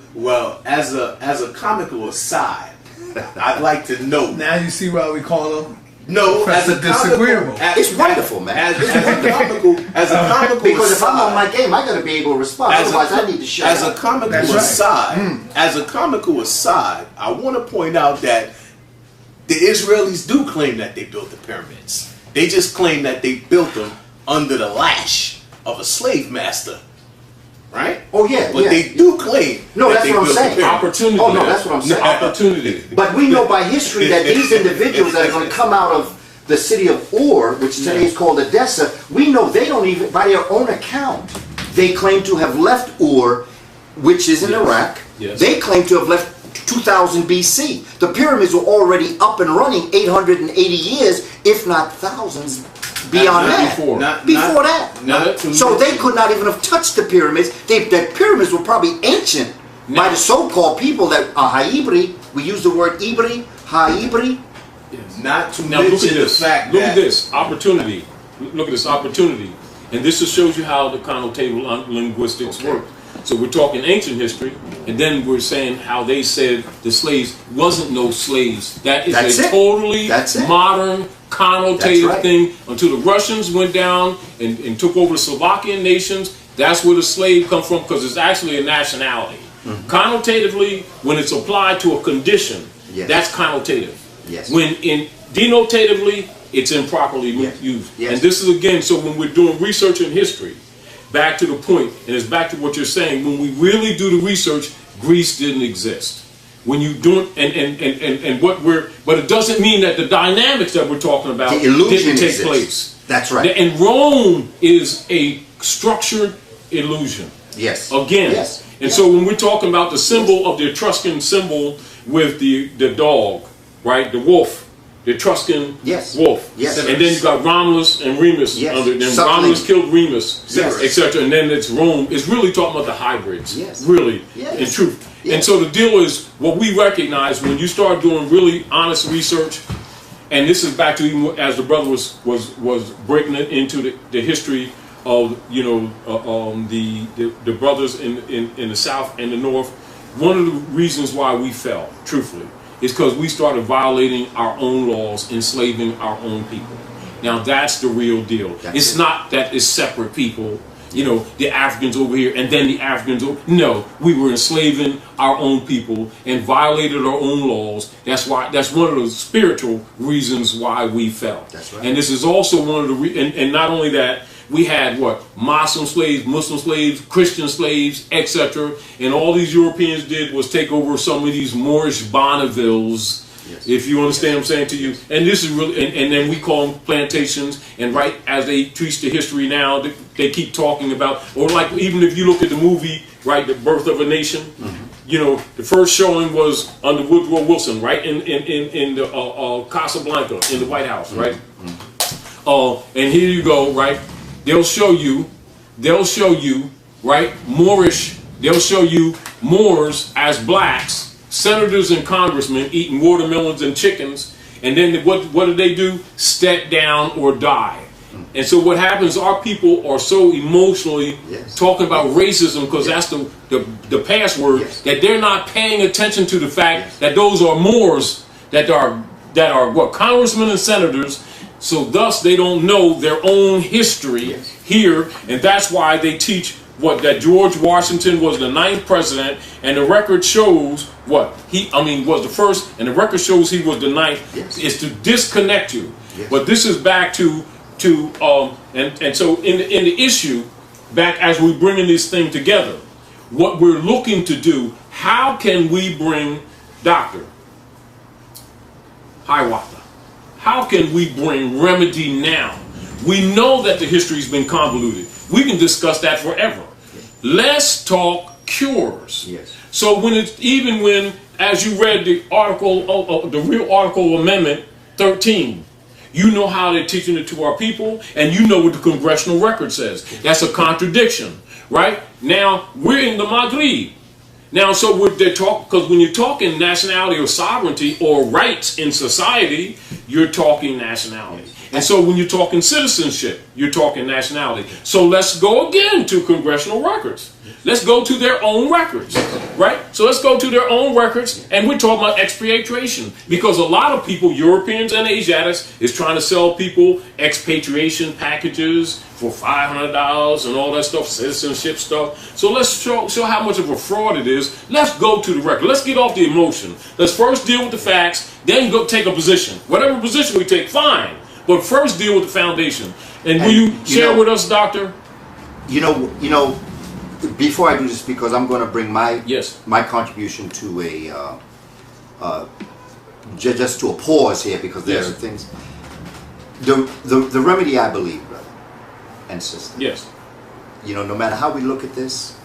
as a comical aside, I'd like to know. Now you see why we call them. No, as a disagreeable. It's wonderful, man. As a comical because if aside, I'm on my game, I got to be able to respond. Otherwise, I need to shut As up. a comical aside, I want to point out that the Israelis do claim that they built the pyramids. They just claim that they built them under the lash of a slave master. Right? Oh, yeah. But they do claim. No, that that's they what I'm built the saying. pyramids. Opportunity. Oh, no, that's what I'm saying. Opportunity. But we know by history that these individuals that are going to come out of the city of Ur, which today is called Odessa, we know they don't even, by their own account, they claim to have left Ur, which is in Iraq. Yes. They claim to have left 2000 BC. The pyramids were already up and running 880 years, if not thousands beyond that. Before that. So they could not even have touched the pyramids. The pyramids were probably ancient by the so-called people that are Haibri. We use the word Ibri, Haibri. Yes. Not to Now look at mention the this. fact Look that at this opportunity. Look at this opportunity, and this just shows you how the connotative linguistics work. So we're talking ancient history, and then we're saying how they said the slaves wasn't no slaves. That's a totally modern connotative thing. Until the Russians went down and took over the Slovakian nations, that's where the slave comes from, because it's actually a nationality. Mm-hmm. Connotatively, when it's applied to a condition, that's connotative. Yes. When denotatively, it's improperly used. Yes. And this is again, so when we're doing research in history, back to the point, and it's back to what you're saying, when we really do the research, Greece didn't exist. When you don't, and what but it doesn't mean that the dynamics that we're talking about didn't take place. That's right. And Rome is a structured illusion. Yes. Again. Yes. And so when we're talking about the symbol of the Etruscan symbol with the dog, right, the wolf, the Etruscan wolf. Yes. And then you got Romulus and Remus under them. Romulus killed Remus, etc. And then it's Rome. It's really talking about the hybrids. Yes. Really, in truth. Yes. And so the deal is, what we recognize when you start doing really honest research, and this is back to even as the brother was breaking it into the history of the brothers in the South and the North. One of the reasons why we fell, truthfully, is because we started violating our own laws, enslaving our own people. Now that's the real deal. It's not that it's separate people, the Africans over here and then the Africans over. No, we were enslaving our own people and violated our own laws. That's one of the spiritual reasons why we fell. That's right. And this is also one of the and not only that, we had Muslim slaves, Christian slaves, etc. And all these Europeans did was take over some of these Moorish Bonnevilles, if you understand what I'm saying to you. And this is really, and then we call them plantations. And right as they teach the history now, they keep talking about, or like even if you look at the movie, right, The Birth of a Nation, the first showing was under Woodrow Wilson, right, in the Casablanca, in the White House, right. And here you go, right. They'll show you, right, they'll show you Moors as blacks, senators and congressmen eating watermelons and chickens, and then what do they do? Step down or die. And so what happens, our people are so emotionally talking about racism, because that's the password, that they're not paying attention to the fact that those are Moors that are congressmen and senators. So thus they don't know their own history here, and that's why they teach that George Washington was the 9th president, and the record shows was the first, and the record shows he was the 9th. Is to disconnect you. But this is back to and so in the issue, back as we bringing this thing together, what we're looking to do, how can we bring Dr. Hiawatha? How can we bring remedy now? We know that the history's been convoluted. We can discuss that forever. Let's talk cures. So when as you read the article, the real article Amendment 13, you know how they're teaching it to our people, and you know what the congressional record says. That's a contradiction, right? Now we're in the Maghrib. Now, so they're talking, because when you're talking nationality or sovereignty or rights in society, you're talking nationality. And so when you're talking citizenship, you're talking nationality. So let's go again to congressional records. Let's go to their own records, right? So let's go to their own records, and we're talking about expatriation, because a lot of people, Europeans and Asiatics, is trying to sell people expatriation packages for $500 and all that stuff, citizenship stuff. So let's show how much of a fraud it is. Let's go to the record. Let's get off the emotion. Let's first deal with the facts, then go take a position. Whatever position we take, fine. But first deal with the foundation. And will you share with us, Doctor? Before I do this, because I'm going to bring my contribution to just to a pause here, because there are things. The remedy, I believe, brother and sister. No matter how we look at this,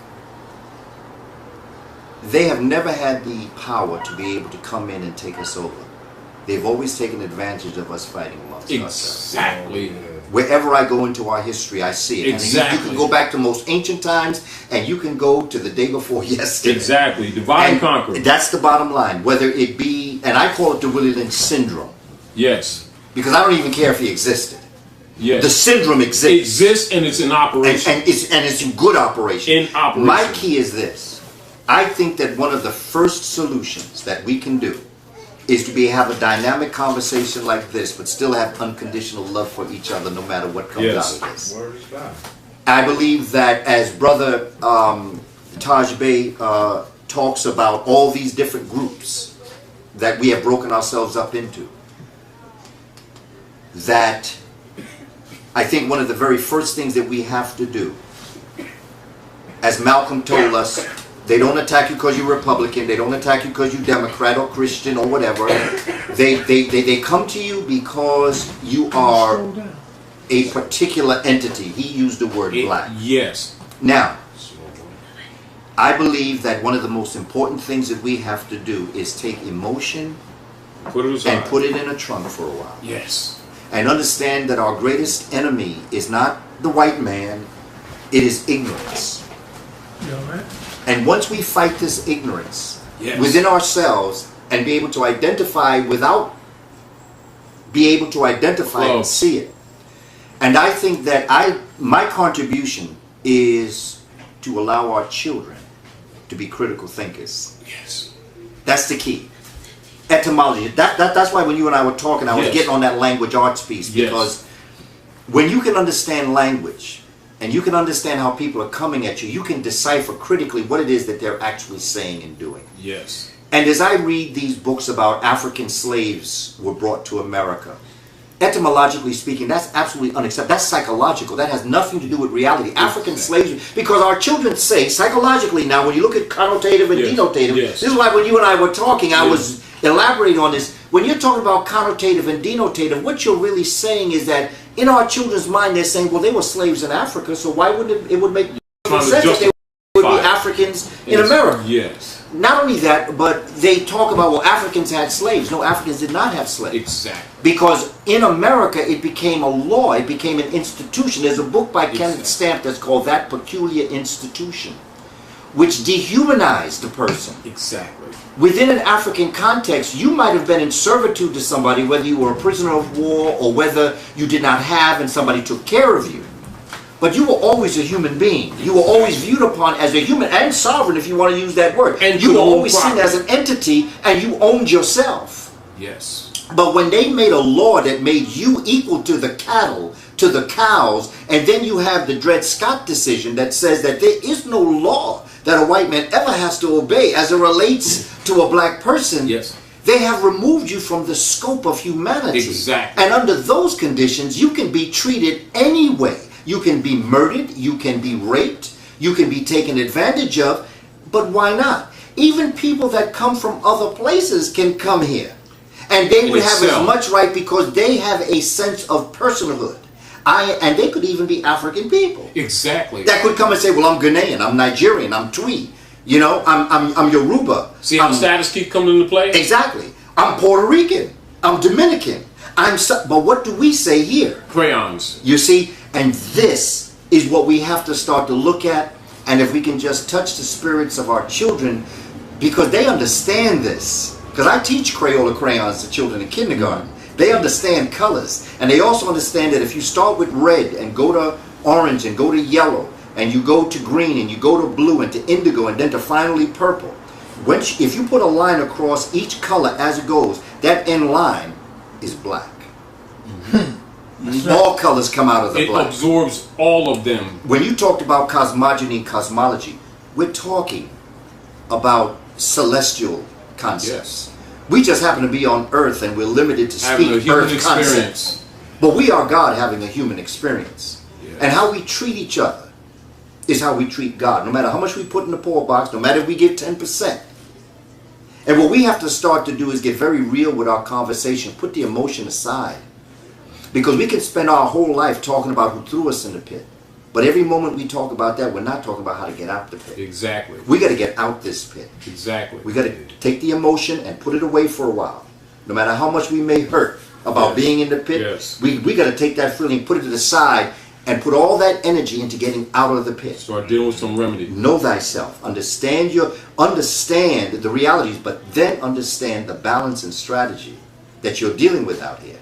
they have never had the power to be able to come in and take us over. They've always taken advantage of us fighting amongst ourselves. Wherever I go into our history, I see it. And you can go back to most ancient times, and you can go to the day before yesterday. Divide and conquer. That's the bottom line. Whether it be, and I call it the Willie Lynch syndrome. Because I don't even care if he existed. The syndrome exists. It exists, and it's in operation. And it's in good operation. My key is this. I think that one of the first solutions that we can do is to have a dynamic conversation like this, but still have unconditional love for each other, no matter what comes out of this. I believe that as Brother Taj Bey talks about all these different groups, that we have broken ourselves up into. That I think one of the very first things that we have to do, as Malcolm told us, they don't attack you because you're Republican, they don't attack you because you're Democrat or Christian or whatever. They come to you because you are a particular entity. He used the word black. Yes. Now, I believe that one of the most important things that we have to do is take emotion and put it in a trunk for a while. Yes. And understand that our greatest enemy is not the white man, it is ignorance. You all right? And once we fight this ignorance Yes. within ourselves and be able to identify and see it. And I think that my contribution is to allow our children to be critical thinkers. Yes. That's the key. Etymology. That's why when you and I were talking, I was getting on that language arts piece, because when you can understand language and you can understand how people are coming at you, you can decipher critically what it is that they're actually saying and doing. Yes. And as I read these books about African slaves were brought to America, etymologically speaking, that's absolutely unacceptable. That's psychological. That has nothing to do with reality. African slaves, because our children say, psychologically now, when you look at connotative and denotative, this is like when you and I were talking, I was elaborating on this. When you're talking about connotative and denotative, what you're really saying is that in our children's mind, they're saying, well, they were slaves in Africa, so why wouldn't it would make sense that they would be Africans in America? Yes. Not only that, but they talk about, well, Africans had slaves. No, Africans did not have slaves. Exactly. Because in America, it became a law. It became an institution. There's a book by Kenneth Stamp that's called That Peculiar Institution, which dehumanized the person. Exactly. Within an African context, you might have been in servitude to somebody, whether you were a prisoner of war or whether you did not have and somebody took care of you. But you were always a human being. You were always viewed upon as a human and sovereign, if you want to use that word. And you were always seen as an entity, and you owned yourself. Yes. But when they made a law that made you equal to the cattle, to the cows, and then you have the Dred Scott decision that says that there is no law that a white man ever has to obey as it relates to a black person, they have removed you from the scope of humanity. Exactly. And under those conditions, you can be treated any way. You can be murdered, you can be raped, you can be taken advantage of, but why not? Even people that come from other places can come here. And they would have as much right because they have a sense of personhood. And they could even be African people. Exactly. That could come and say, well, I'm Ghanaian, I'm Nigerian, I'm Twi, you know, I'm Yoruba. See how status keep coming into play? Exactly. I'm Puerto Rican, I'm Dominican, but what do we say here? Crayons. You see? And this is what we have to start to look at. And if we can just touch the spirits of our children, because they understand this. Because I teach Crayola crayons to children in kindergarten. They understand colors. And they also understand that if you start with red and go to orange and go to yellow, and you go to green and you go to blue and to indigo and then to finally purple, if you put a line across each color as it goes, that end line is black. All colors come out of the black. It absorbs all of them. When you talked about cosmogony and cosmology, we're talking about celestial concepts. We just happen to be on Earth and we're limited to speak Earth concepts. But we are God having a human experience. And how we treat each other is how we treat God. No matter how much we put in the poor box, no matter if we give 10%. And what we have to start to do is get very real with our conversation. Put the emotion aside. Because we can spend our whole life talking about who threw us in the pit. But every moment we talk about that, we're not talking about how to get out the pit. Exactly. We got to get out this pit. Exactly. We got to take the emotion and put it away for a while. No matter how much we may hurt about being in the pit, we got to take that feeling, put it to the side, and put all that energy into getting out of the pit. Start dealing with some remedy. Know thyself. Understand the realities, but then understand the balance and strategy that you're dealing with out here.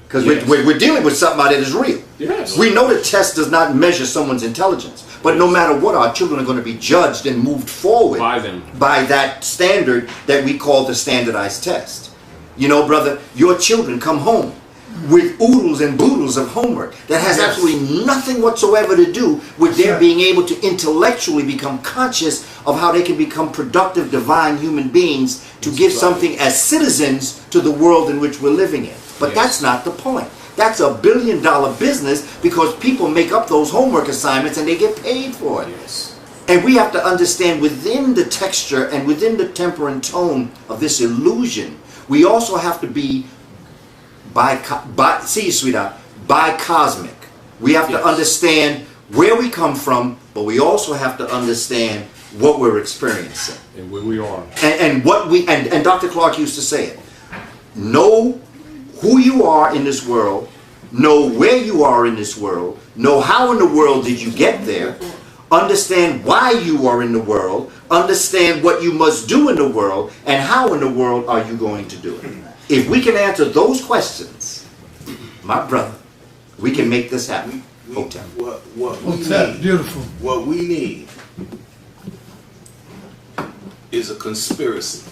Because we're dealing with something out that is real. Yes. We know the test does not measure someone's intelligence. But no matter what, our children are going to be judged and moved forward by that standard that we call the standardized test. You know, brother, your children come home. with oodles and boodles of homework that has absolutely nothing whatsoever to do with their being able to intellectually become conscious of how they can become productive, divine human beings to give something as citizens to the world in which we're living in. But that's not the point. That's a billion-dollar business because people make up those homework assignments and they get paid for it. Yes. And we have to understand within the texture and within the temper and tone of this illusion, we also have to be bi-cosmic. We have to understand where we come from, but we also have to understand what we're experiencing. And where we are. And what we and Dr. Clark used to say it. Know who you are in this world, know where you are in this world, know how in the world did you get there, understand why you are in the world, understand what you must do in the world, and how in the world are you going to do it. If we can answer those questions, my brother, we can make this happen. Hotel. Beautiful. What we need is a conspiracy.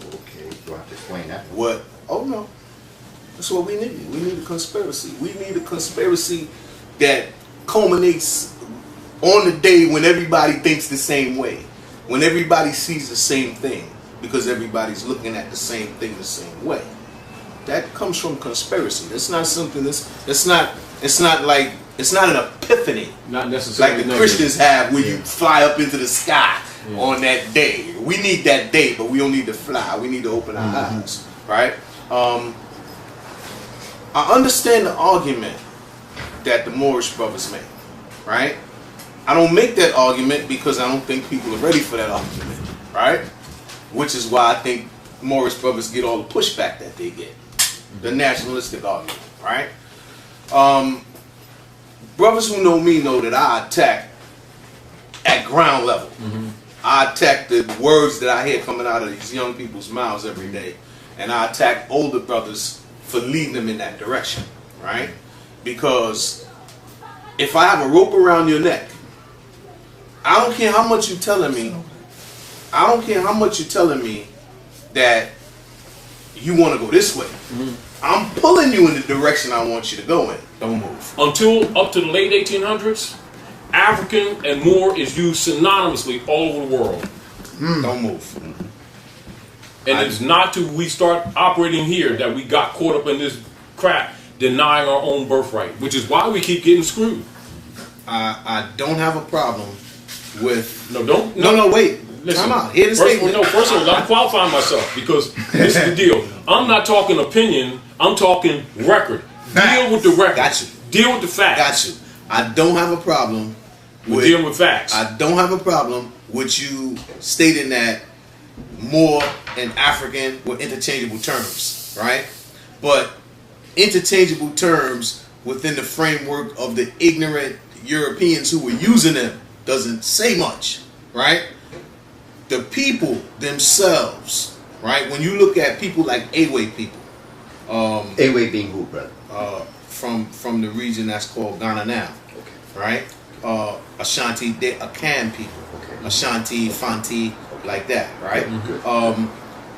Okay, you have to explain that. What? Oh no. That's what we need. We need a conspiracy. We need a conspiracy that culminates on the day when everybody thinks the same way. When everybody sees the same thing. Because everybody's looking at the same thing the same way. That comes from conspiracy. That's not something it's not an epiphany. Not necessarily like the Christians have where you fly up into the sky on that day. We need that day, but we don't need to fly. We need to open our eyes. Right? I understand the argument that the Moorish brothers make. Right? I don't make that argument because I don't think people are ready for that argument. Right? Which is why I think Moorish brothers get all the pushback that they get. The nationalistic argument, right? Brothers who know me know that I attack at ground level. I attack the words that I hear coming out of these young people's mouths every day. And I attack older brothers for leading them in that direction, right? Because if I have a rope around your neck, I don't care how much you're telling me, I don't care how much you're telling me that you want to go this way. I'm pulling you in the direction I want you to go in. Don't move. Until up to the late 1800s, African and Moor is used synonymously all over the world. Don't move. And it's not till we start operating here that we got caught up in this crap, denying our own birthright, which is why we keep getting screwed. I don't have a problem with... No, wait. Listen, time out. Hear the statement. First of all, I'm qualifying myself because this is the deal. I'm not talking opinion. I'm talking record. Deal with the record. Got you. Deal with the facts. Got you. I don't have a problem with dealing with facts. I don't have a problem with you stating that Moor and African were interchangeable terms, right? But interchangeable terms within the framework of the ignorant Europeans who were using them doesn't say much, right? The people themselves, right? When you look at people like Awe people, Awe being who, brother? From the region that's called Ghana now, right? Ashanti, Akan people, Ashanti, Fanti, like that, right?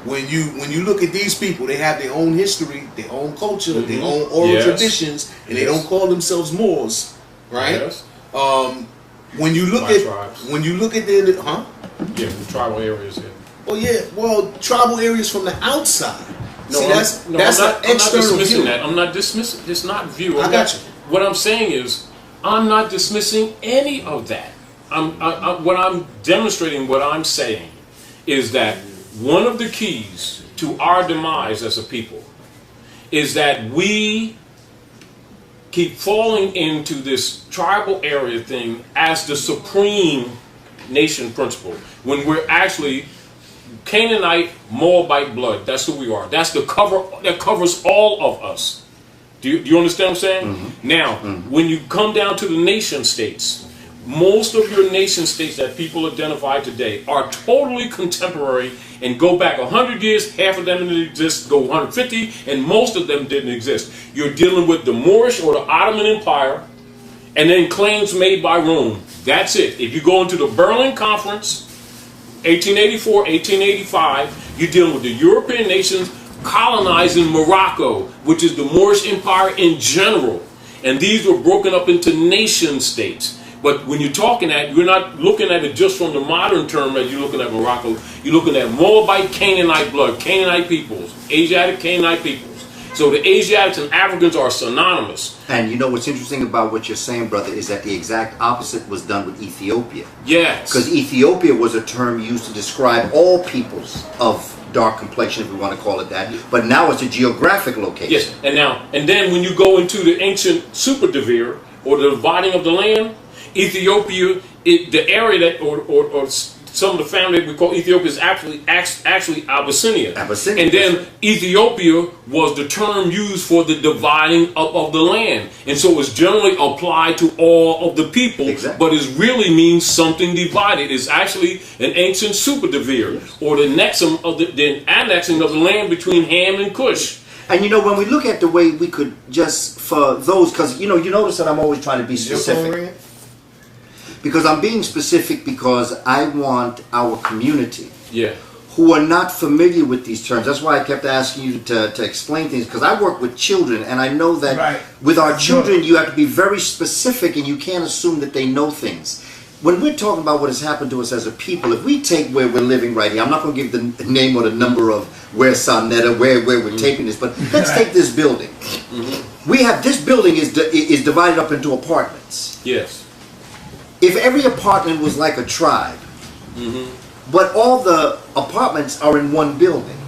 When you look at these people, they have their own history, their own culture, their own oral traditions, and they don't call themselves Moors, right? Yes. When you look at their yeah, from tribal areas. Yeah. Oh yeah, well, tribal areas from the outside. No, see, that's an external dismissing view. that. I'm not dismissing. It's not view. I got you. What I'm saying is, I'm not dismissing any of that. What I'm demonstrating, what I'm saying, is that one of the keys to our demise as a people is that we keep falling into this tribal area thing as the supreme nation principle, when we're actually Canaanite, Moabite blood. That's who we are. That's the cover that covers all of us. Do you understand what I'm saying? Now, when you come down to the nation states, most of your nation states that people identify today are totally contemporary and go back 100 years. Half of them didn't exist, go 150, and most of them didn't exist. You're dealing with the Moorish or the Ottoman Empire, and then claims made by Rome. That's it. If you go into the Berlin Conference, 1884, 1885, you're dealing with the European nations colonizing Morocco, which is the Moorish Empire in general. And these were broken up into nation states. But when you're talking at, you're not looking at it just from the modern term as you're looking at Morocco. You're looking at Moabite, Canaanite blood, Canaanite peoples, Asiatic, Canaanite peoples. So the Asiatics and Africans are synonymous. And you know what's interesting about what you're saying, brother, is that the exact opposite was done with Ethiopia. Yes. Because Ethiopia was a term used to describe all peoples of dark complexion, if we want to call it that. But now it's a geographic location. Yes. And then when you go into the ancient Superdivir, or the dividing of the land, Ethiopia, the area that, or some of the family we call Ethiopia is actually Abyssinia. Abyssinia. And then Ethiopia was the term used for the dividing up of the land. And so it's generally applied to all of the people, exactly. But it really means something divided. It's actually an ancient Superdivir, yes. Or the annexing of the land between Ham and Cush. And you know, when we look at the way we could just, for those, because you notice that I'm always trying to be specific. Because I'm being specific because I want our community, who are not familiar with these terms. That's why I kept asking you to explain things, because I work with children, and I know that with our children you have to be very specific, and you can't assume that they know things. When we're talking about what has happened to us as a people, if we take where we're living right here, I'm not going to give the name or the number of where Sonetta, where we're taping this, but let's take this building. We have, this building is divided up into apartments. Yes. If every apartment was like a tribe, but all the apartments are in one building,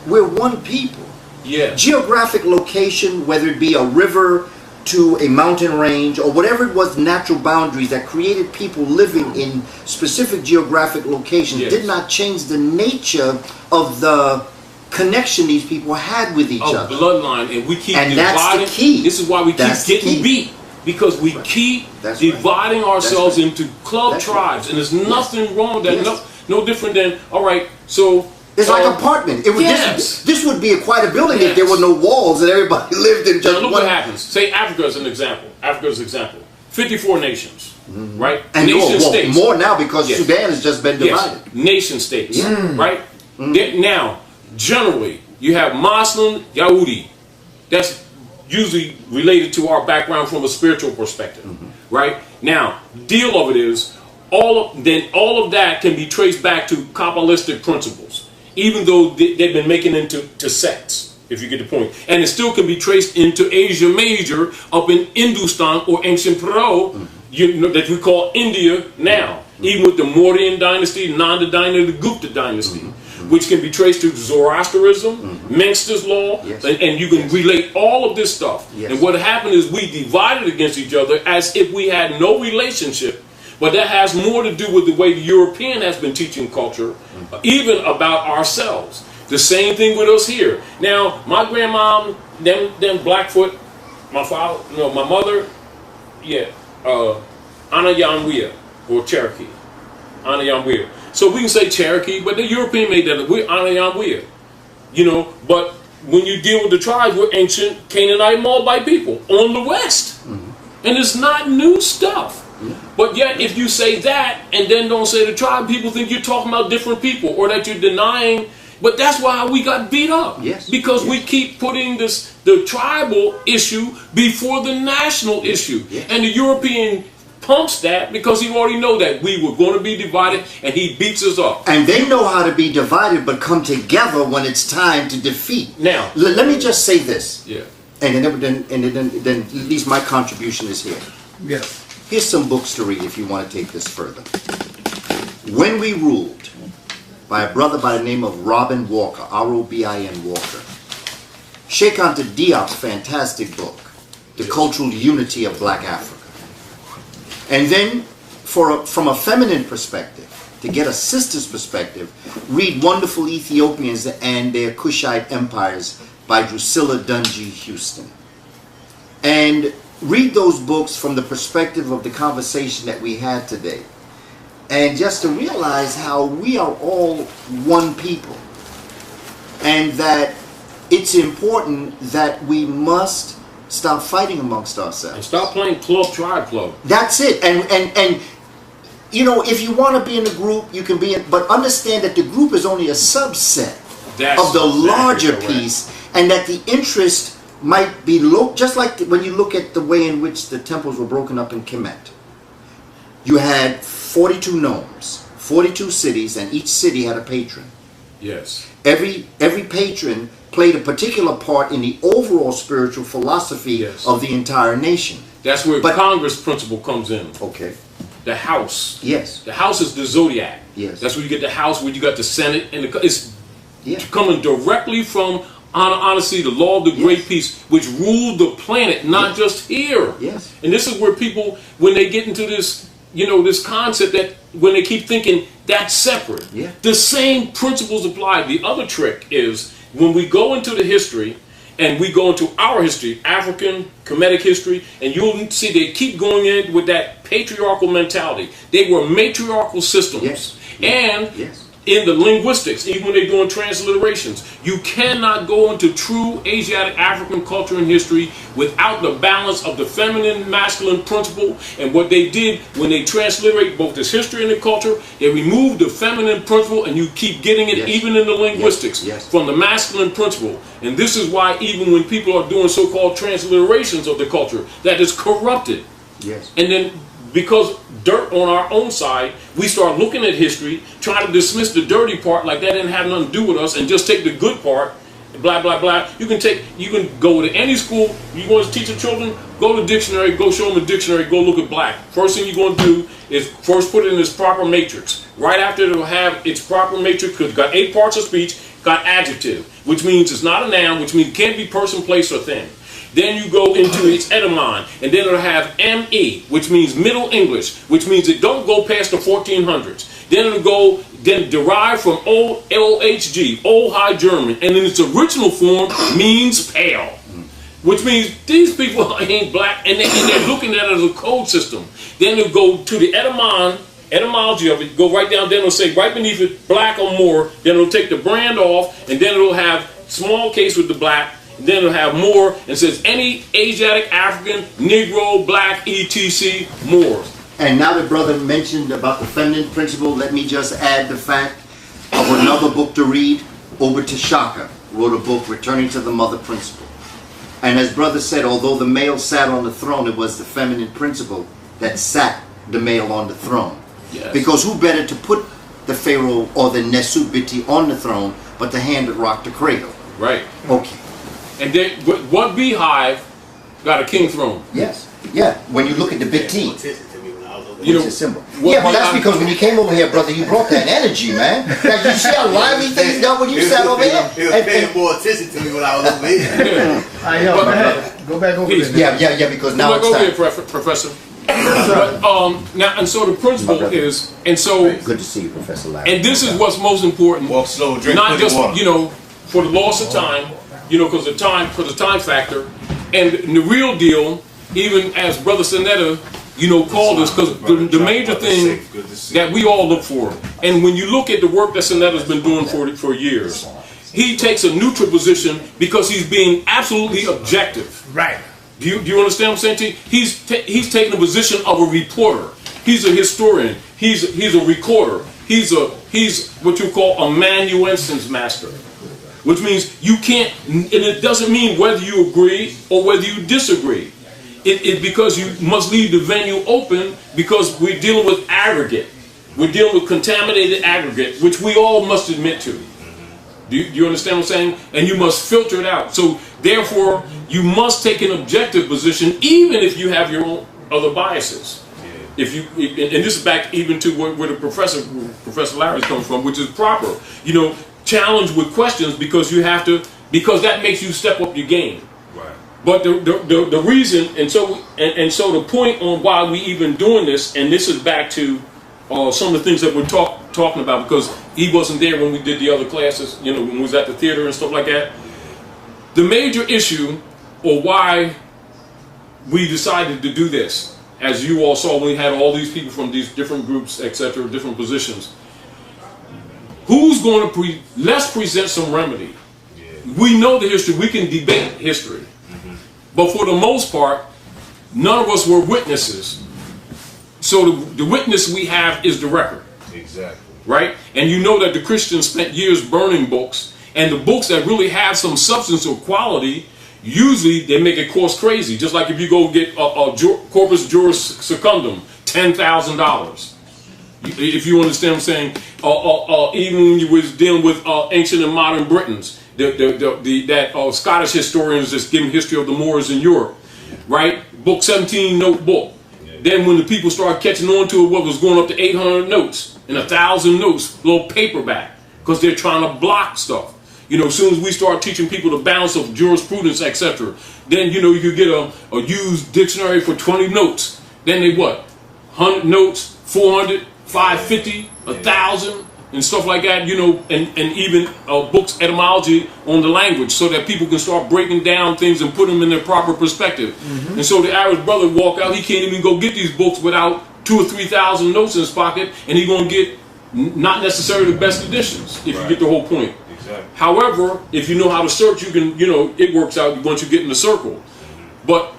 we're one people. Geographic location, whether it be a river to a mountain range or whatever it was, natural boundaries that created people living in specific geographic locations, did not change the nature of the connection these people had with each other. Bloodline, and we keep dividing. That's the key. This is why we keep getting beat. Because we keep dividing ourselves into club tribes, and there's nothing wrong with that. No different than, all right, so it's like an apartment. It would, this would be quite a building if there were no walls and everybody lived in just look one. What happens. Say Africa is an example. 54 nations, right? And nation states. More now because Sudan has just been divided. Nation states, right? Now, generally, you have Muslim, Yahudi. That's usually related to our background from a spiritual perspective, right? Now, deal of it is, all of that can be traced back to Kabbalistic principles, even though they've been making into sects, if you get the point. And it still can be traced into Asia Major, up in Hindustan or ancient Peru, that we call India now, even with the Mauryan dynasty, Nanda dynasty, the Gupta dynasty. Which can be traced to Zoroastrianism, Menster's law, and you can relate all of this stuff. And what happened is we divided against each other as if we had no relationship, but that has more to do with the way the European has been teaching culture, even about ourselves. The same thing with us here. Now, my grandmom, them Blackfoot, my father, my mother, Ana Yanwia, or Cherokee, Ana Yanwia. So we can say Cherokee, but the European made that. We're Anayanwea, But when you deal with the tribes, we're ancient Canaanite Moabite people on the west, and it's not new stuff. But yet, if you say that and then don't say the tribe, people think you're talking about different people or that you're denying. But that's why we got beat up. Because we keep putting the tribal issue before the national issue, and the European pumps that because he already know that we were going to be divided, and he beats us up. And they know how to be divided but come together when it's time to defeat. Now, let me just say this. And then at least my contribution is here. Here's some books to read if you want to take this further. When We Ruled, by a brother by the name of Robin Walker, R-O-B-I-N Walker. Sheikh Anta Diop's fantastic book, The Cultural Unity of Black Africa. And then, from a feminine perspective, to get a sister's perspective, read Wonderful Ethiopians and Their Kushite Empires by Drusilla Dungy Houston. And read those books from the perspective of the conversation that we had today. And just to realize how we are all one people. And that it's important that we must stop fighting amongst ourselves. And stop playing tribe club. That's it. And if you want to be in a group, you can be in, but understand that the group is only a subset of the larger piece, and that the interest might be low, just like when you look at the way in which the temples were broken up in Kemet. You had 42 nomes, 42 cities, and each city had a patron. Yes. Every patron played a particular part in the overall spiritual philosophy of the entire nation. That's where Congress principle comes in. Okay. The House. Yes. The House is the zodiac. Yes. That's where you get the House, where you got the Senate, and it's coming directly from, honestly, the law of the great peace, which ruled the planet, not just here. Yes. And this is where people, when they get into this, this concept that when they keep thinking that's separate, the same principles apply. The other trick is when we go into the history and we go into our history, African, Kemetic history, and you'll see they keep going in with that patriarchal mentality. They were matriarchal systems. And in the linguistics, even when they're doing transliterations, you cannot go into true Asiatic African culture and history without the balance of the feminine masculine principle. And what they did when they transliterate both this history and the culture, they removed the feminine principle, and you keep getting it even in the linguistics from the masculine principle. And this is why even when people are doing so-called transliterations of the culture, that is corrupted. And then because dirt on our own side, we start looking at history, trying to dismiss the dirty part like that didn't have nothing to do with us, and just take the good part, blah, blah, blah. You can go to any school, you want to teach your children, go to the dictionary, go show them a dictionary, go look at black. First thing you're going to do is first put it in its proper matrix. Right after it'll have its proper matrix, because it's got 8 parts of speech, got adjective, which means it's not a noun, which means it can't be person, place, or thing. Then you go into its etymon, and then it'll have ME, which means Middle English, which means it don't go past the 1400s. Then it'll derive from Old LHG, Old High German, and in its original form means pale, which means these people ain't black, and they're looking at it as a code system. Then it'll go to the etymology of it, go right down, then it'll say right beneath it, black or more, then it'll take the brand off, and then it'll have small case with the black, then it'll have more, and says any Asiatic, African, Negro, black, etc., more. And now the brother mentioned about the feminine principle, let me just add the fact of another book to read. Ober Tashaka wrote a book, Returning to the Mother Principle. And as brother said, although the male sat on the throne, it was the feminine principle that sat the male on the throne. Because who better to put the Pharaoh or the Nesubiti on the throne but the hand that rocked the cradle? Right. Okay. And then what beehive got a king throne? Yes. Yeah. When you look at the big T. You know, symbol. Yeah, but that's because when you came over here, brother, you brought that energy, man. Like, you see how lively things got when you sat over here? He was paying more attention to me when I was over here. I know, go back over there. Yeah, because now it's time. Go ahead, Professor. Now, and so the principle is, and so good to see you, Professor Larry. And this is what's most important. Walk slow, drink not just water. For the loss of time, because the time factor, and the real deal. Even as Brother Sonetta, called us, because the major thing that we all look for, and when you look at the work that Sonetta's been doing for years, he takes a neutral position because he's being absolutely objective. Right. Do you understand what I'm saying to you? He's taking a position of a reporter. He's a historian. He's a recorder. He's what you call a manuensis master, which means you can't, and it doesn't mean whether you agree or whether you disagree. It's because you must leave the venue open, because we're dealing with aggregate. We're dealing with contaminated aggregate, which we all must admit to. Do you understand what I'm saying? And you must filter it out. So therefore, you must take an objective position, even if you have your own other biases. If you, and this is back even to where the Professor Larry is coming from, which is proper. Challenge with questions, because because that makes you step up your game. But the reason, and so the point on why we even doing this, and this is back to some of the things that we're talking about, because he wasn't there when we did the other classes, when we was at the theater and stuff like that. The major issue, or why we decided to do this, as you all saw when we had all these people from these different groups, etc., different positions. Who's going to let's present some remedy. We know the history. We can debate history. But for the most part, none of us were witnesses. So the witness we have is the record. Exactly. Right? And you know that the Christians spent years burning books And the books that really have some substance or quality, usually they make it cost crazy. Just like if you go get a Corpus Juris Secundum, $10,000. If you understand what I'm saying. Even when you was dealing with ancient and modern Britons, that Scottish historians just giving history of the Moors in Europe, right? Book 17 note book. Then when the people started catching on to it, what was going up to 800 notes and 1,000 notes, little paperback, because they're trying to block stuff. You know, as soon as we start teaching people the balance of jurisprudence, etc., then, you know, you could get a used dictionary for 20 notes. Then they what? 100 notes, 400, 550, 1,000, and stuff like that, you know, and even books, etymology on the language, so that people can start breaking down things and put them in their proper perspective. And so the average brother walk out, he can't even go get these books without 2,000 or 3,000 notes in his pocket, and he's going to get not necessarily the best editions, if you get the whole point. Exactly. However, if you know how to search, you can, you know, it works out once you get in the circle. But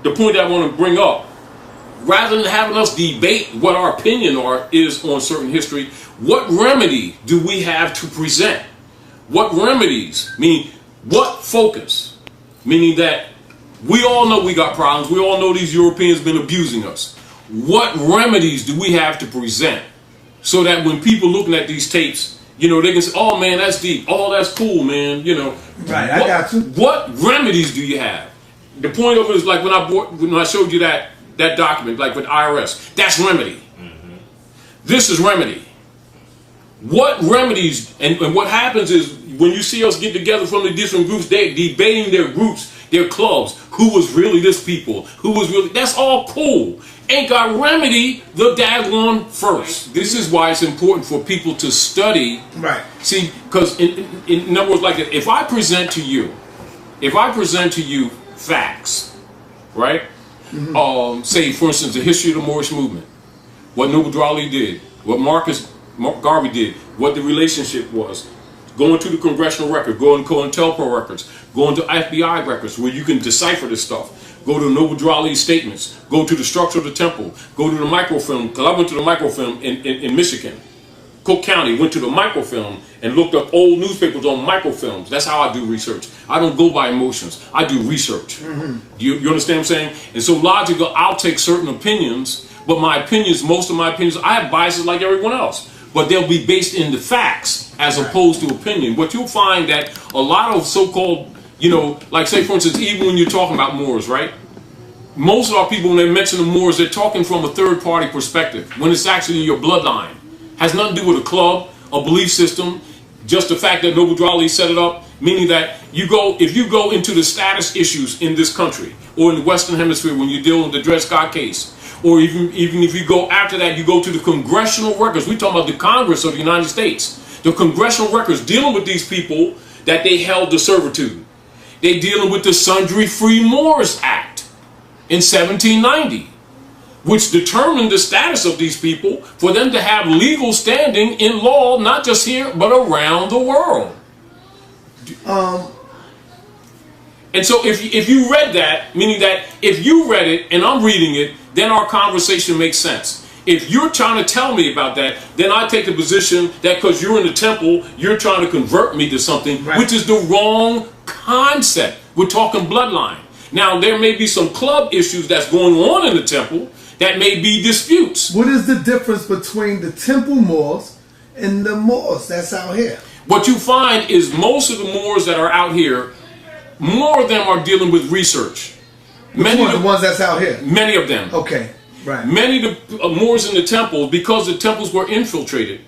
the point that I want to bring up, rather than having us debate what our opinion is on certain history, what remedy do we have to present? What remedies? Meaning, what focus? Meaning that we all know we got problems. We all know these Europeans been abusing us. What remedies do we have to present so that when people looking at these tapes, you know, they can say, oh man, that's deep. Oh, that's cool, man. You know. Right, I got you. What remedies do you have? The point of it is like when I showed you that document, like with IRS, that's remedy. This is remedy. What remedies, and what happens is when you see us get together from the different groups, they're debating their groups, their clubs, who was really this people, who was really, that's all cool. Ain't got remedy the daggone first. This is why it's important for people to study. Right. See, because in other words, like if I present to you facts, right? Say, for instance, the history of the Moorish movement, what Noble Drawley did, what Marcus Garvey did, what the relationship was, going to the congressional record, going to COINTELPRO records, going to FBI records where you can decipher this stuff, go to Noble Drawley's statements, go to the structure of the temple, go to the microfilm, because I went to the microfilm in Michigan. Cook County, went to the microfilm and looked up old newspapers on microfilms. That's how I do research. I don't go by emotions. I do research. You understand what I'm saying? And so logically, I'll take certain opinions, but my opinions, most of my opinions, I have biases like everyone else, but they'll be based in the facts as opposed to opinion. But you'll find that a lot of so-called, you know, like say for instance, even when you're talking about Moors, right? Most of our people, when they mention the Moors, they're talking from a third-party perspective, when it's actually your bloodline. Has nothing to do with a club, a belief system, just the fact that Noble Drawley set it up, meaning that if you go into the status issues in this country or in the Western Hemisphere when you deal with the Dred Scott case, or even if you go after that, you go to the congressional records. We're talking about the Congress of the United States. The congressional records dealing with these people that they held to servitude. They're dealing with the Sundry Free Moors Act in 1790. Which determined the status of these people for them to have legal standing in law, not just here, but around the world. And so if you read that, meaning that if you read it and I'm reading it, then our conversation makes sense. If you're trying to tell me about that, then I take the position that because you're in the temple, you're trying to convert me to something, which is the wrong concept. We're talking bloodline. Now, there may be some club issues that's going on in the temple, that may be disputes. What is the difference between the temple Moors and the Moors that's out here? What you find is most of the Moors that are out here, more of them are dealing with research. Many of the ones that's out here? Many of them. Okay, right. Many of the Moors in the temples, because the temples were infiltrated.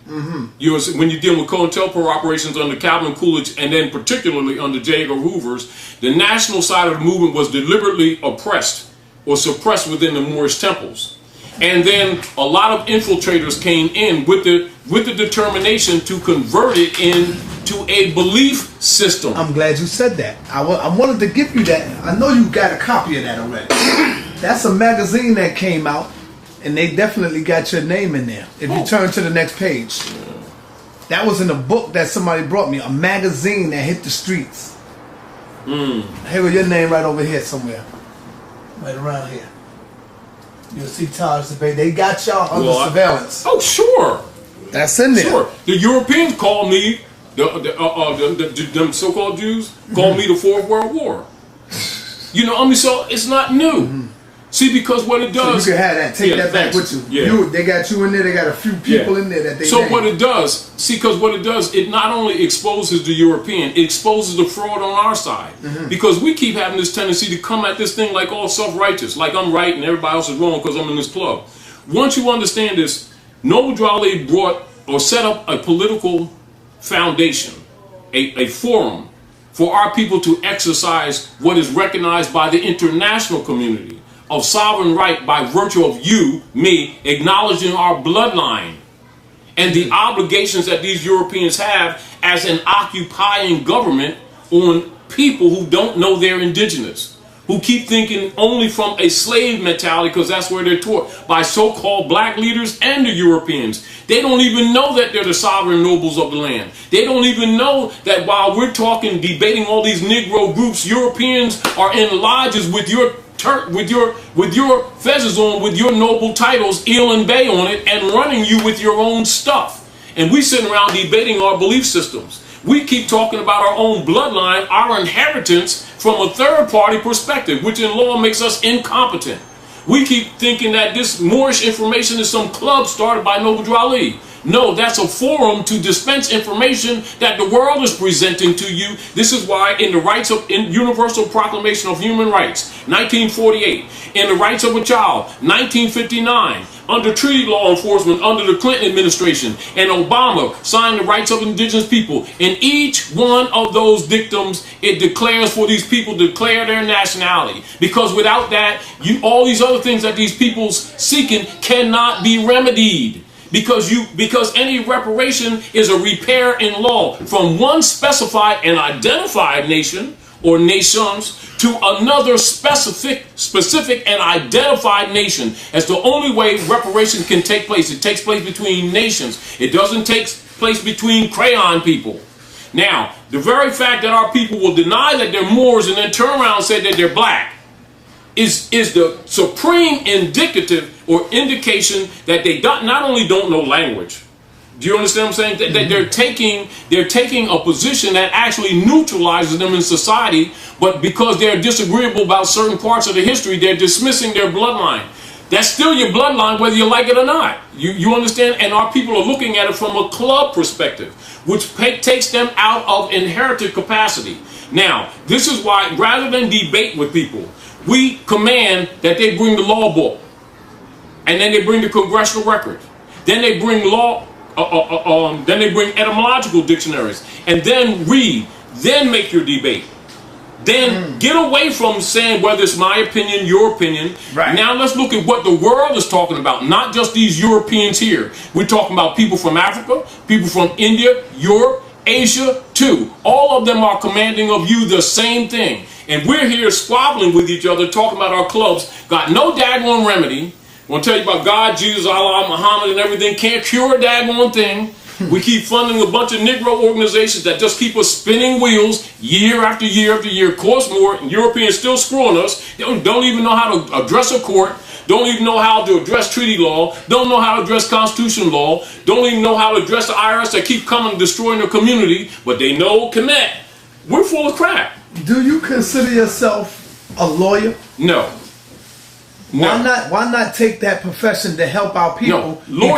You know, when you're dealing with COINTELPRO operations under Calvin Coolidge, and then particularly under J. Edgar Hoover's, the national side of the movement was deliberately oppressed or suppressed within the Moorish temples. And then a lot of infiltrators came in with the determination to convert it into a belief system. I'm glad you said that. I wanted to give you that. I know you got a copy of that already. That's a magazine that came out, and they definitely got your name in there. If you turn to the next page. That was in a book that somebody brought me, a magazine that hit the streets. Here with your name right over here somewhere. Right around here. You'll see Taj debate. They got y'all under surveillance. Oh, sure. That's in there. Sure. The Europeans called me them so-called Jews called me the Fourth World War. You know, I mean, so it's not new. See, because what it does, so you can have that, take that back with you. They got you in there. They got a few people in there that they. So name. what it does, see, because what it does, it not only exposes the European, it exposes the fraud on our side. Because we keep having this tendency to come at this thing like all self-righteous, like I'm right and everybody else is wrong because I'm in this club. Once you understand this, Noble Drew Ali brought or set up a political foundation, a forum for our people to exercise what is recognized by the international community of sovereign right by virtue of you, me, acknowledging our bloodline and the obligations that these Europeans have as an occupying government on people who don't know they're indigenous, who keep thinking only from a slave mentality because that's where they're taught by so-called black leaders and the Europeans. They don't even know that they're the sovereign nobles of the land. They don't even know that while we're talking, debating all these Negro groups, Europeans are in lodges with your with your fezzes on, with your noble titles, Elan Bay on it, and running you with your own stuff. And we sitting around debating our belief systems. We keep talking about our own bloodline, our inheritance from a third-party perspective, which in law makes us incompetent. We keep thinking that this Moorish information is some club started by Noble Drew Ali. No, that's a forum to dispense information that the world is presenting to you. This is why in the Universal Proclamation of Human Rights, 1948, in the Rights of a Child, 1959, under treaty law enforcement under the Clinton administration, and Obama signed the Rights of Indigenous People. In each one of those dictums, it declares for these people to declare their nationality. Because without that, all these other things that these people's seeking cannot be remedied. Because any reparation is a repair in law from one specified and identified nation or nations to another specific and identified nation. That's the only way reparation can take place. It takes place between nations. It doesn't take place between crayon people. Now, the very fact that our people will deny that they're Moors and then turn around and say that they're black is the supreme indicative or indication that they not only don't know language. Do you understand what I'm saying? That they're taking a position that actually neutralizes them in society, but because they're disagreeable about certain parts of the history, they're dismissing their bloodline. That's still your bloodline, whether you like it or not. You understand? And our people are looking at it from a club perspective, which takes them out of inherited capacity. Now, this is why, rather than debate with people, we command that they bring the law book, and then they bring the congressional record, then they bring then they bring etymological dictionaries, and then read, then make your debate. Then get away from saying whether it's my opinion, your opinion. Right. Now let's look at what the world is talking about, not just these Europeans here. We're talking about people from Africa, people from India, Europe, Asia too. All of them are commanding of you the same thing. And we're here squabbling with each other, talking about our clubs. Got no daggone remedy. I want to tell you about God, Jesus, Allah, Muhammad, and everything. Can't cure a daggone thing. We keep funding a bunch of Negro organizations that just keep us spinning wheels year after year after year. Cost more. Europeans still screwing us. They don't even know how to address a court. Don't even know how to address treaty law. Don't know how to address constitution law. Don't even know how to address the IRS that keep coming and destroying the community. But they know connect. We're full of crap. Do you consider yourself a lawyer? No. Why not take that profession to help our people? No.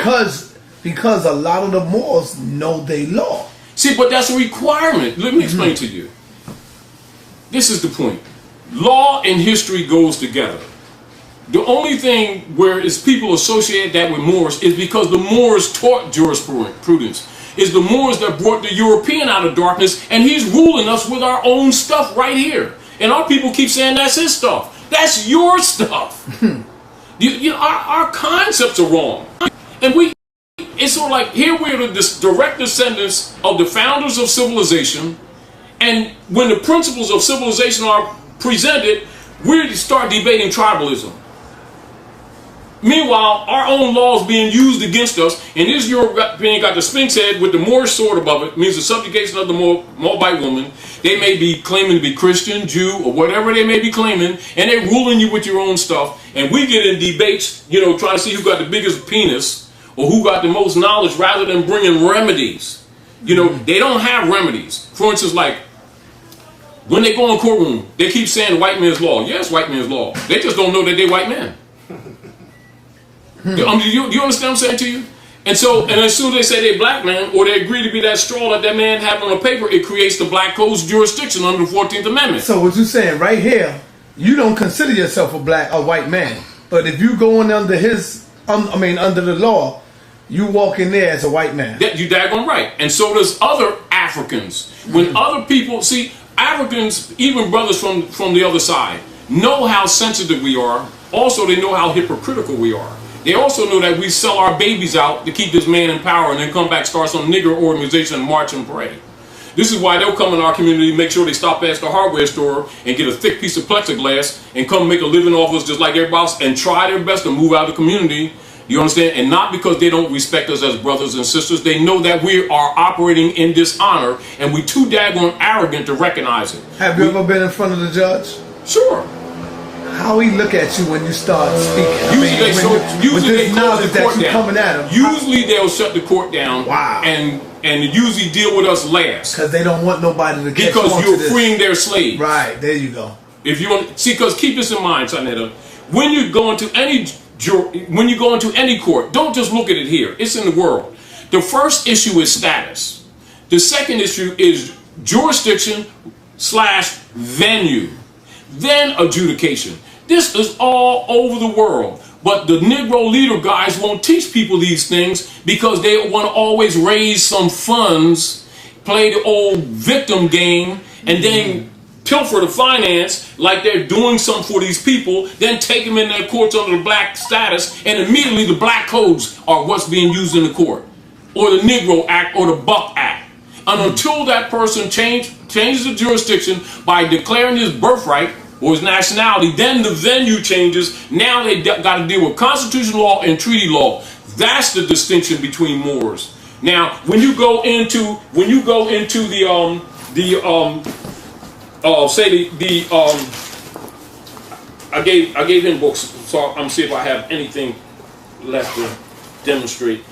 Because a lot of the Moors know they law. See, but that's a requirement. Let me explain to you. This is the point. Law and history goes together. The only thing where is people associate that with Moors is because the Moors taught jurisprudence. It's the Moors that brought the European out of darkness, and he's ruling us with our own stuff right here. And our people keep saying that's his stuff. That's your stuff. Our concepts are wrong. And it's sort of like, here we're the direct descendants of the founders of civilization, and when the principles of civilization are presented, we start debating tribalism. Meanwhile, our own laws being used against us, and this European got the Sphinx head with the Moorish sword above it, means the subjugation of the Moabite woman. They may be claiming to be Christian, Jew, or whatever they may be claiming, and they're ruling you with your own stuff. And we get in debates, trying to see who got the biggest penis, or who got the most knowledge, rather than bringing remedies. You know, they don't have remedies. For instance, like when they go in courtroom, they keep saying white man's law. Yes, white man's law. They just don't know that they're white men. You understand what I'm saying to you? And so, and as soon as they say they're black man, or they agree to be that straw that man have on a paper, it creates the black code's jurisdiction under the 14th Amendment. So what you're saying right here, you don't consider yourself a white man, but if you going under under the law, you walk in there as a white man. That you daggone right. And so does other Africans. When other people see Africans, even brothers from the other side, know how sensitive we are. Also, they know how hypocritical we are. They also know that we sell our babies out to keep this man in power and then come back, start some nigger organization and march and pray. This is why they'll come in our community, make sure they stop past the hardware store and get a thick piece of plexiglass and come make a living off us just like everybody else and try their best to move out of the community. You understand? And not because they don't respect us as brothers and sisters. They know that we are operating in dishonor and we too daggone arrogant to recognize it. Have you ever been in front of the judge? Sure. How he look at you when you start speaking? Usually they close the court down. Coming at him. Usually they'll shut the court down. Wow. And usually deal with us last. Because they don't want nobody to catch on Because to you're this. freeing their slaves. Right, there you go. If you want, see, because keep this in mind, Sonetta, when you go into any court, don't just look at it here. It's in the world. The first issue is status. The second issue is jurisdiction / venue. Then adjudication. This is all over the world. But the Negro leader guys won't teach people these things because they want to always raise some funds, play the old victim game, and then pilfer the finance like they're doing something for these people, then take them in their courts under the black status, and immediately the black codes are what's being used in the court, or the Negro Act, or the Buck Act. And until that person changes the jurisdiction by declaring his birthright or his nationality, then the venue changes. Now they got to deal with constitutional law and treaty law. That's the distinction between Moors. Now, when you go into I gave him books, so I'm gonna see if I have anything left to demonstrate.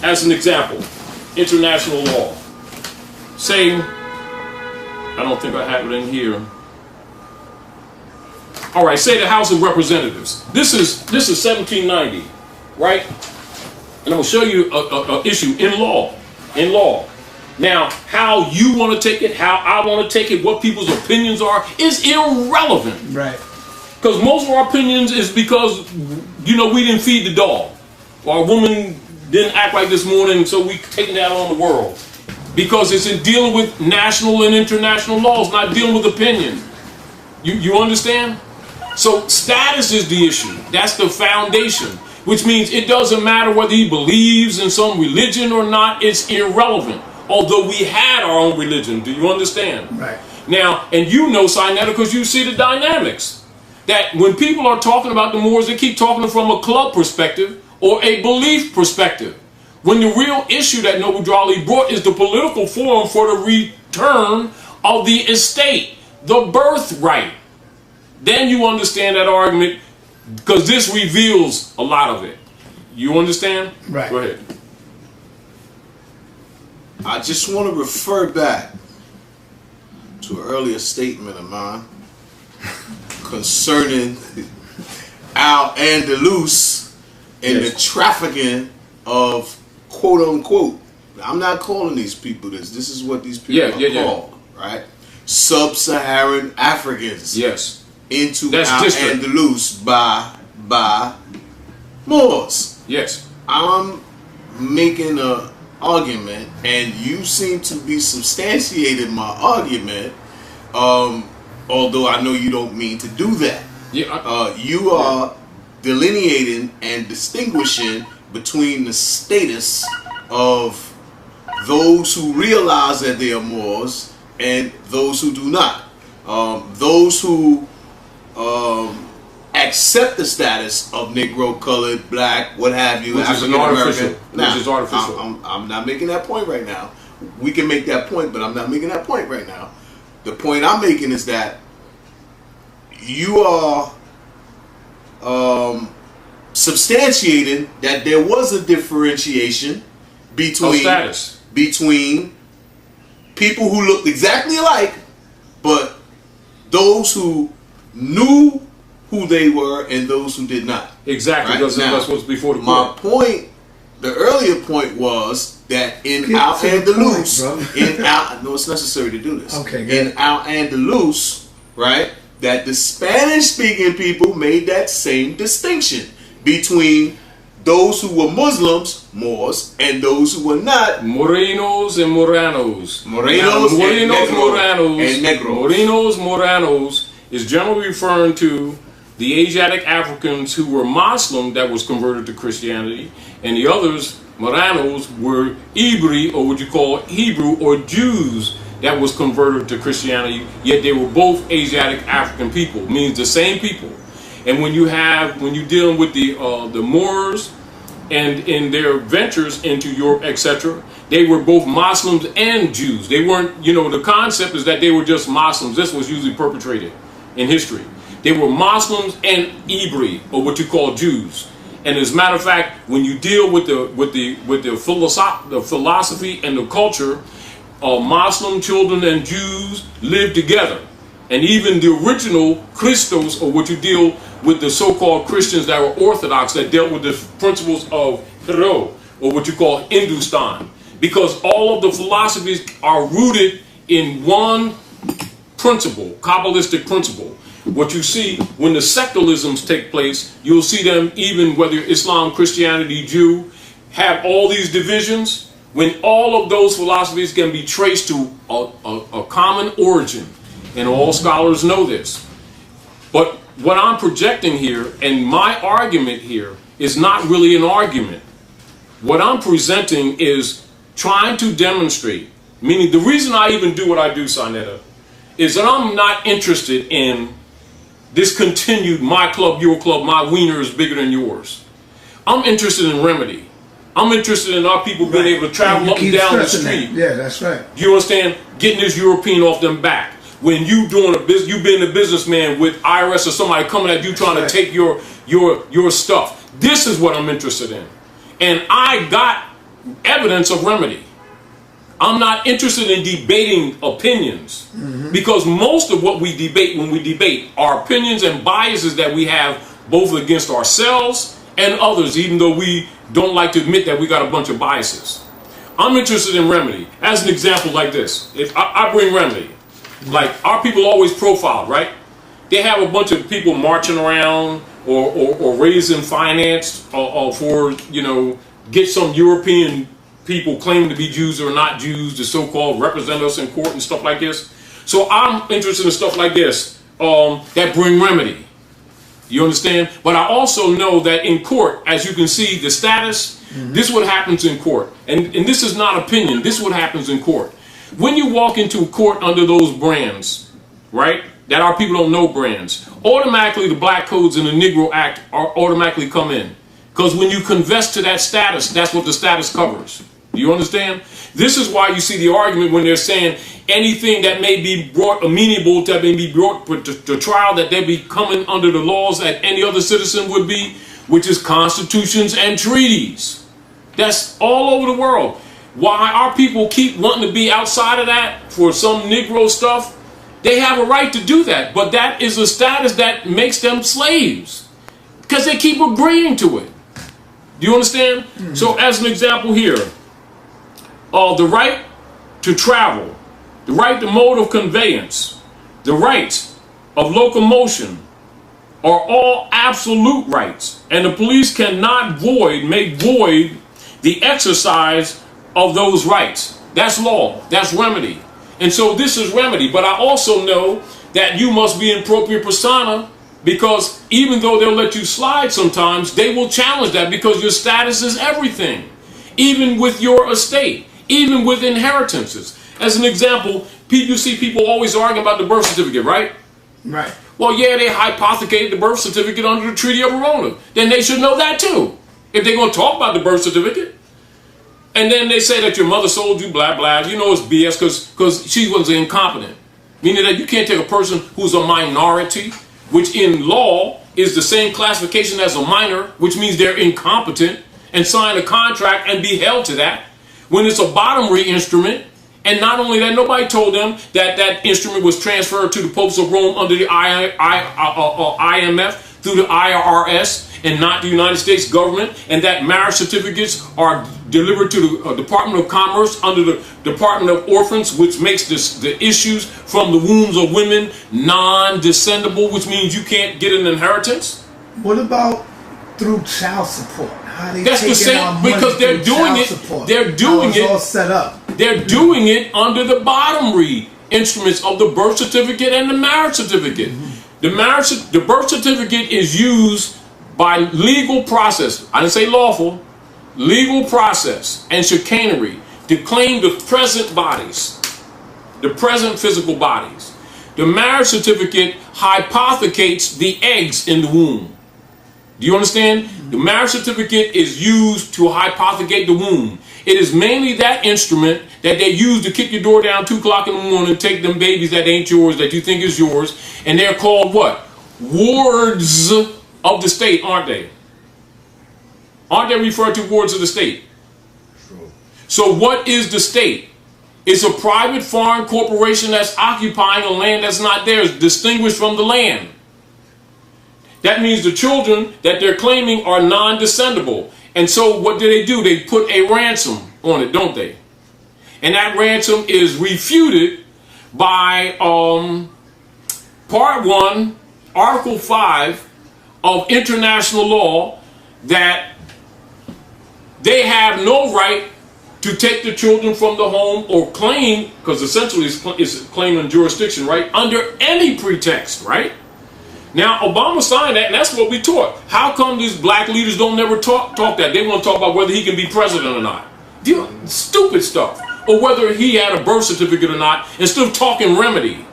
As an example, international law. Say, I don't think I have it in here. All right, say the House of Representatives. This is 1790, right? And I'll show you a issue in law. In law. Now, how you want to take it, how I want to take it, what people's opinions are, is irrelevant. Right. Because most of our opinions is because, we didn't feed the dog. Or a woman didn't act like this morning, so we taking that on the world. Because it's in dealing with national and international laws, not dealing with opinion. You understand? So status is the issue. That's the foundation. Which means it doesn't matter whether he believes in some religion or not, it's irrelevant. Although we had our own religion, do you understand? Right. Now, and you know, Sinetta, because you see the dynamics. That when people are talking about the Moors, they keep talking from a club perspective or a belief perspective. When the real issue that Noble Drawley brought is the political forum for the return of the estate, the birthright. Then you understand that argument, because this reveals a lot of it. You understand? Right. Go ahead. I just want to refer back to an earlier statement of mine concerning Al-Andalus and the trafficking of quote unquote. I'm not calling these people this. This is what these people are called, right? Sub-Saharan Africans. Yes. Into Al-Andalus by Moors. Yes. I'm making a argument, and you seem to be substantiating my argument, although I know you don't mean to do that. Yeah, you are delineating and distinguishing between the status of those who realize that they are Moors and those who do not. Those who accept the status of Negro, colored, black, what have you, African American. Which is artificial. I'm not making that point right now. We can make that point, but I'm not making that point right now. The point I'm making is that you are substantiating that there was a differentiation between status. between people who looked exactly alike, but those who knew who they were and those who did not. Exactly. Right? Now, that's what's before the my court. point, the earlier point was that in Get Al to the Andalus, point, brother. in Al, no, it's necessary to do this. Okay, good. In Al Andalus, right, that the Spanish-speaking people made that same distinction between those who were Muslims, Moors, and those who were not. Morenos and Moranos. Morenos Now, and Morenos, and Negros. Morenos, Moranos is generally referring to the Asiatic Africans who were Muslim that was converted to Christianity, and the others, Moranos, were Ibri, or what you call Hebrew, or Jews that was converted to Christianity, yet they were both Asiatic African people, means the same people. And when you're dealing with the Moors and in their ventures into Europe, etc., they were both Muslims and Jews. They weren't, the concept is that they were just Muslims. This was usually perpetrated in history. They were Muslims and Ibri, or what you call Jews. And as a matter of fact, when you deal with the philosophy and the culture, Muslim children and Jews lived together. And even the original Christos, or what you deal with the so-called Christians that were Orthodox, that dealt with the principles of Hero, or what you call Hindustan. Because all of the philosophies are rooted in one principle, Kabbalistic principle. What you see when the secularisms take place, you'll see them, even whether Islam, Christianity, Jew, have all these divisions, when all of those philosophies can be traced to a common origin. And all scholars know this. But what I'm projecting here, and my argument here, is not really an argument. What I'm presenting is trying to demonstrate, meaning the reason I even do what I do, Sonetta, is that I'm not interested in this continued my club, your club, my wiener is bigger than yours. I'm interested in remedy. I'm interested in our people being able to travel up and down the street. Yeah, that's right. Do you understand? Getting this European off them back. When you doing a business, you being a businessman with IRS or somebody coming at you trying to take your stuff. This is what I'm interested in. And I got evidence of remedy. I'm not interested in debating opinions, because most of what we debate when we debate are opinions and biases that we have both against ourselves and others, even though we don't like to admit that we got a bunch of biases. I'm interested in remedy. As an example like this, if I bring remedy, like our people always profiled, right? They have a bunch of people marching around or raising finance for, get some European people claiming to be Jews or not Jews, the so-called represent us in court and stuff like this. So I'm interested in stuff like this that bring remedy. You understand? But I also know that in court, as you can see, the status, this is what happens in court. And this is not opinion. This is what happens in court. When you walk into a court under those brands, right, that our people don't know brands, automatically the Black Codes and the Negro Act are automatically come in. Because when you confess to that status, that's what the status covers. Do you understand? This is why you see the argument when they're saying anything that may be brought amenable, that may be brought to trial, that they be coming under the laws that any other citizen would be, which is constitutions and treaties. That's all over the world. Why our people keep wanting to be outside of that for some Negro stuff, they have a right to do that. But that is a status that makes them slaves, because they keep agreeing to it. Do you understand? So as an example here, the right to travel, the right to mode of conveyance, the rights of locomotion are all absolute rights. And the police cannot make void the exercise of those rights. That's law. That's remedy. And so this is remedy. But I also know that you must be in propria persona, because even though they'll let you slide sometimes, they will challenge that, because your status is everything. Even with your estate, even with inheritances. As an example, you see people always arguing about the birth certificate, right? Right. Well, yeah, they hypothecated the birth certificate under the Treaty of Verona. Then they should know that too, if they're going to talk about the birth certificate. And then they say that your mother sold you, blah, blah. You know it's BS, because she was incompetent. Meaning that you can't take a person who's a minority, which in law is the same classification as a minor, which means they're incompetent, and sign a contract and be held to that. When it's a bottomry instrument, and not only that, nobody told them that that instrument was transferred to the popes of Rome under the IMF through the IRS and not the United States government, and that marriage certificates are delivered to the Department of Commerce under the Department of Orphans, which makes the issues from the wombs of women non-descendable, which means you can't get an inheritance. What about through child support? How they That's the taking our same, money because they're through doing child it. support? They're doing How it's all it. set up. They're doing it under the bottomry instruments of the birth certificate and the marriage certificate. The birth certificate is used by legal process. I didn't say lawful. Legal process and chicanery to claim the present bodies, the present physical bodies. The marriage certificate hypothecates the eggs in the womb. Do you understand? The marriage certificate is used to hypothecate the womb. It is mainly that instrument that they use to kick your door down 2 o'clock in the morning and take them babies that ain't yours, that you think is yours. And they're called what? Wards of the state, aren't they? Aren't they referred to wards of the state? True. So what is the state? It's a private foreign corporation that's occupying a land that's not theirs, distinguished from the land. That means the children that they're claiming are non-descendable. And so what do? They put a ransom on it, don't they? And that ransom is refuted by Part 1, Article 5 of international law, that they have no right to take the children from the home or claim, because essentially it's claiming jurisdiction, right, under any pretext, right? Now, Obama signed that, and that's what we taught. How come these black leaders don't never talk that? They want to talk about whether he can be president or not. Stupid stuff. Or whether he had a birth certificate or not, instead of talking remedy.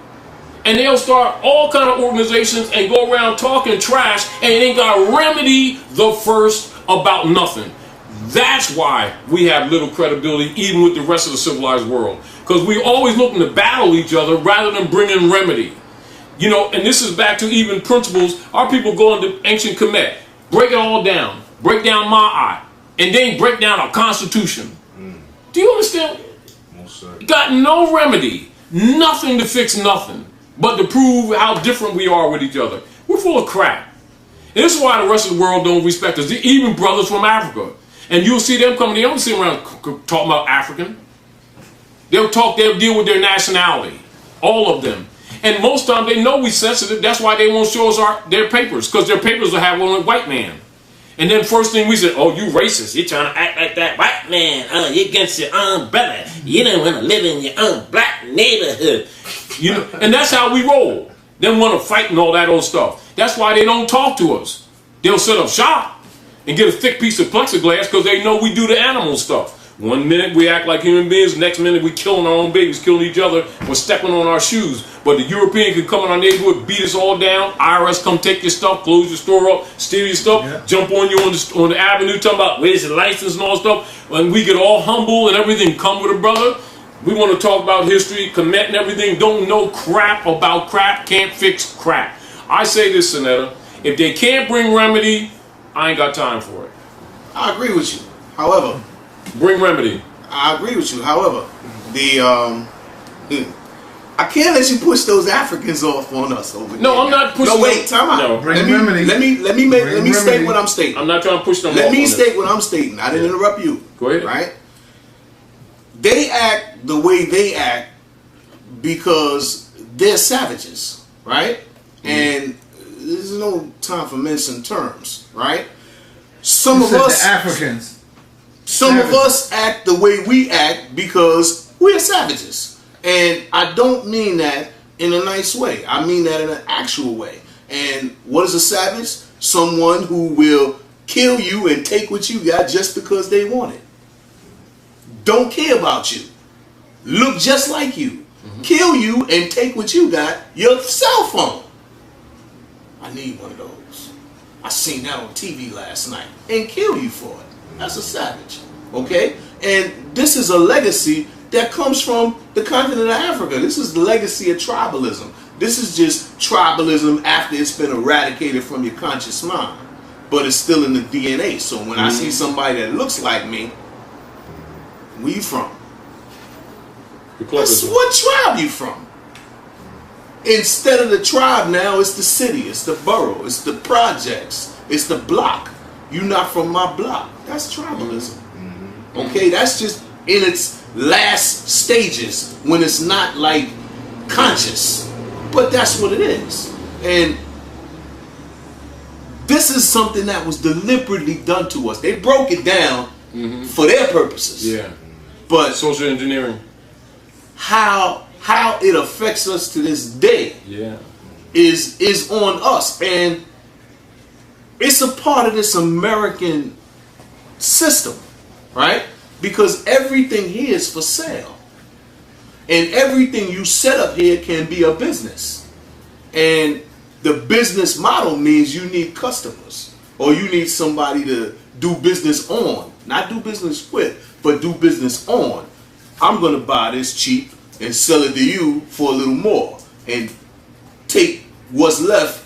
And they'll start all kind of organizations and go around talking trash, and they ain't got to remedy the first about nothing. That's why we have little credibility even with the rest of the civilized world. Because we're always looking to battle each other rather than bring in remedy. You know, and this is back to even principles. Our people go into ancient Kemet, break it all down, break down Ma'at, and then break down our Constitution. Do you understand? Got no remedy, nothing to fix nothing, but to prove how different we are with each other. We're full of crap. And this is why the rest of the world don't respect us, even brothers from Africa. And you'll see them coming, they don't sit around talking about African. They'll deal with their nationality, all of them. And most times they know we sensitive. That's why they won't show us their papers, because their papers will have on a white man. And then first thing we say, oh, you racist. You're trying to act like that white man. You're against your own brother. You don't want to live in your own black neighborhood. You know, and that's how we roll. They want to fight and all that old stuff. That's why they don't talk to us. They'll set up shop and get a thick piece of plexiglass because they know we do the animal stuff. 1 minute we act like human beings, next minute we killing our own babies, killing each other, we're stepping on our shoes. But the European can come in our neighborhood, beat us all down, IRS come take your stuff, close your store up, steal your stuff, jump on you on the avenue, talking about where's your license and all stuff, and we get all humble and everything, come with a brother. We want to talk about history, Kemet and everything, don't know crap about crap, can't fix crap. I say this, Sonetta, if they can't bring remedy, I ain't got time for it. I agree with you. However, bring remedy. I agree with you. However, I can't let you push those Africans off on us over here. No, I'm not pushing. No, wait, time out. No. Bring remedy. Let me state what I'm stating. I'm not trying to push them off. Let me state what I'm stating. I didn't interrupt you. Go ahead. Right? They act the way they act because they're savages, right? And there's no time for mincing terms, right? Some of us, the Africans, some of us act the way we act because we're savages, and I don't mean that in a nice way. I mean that in an actual way. And what is a savage? Someone who will kill you and take what you got just because they want it. Don't care about you. Look just like you. Kill you and take what you got, your cell phone. I need one of those. I seen that on TV last night. And kill you for it. That's a savage. Okay? And this is a legacy that comes from the continent of Africa. This is the legacy of tribalism. This is just tribalism after it's been eradicated from your conscious mind, but it's still in the DNA. So when I see somebody that looks like me, where you from? What tribe you from? Instead of the tribe now, it's the city, it's the borough, it's the projects, it's the block. You not from my block. That's tribalism. Okay, that's just in its last stages when it's not like conscious. But that's what it is. And this is something that was deliberately done to us. They broke it down for their purposes. Yeah. But social engineering. How it affects us to this day is on us. And it's a part of this American system, right? Because everything here is for sale. And everything you set up here can be a business. And the business model means you need customers. Or you need somebody to do business on. Not do business with, but do business on. I'm going to buy this cheap and sell it to you for a little more. And take what's left,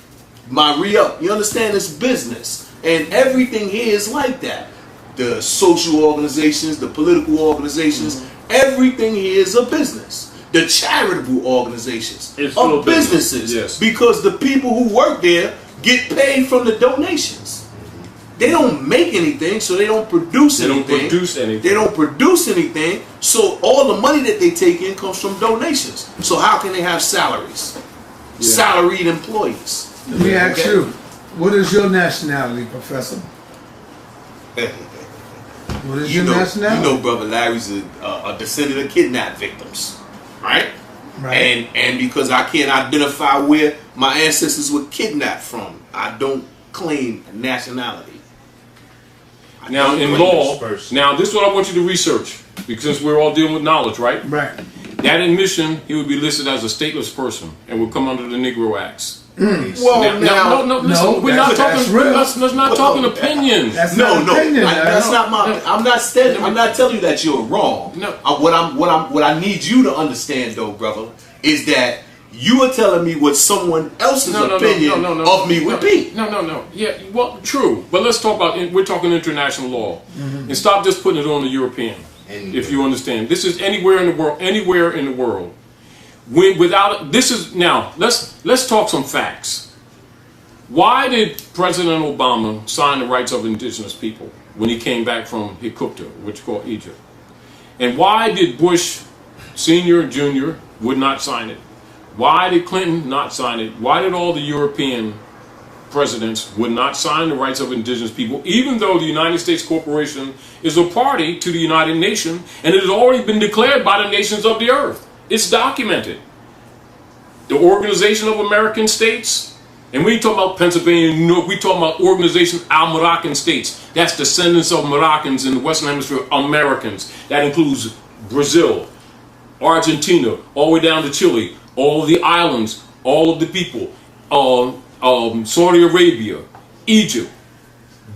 my re-up. You understand? It's business. And everything here is like that. The social organizations, the political organizations, everything here is a business. The charitable organizations are businesses. Yes. Because the people who work there get paid from the donations. They don't make anything, so they don't produce anything. They don't produce anything, so all the money that they take in comes from donations. So how can they have salaries? Salaried employees. Let me ask you, what is your nationality, Professor? What is your nationality? You know, Brother Larry's a descendant of kidnapped victims, right? Right. And because I can't identify where my ancestors were kidnapped from, I don't claim nationality. Now, in law, now this is what I want you to research, because since we're all dealing with knowledge, right? Right. That admission, he would be listed as a stateless person and would come under the Negro Acts. Well, no, listen, we're not talking. Let's not talking opinions. That's not opinion. That's not my. I'm not telling you that you're wrong. No. What I need you to understand, though, brother, is that you are telling me what someone else's opinion of me would be. No. Yeah, well, true. But let's talk about. We're talking international law, and stop just putting it on the European. If you understand, this is anywhere in the world. Anywhere in the world. Let's talk some facts. Why did President Obama sign the rights of indigenous people when he came back from Hikupta, which is called Egypt? And why did Bush Sr. and Jr. would not sign it? Why did Clinton not sign it? Why did all the European presidents would not sign the rights of indigenous people, even though the United States Corporation is a party to the United Nations, and it has already been declared by the nations of the earth? It's documented. The Organization of American States, and we talk about Pennsylvania, New York, we talk about Organization of Moroccan States. That's descendants of Moroccans in the Western Hemisphere, Americans. That includes Brazil, Argentina, all the way down to Chile, all of the islands, all of the people, Saudi Arabia, Egypt,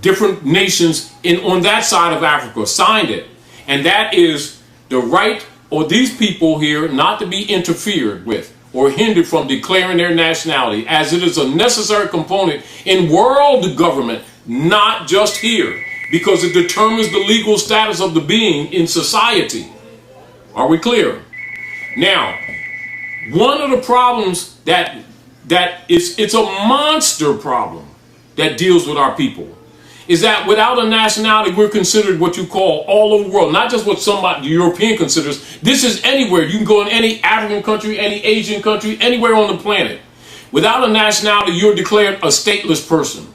different nations on that side of Africa signed it. And that is the right or these people here not to be interfered with or hindered from declaring their nationality, as it is a necessary component in world government, not just here, because it determines the legal status of the being in society. Are we clear? Now, one of the problems it's a monster problem that deals with our people is that without a nationality, we're considered what you call all over the world, not just what somebody European considers. This is anywhere. You can go in any African country, any Asian country, anywhere on the planet. Without a nationality, you're declared a stateless person.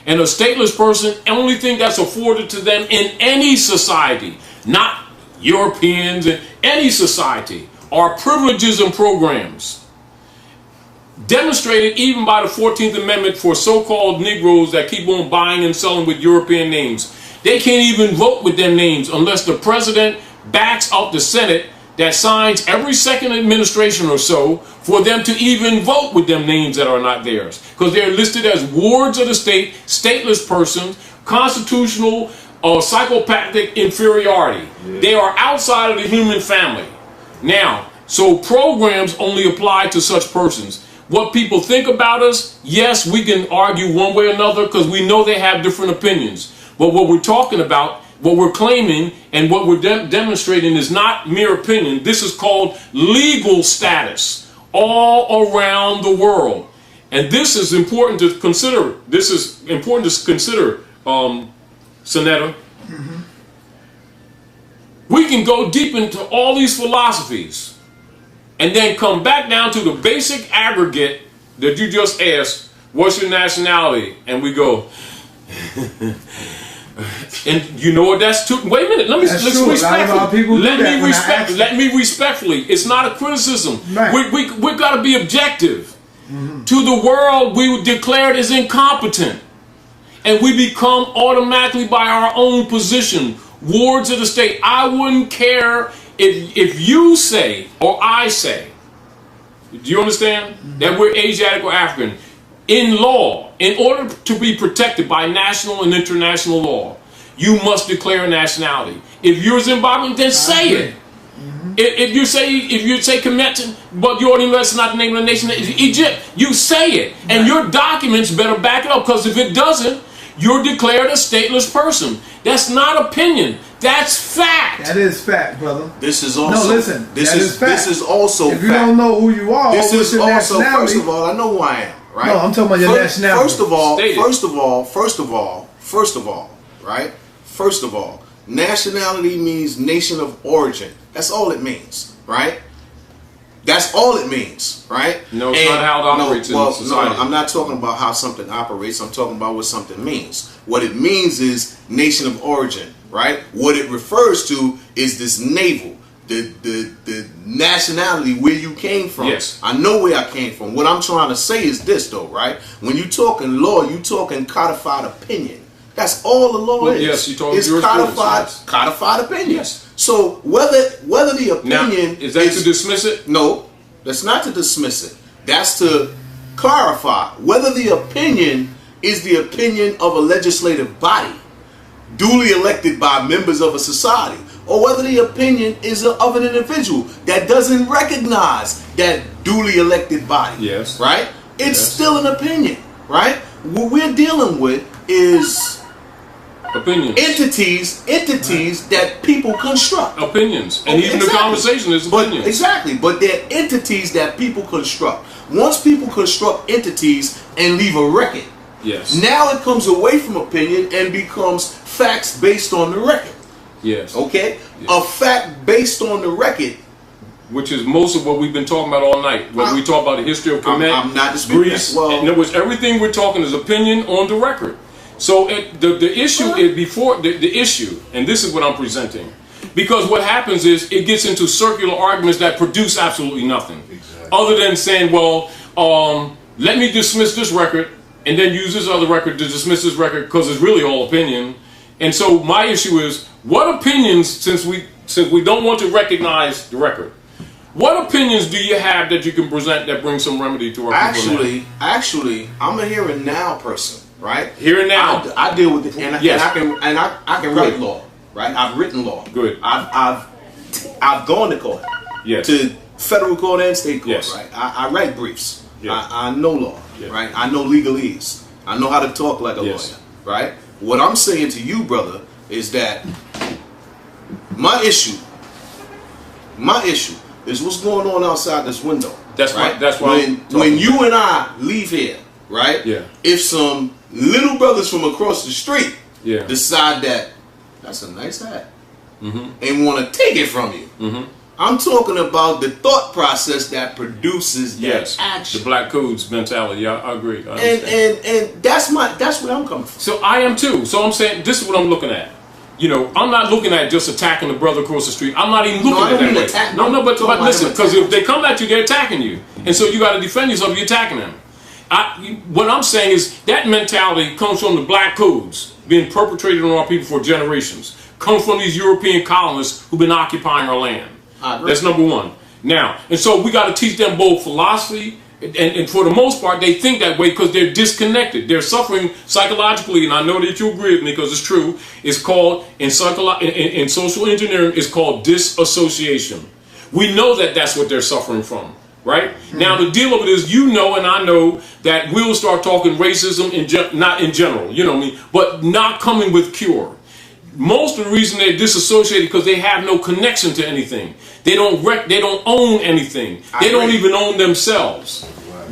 And a stateless person, only thing that's afforded to them in any society, not Europeans, in any society, are privileges and programs. Demonstrated even by the 14th Amendment for so-called Negroes that keep on buying and selling with European names. They can't even vote with their names unless the president backs up the Senate that signs every second administration or so for them to even vote with them names that are not theirs. Because they're listed as wards of the state, stateless persons, constitutional or psychopathic inferiority. Yeah. They are outside of the human family. Now, so programs only apply to such persons. what people think about us, yes, we can argue one way or another because we know they have different opinions. But what we're talking about, what we're claiming, and what we're demonstrating is not mere opinion. This is called legal status all around the world. And this is important to consider. This is important to consider, Sonetta. We can go deep into all these philosophies and then come back down to the basic aggregate that you just asked, what's your nationality? And we go, and you know what that's too, wait a minute, let's respectfully, let me respectfully, it's not a criticism. Right. We got to be objective. To the world, we declared as incompetent. And we become automatically by our own position wards of the state. I wouldn't care if you say or I say, do you understand, that we're Asiatic or African? In law, in order to be protected by national and international law, you must declare a nationality. If you're Zimbabwean, then say it. If you say Kemetan, but you already know that's not the name of the nation, Egypt, you say it. And your documents better back it up, because if it doesn't, you're declared a stateless person. That's not opinion. That's fact. That is fact, brother. This is also. No, listen. This is fact. This is also. If you don't know who you are, this is your also. nationality. First of all, I know who I am. Right. No, I'm talking about your nationality. First of all, nationality means nation of origin. That's all it means, right? That's all it means, right? No, it's not how it operates in society. No, I'm not talking about how something operates. I'm talking about what something means. What it means is nation of origin, right? What it refers to is this navel, the nationality, where you came from. Yes. I know where I came from. What I'm trying to say is this, though, right? When you talking law, you talking codified opinion. That's all the law is. Yes, you talking codified opinion. Yes. So whether the opinion now, is that to dismiss it? No, that's not to dismiss it. That's to clarify whether the opinion is the opinion of a legislative body, duly elected by members of a society, or whether the opinion is of an individual that doesn't recognize that duly elected body. Yes. Right? It's still an opinion, right? What we're dealing with is opinions, entities that people construct. Opinions, and even the conversation is opinions. Exactly, but they're entities that people construct. Once people construct entities and leave a record, yes, now it comes away from opinion and becomes facts based on the record. Yes. Okay? Yes. A fact based on the record, which is most of what we've been talking about all night. When we talk about the history of Kemet, I'm not disputing Greece, that. Well, in other words, everything we're talking is opinion on the record. So the issue is before the issue, and this is what I'm presenting, because what happens is it gets into circular arguments that produce absolutely nothing, other than saying, well, let me dismiss this record and then use this other record to dismiss this record because it's really all opinion. And so my issue is, what opinions, since we don't want to recognize the record, what opinions do you have that you can present that bring some remedy to our people? Actually, I'm a here and now person. Right here and now, I deal with it, and I can write law. Right, I've written law. Good. I've gone to court. Yes. To federal court and state court. Yes. Right. I write briefs. Yes. I know law. Yes. Right. I know legalese. I know how to talk like a lawyer. Right. What I'm saying to you, brother, is that my issue is what's going on outside this window. That's right. That's why when you and I leave here, right? Yeah. If some little brothers from across the street yeah. decide that that's a nice hat mm-hmm. and want to take it from you, mm-hmm. I'm talking about the thought process that produces that action. The black codes mentality. I agree. And that's where I'm coming from. So I am too. So I'm saying this is what I'm looking at. You know, I'm not looking at just attacking the brother across the street. I'm not even looking at that way. Attack, but listen, because if they come at you, they're attacking you, and so you got to defend yourself. You're attacking them. What I'm saying is that mentality comes from the black codes being perpetrated on our people for generations. Comes from these European colonists who've been occupying our land. That's number one. Now, and so we got to teach them both philosophy, and for the most part, they think that way because they're disconnected. They're suffering psychologically, and I know that you agree with me because it's true. It's called, in social engineering, it's called disassociation. We know that that's what they're suffering from. right? Now the deal of it is, you know, and I know that we'll start talking racism not in general, you know what I mean, but not coming with cure. Most of the reason they're disassociated because they have no connection to anything. They don't own anything. They don't even own themselves.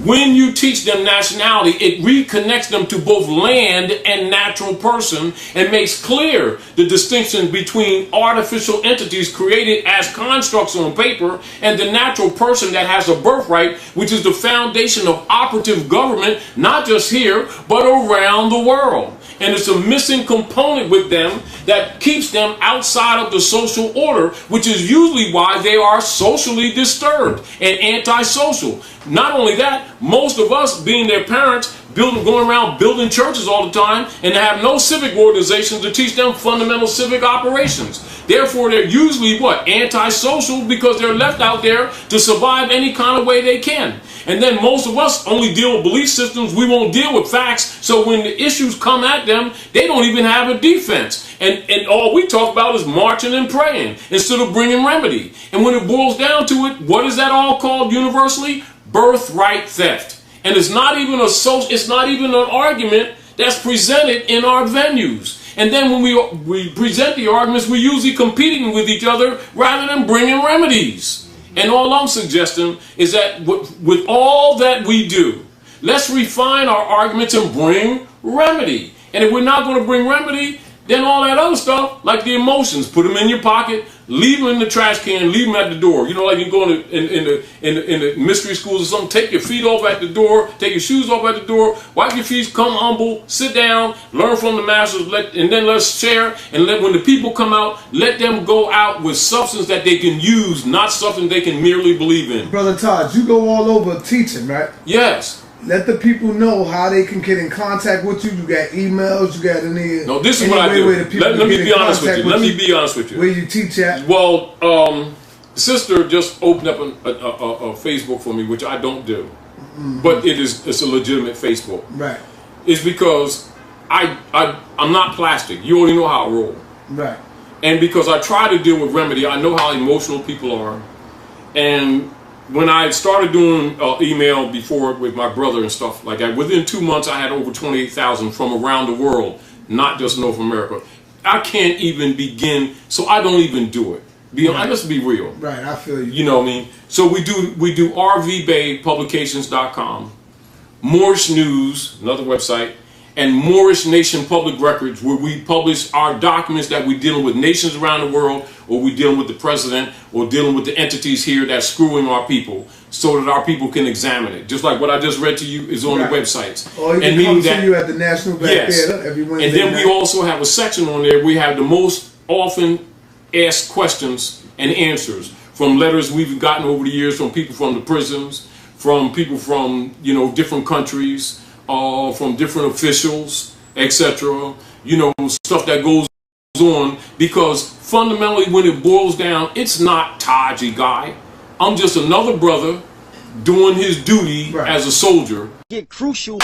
When you teach them nationality, it reconnects them to both land and natural person and makes clear the distinction between artificial entities created as constructs on paper and the natural person that has a birthright, which is the foundation of operative government, not just here, but around the world. And it's a missing component with them that keeps them outside of the social order, which is usually why they are socially disturbed and antisocial. Not only that, most of us, being their parents, going around building churches all the time and have no civic organizations to teach them fundamental civic operations. Therefore, they're usually what? Antisocial, because they're left out there to survive any kind of way they can. And then most of us only deal with belief systems. We won't deal with facts. So when the issues come at them, they don't even have a defense. And all we talk about is marching and praying instead of bringing remedy. And when it boils down to it, what is that all called universally? Birthright theft. And it's not even it's not even an argument that's presented in our venues. And then when we present the arguments, we're usually competing with each other rather than bringing remedies. And all I'm suggesting is that with all that we do, let's refine our arguments and bring remedy. And if we're not going to bring remedy, then all that other stuff, like the emotions, put them in your pocket, leave them in the trash can, leave them at the door. You know, like you go in the mystery schools or something, take your feet off at the door, take your shoes off at the door, wipe your feet, come humble, sit down, learn from the masters, and then let's share. And when the people come out, let them go out with substance that they can use, not something they can merely believe in. Brother Todd, you go all over teaching, right? Yes. Let the people know how they can get in contact with you. You got emails, you got any... No, this is what I do. Let me be honest with you. Let me be honest with you. Where you teach at? Well, the sister just opened up a Facebook for me, which I don't do. But it's a legitimate Facebook. Right. It's because I'm not plastic. You already know how I roll. Right. And because I try to deal with remedy, I know how emotional people are. And when I started doing email before with my brother and stuff like that, within 2 months I had over 28,000 from around the world, not just North America. I can't even begin, so I don't even do it. Let's be real. Right, I feel you. You know what I mean? So we do rvbaypublications.com, Moorish News, another website, and Moorish Nation Public Records, where we publish our documents that we're dealing with nations around the world, or we're dealing with the president, or dealing with the entities here that's screwing our people, so that our people can examine it. Just like what I just read to you is on the websites. Or you can come to you at the National Black Theater every Wednesday And then night. we also have a section on there. We have the most often asked questions and answers from letters we've gotten over the years from people from the prisons, from people from different countries, from different officials, etc. Stuff that goes on, because fundamentally when it boils down, it's not Taji guy. I'm just another brother doing his duty as a soldier. Get crucial.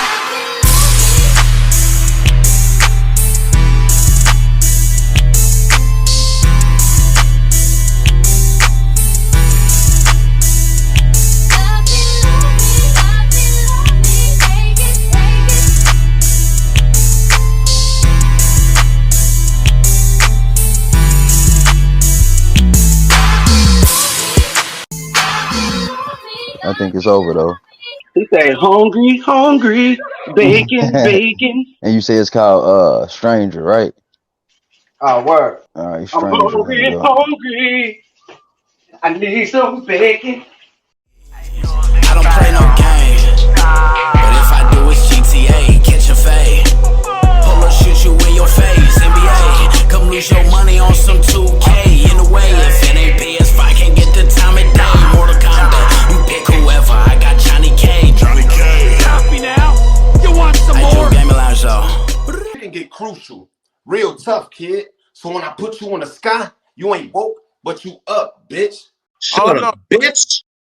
I think it's over though. He said, hungry, hungry, bacon, bacon. And you say it's called Stranger, right? Oh, word. All right, I'm Stranger. hungry, hungry. I need some bacon. I don't play no games, but if I do, it's GTA, catch a fade. Pull up, shoot you in your face, NBA. Come lose your money on some 2K. In the way, if it ain't PS5, can't get the time of day. Mortal Kombat, you pick whoever. I got Johnny K. Copy now. You want some more? Gaming Lounge though. You can get crucial. Real tough, kid. So when I put you in the sky, you ain't woke, but you up, bitch. Shut up, bitch.